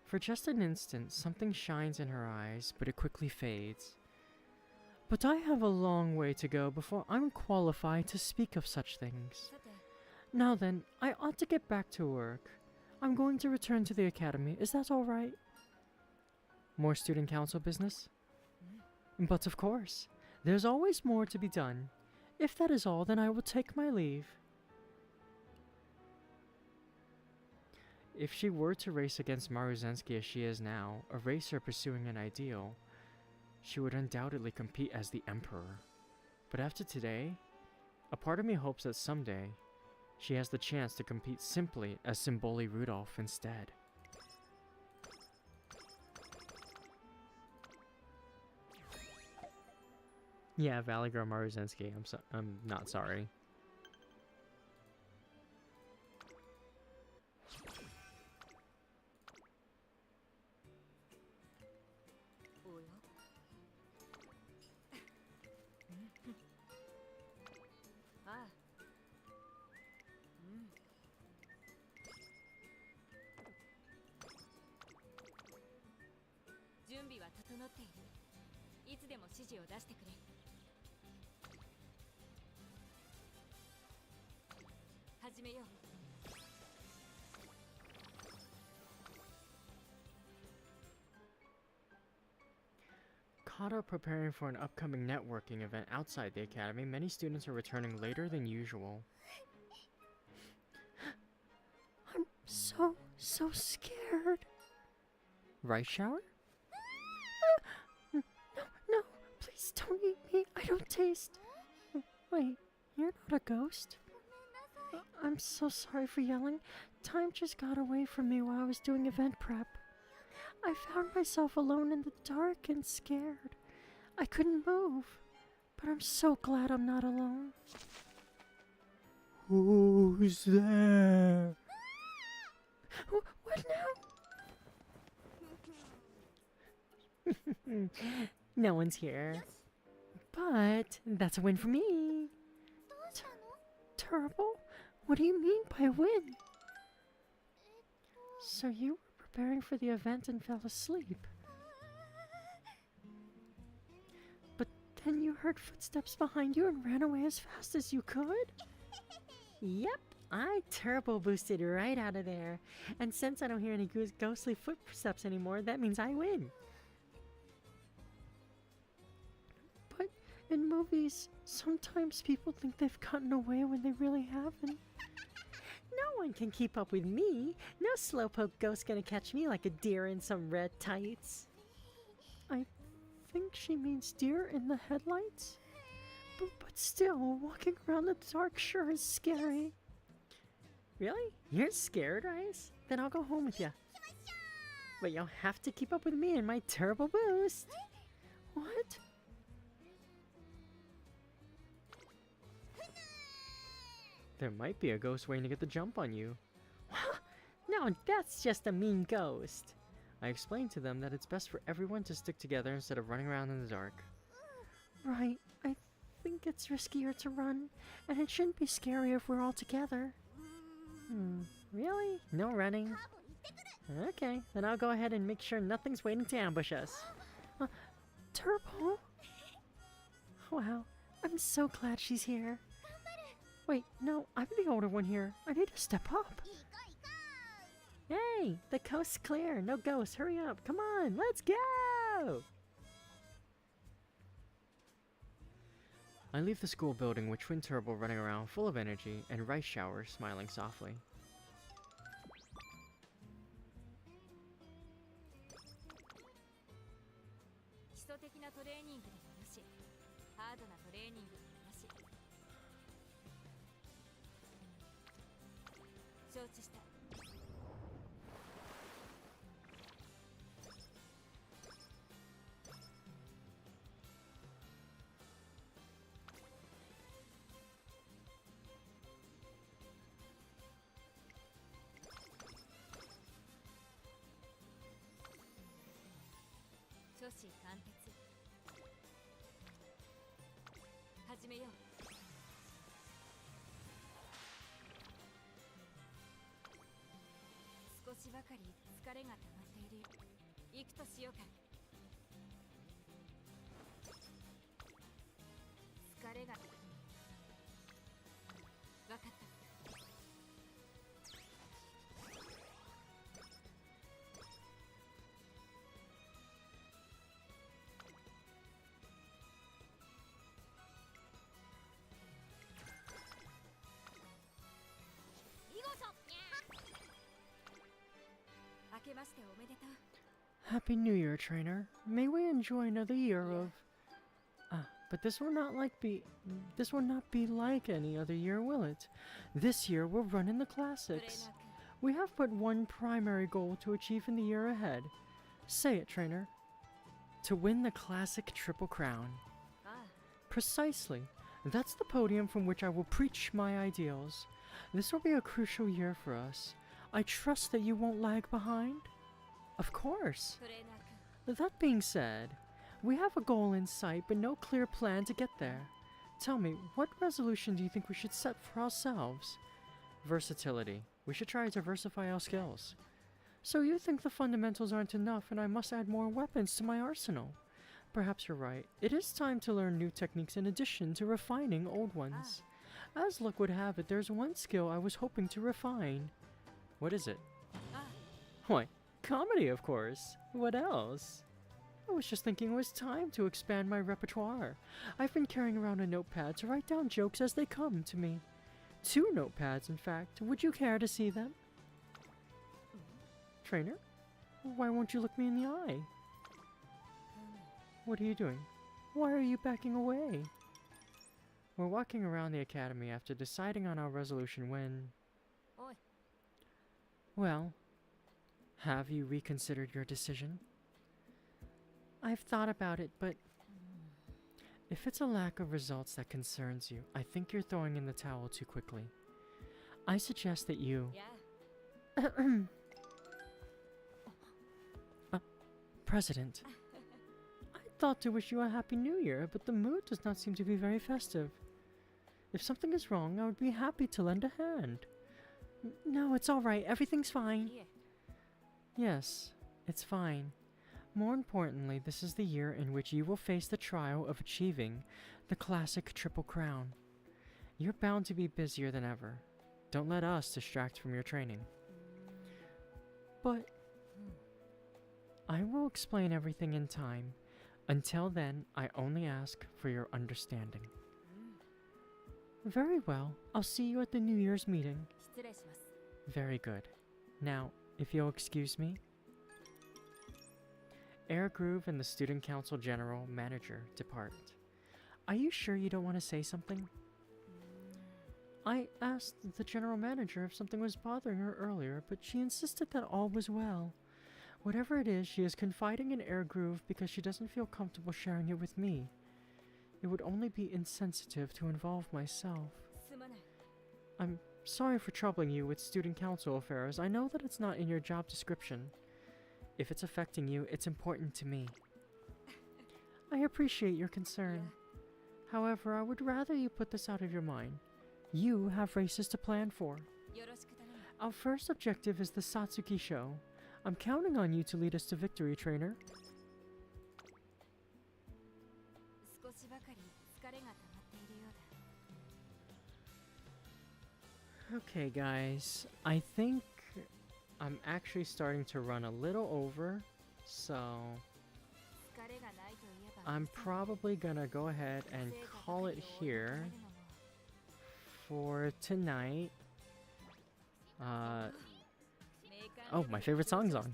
For just an instant, something shines in her eyes, but it quickly fades. But I have a long way to go before I'm qualified to speak of such things. Now then, I ought to get back to work. I'm going to return to the academy. Is that all right? More student council business? But of course, there's always more to be done. If that is all, then I will take my leave. If she were to race against Maruzensky as she is now, a racer pursuing an ideal, she would undoubtedly compete as the Emperor. But after today, a part of me hopes that someday, she has the chance to compete simply as Symboli Rudolph instead. Yeah, Valley Girl Maruzensky, I'm not sorry. Caught up preparing for an upcoming networking event outside the academy, many students are returning later than usual. I'm so scared. Rice shower? No, please don't eat me. I don't taste. Wait, you're not a ghost? I'm so sorry for yelling. Time just got away from me while I was doing event prep. I found myself alone in the dark and scared. I couldn't move, but I'm so glad I'm not alone. Who's there? What now? No one's here. But that's a win for me. どうしたの？ Terrible? What do you mean by win? So you were preparing for the event and fell asleep. But then you heard footsteps behind you and ran away as fast as you could? Yep, I turbo boosted right out of there. And since I don't hear any ghostly footsteps anymore, that means I win. But in movies, sometimes people think they've gotten away when they really haven't. No one can keep up with me. No slowpoke ghost gonna catch me like a deer in some red tights. I think she means deer in the headlights. But still, walking around the dark sure is scary. Really? You're scared, Ice? Then I'll go home with you. But you'll have to keep up with me and my turbo boost. What? There might be a ghost waiting to get the jump on you. No, that's just a mean ghost. I explained to them that it's best for everyone to stick together instead of running around in the dark. Right, I think it's riskier to run, and it shouldn't be scary if we're all together. Really? No running? Okay, then I'll go ahead and make sure nothing's waiting to ambush us. Turbo? Wow, I'm so glad she's here. Wait, no, I'm the older one here. I need to step up. Hey, the coast's clear. No ghosts. Hurry up. Come on, let's go! I leave the school building with Twin Turbo running around full of energy and Rice Shower smiling softly. 基礎的なトレーニングでもよし、ハードなトレーニングでもよし。承知した。初子貫徹。始めよう。少しばかり疲れが溜まっているよ。行くとしようか。疲れが。わかった。Happy New Year, trainer. May we enjoy another year of... but this will not be like any other year, will it? This year we're running the classics. We have but one primary goal to achieve in the year ahead. Say it, trainer. To win the classic Triple Crown. Precisely. That's the podium from which I will preach my ideals. This will be a crucial year for us. I trust that you won't lag behind. Of course. That being said, we have a goal in sight but no clear plan to get there. Tell me, what resolution do you think we should set for ourselves? Versatility. We should try to diversify our skills. So you think the fundamentals aren't enough and I must add more weapons to my arsenal? Perhaps you're right. It is time to learn new techniques in addition to refining old ones. As luck would have it, there's one skill I was hoping to refine. What is it? Why, comedy, of course. What else? I was just thinking it was time to expand my repertoire. I've been carrying around a notepad to write down jokes as they come to me. 2 notepads, in fact. Would you care to see them? Trainer? Why won't you look me in the eye? What are you doing? Why are you backing away? We're walking around the academy after deciding on our resolution when... Well, have you reconsidered your decision? I've thought about it, but... if it's a lack of results that concerns you, I think you're throwing in the towel too quickly. I suggest that you... President. thought to wish you a happy new year, but the mood does not seem to be very festive. If something is wrong, I would be happy to lend a hand. No, it's all right. Everything's fine. いえ Yes, it's fine. More importantly, this is the year in which you will face the trial of achieving the classic Triple Crown. You're bound to be busier than ever. Don't let us distract from your training. But I will explain everything in time. Until then, I only ask for your understanding. Very well. I'll see you at the New Year's meeting. 失礼します Very good. Now, if you'll excuse me. Air Groove and the Student Council General Manager depart. Are you sure you don't want to say something? I asked the General Manager if something was bothering her earlier, but she insisted that all was well. Whatever it is, she is confiding in Air Groove because she doesn't feel comfortable sharing it with me. It would only be insensitive to involve myself. すまない I'm sorry for troubling you with student council affairs. I know that it's not in your job description. If it's affecting you, it's important to me. I appreciate your concern. However, I would rather you put this out of your mind. You have races to plan for. よろしく頼む Our first objective is the Satsuki Show. I'm counting on you to lead us to victory, trainer. 少しばかり疲れが溜まっているようだ Okay, guys. I think I'm actually starting to run a little over, so 疲れがないといえば I'm probably gonna go ahead and call it here for tonight. Oh, my favorite song song.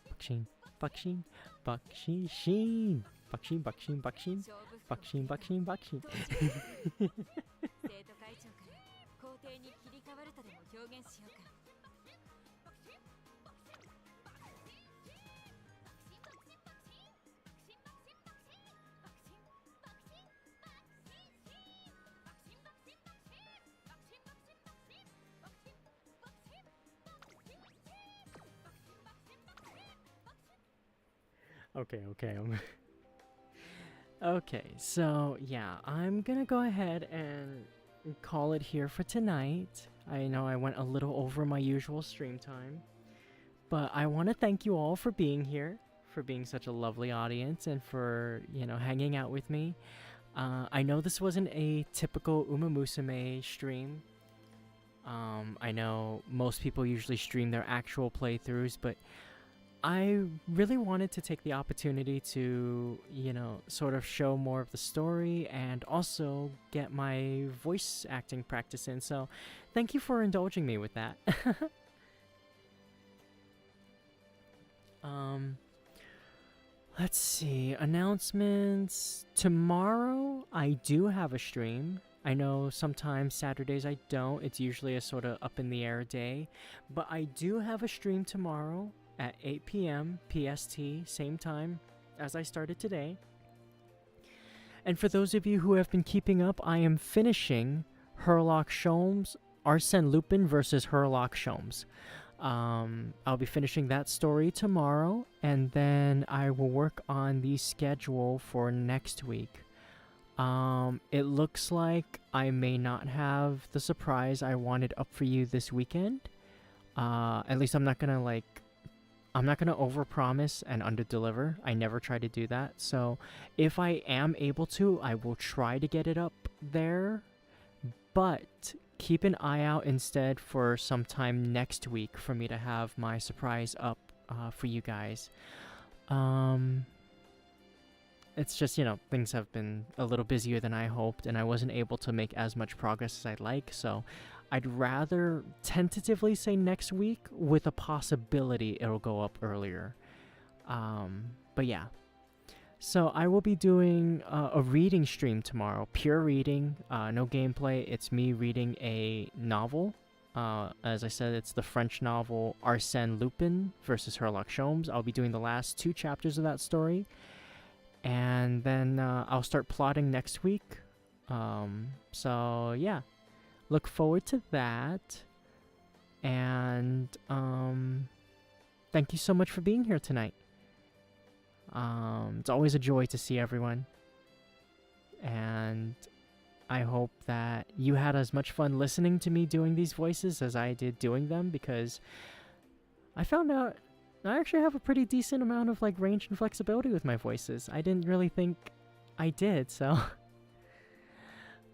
Bakshin, bakshin, bakshin, shin. Bakshin, bakshin, bakshin. Bakshin, bakshin, bakshin. 生徒会長から校庭に切り替わるとでも表現しようか Okay. Okay, so yeah, I'm gonna go ahead and call it here for tonight. I know I went a little over my usual stream time, but I want to thank you all for being here, for being such a lovely audience, and for, hanging out with me. I know this wasn't a typical Umamusume stream. I know most people usually stream their actual playthroughs, but I really wanted to take the opportunity to, sort of show more of the story and also get my voice acting practice in. So thank you for indulging me with that. Let's see. Announcements. Tomorrow, I do have a stream. I know sometimes Saturdays I don't. It's usually a sort of up in the air day. But I do have a stream tomorrow at 8 p.m. PST, same time as I started today. And for those of you who have been keeping up, I am finishing Herlock Sholmes, Arsène Lupin versus Herlock Sholmes. I'll be finishing that story tomorrow, and then I will work on the schedule for next week. It looks like I may not have the surprise I wanted up for you this weekend. At least I'm not gonna overpromise and underdeliver. I never try to do that. So if I am able to, I will try to get it up there. But keep an eye out instead for sometime next week for me to have my surprise up for you guys. It's just, things have been a little busier than I hoped, and I wasn't able to make as much progress as I'd like. So I'd rather tentatively say next week with a possibility it'll go up earlier. But yeah. So I will be doing a reading stream tomorrow. Pure reading, no gameplay. It's me reading a novel. As I said, it's the French novel Arsène Lupin versus Herlock Sholmes. I'll be doing the last 2 chapters of that story. And then I'll start plotting next week. So yeah. Look forward to that. And thank you so much for being here tonight. It's always a joy to see everyone. And I hope that you had as much fun listening to me doing these voices as I did doing them, because I found out I actually have a pretty decent amount of like range and flexibility with my voices. I didn't really think I did, so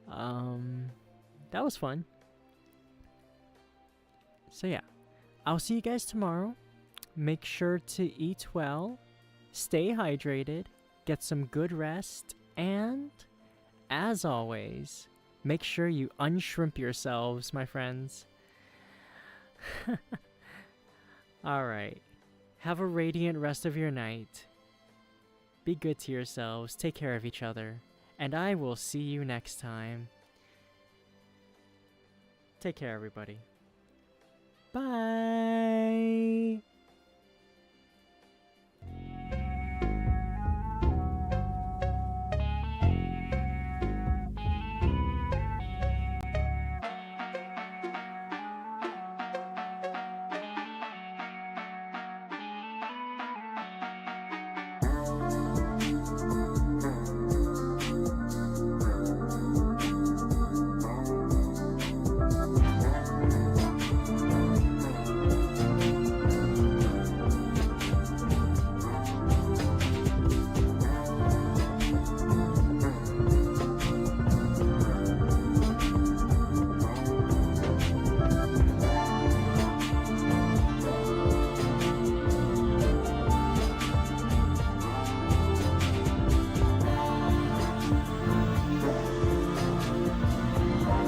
that was fun. So yeah, I'll see you guys tomorrow. Make sure to eat well, stay hydrated, get some good rest, and as always, make sure you unshrimp yourselves, my friends. Alright. Have a radiant rest of your night. Be good to yourselves, take care of each other, and I will see you next time. Take care, everybody. Bye!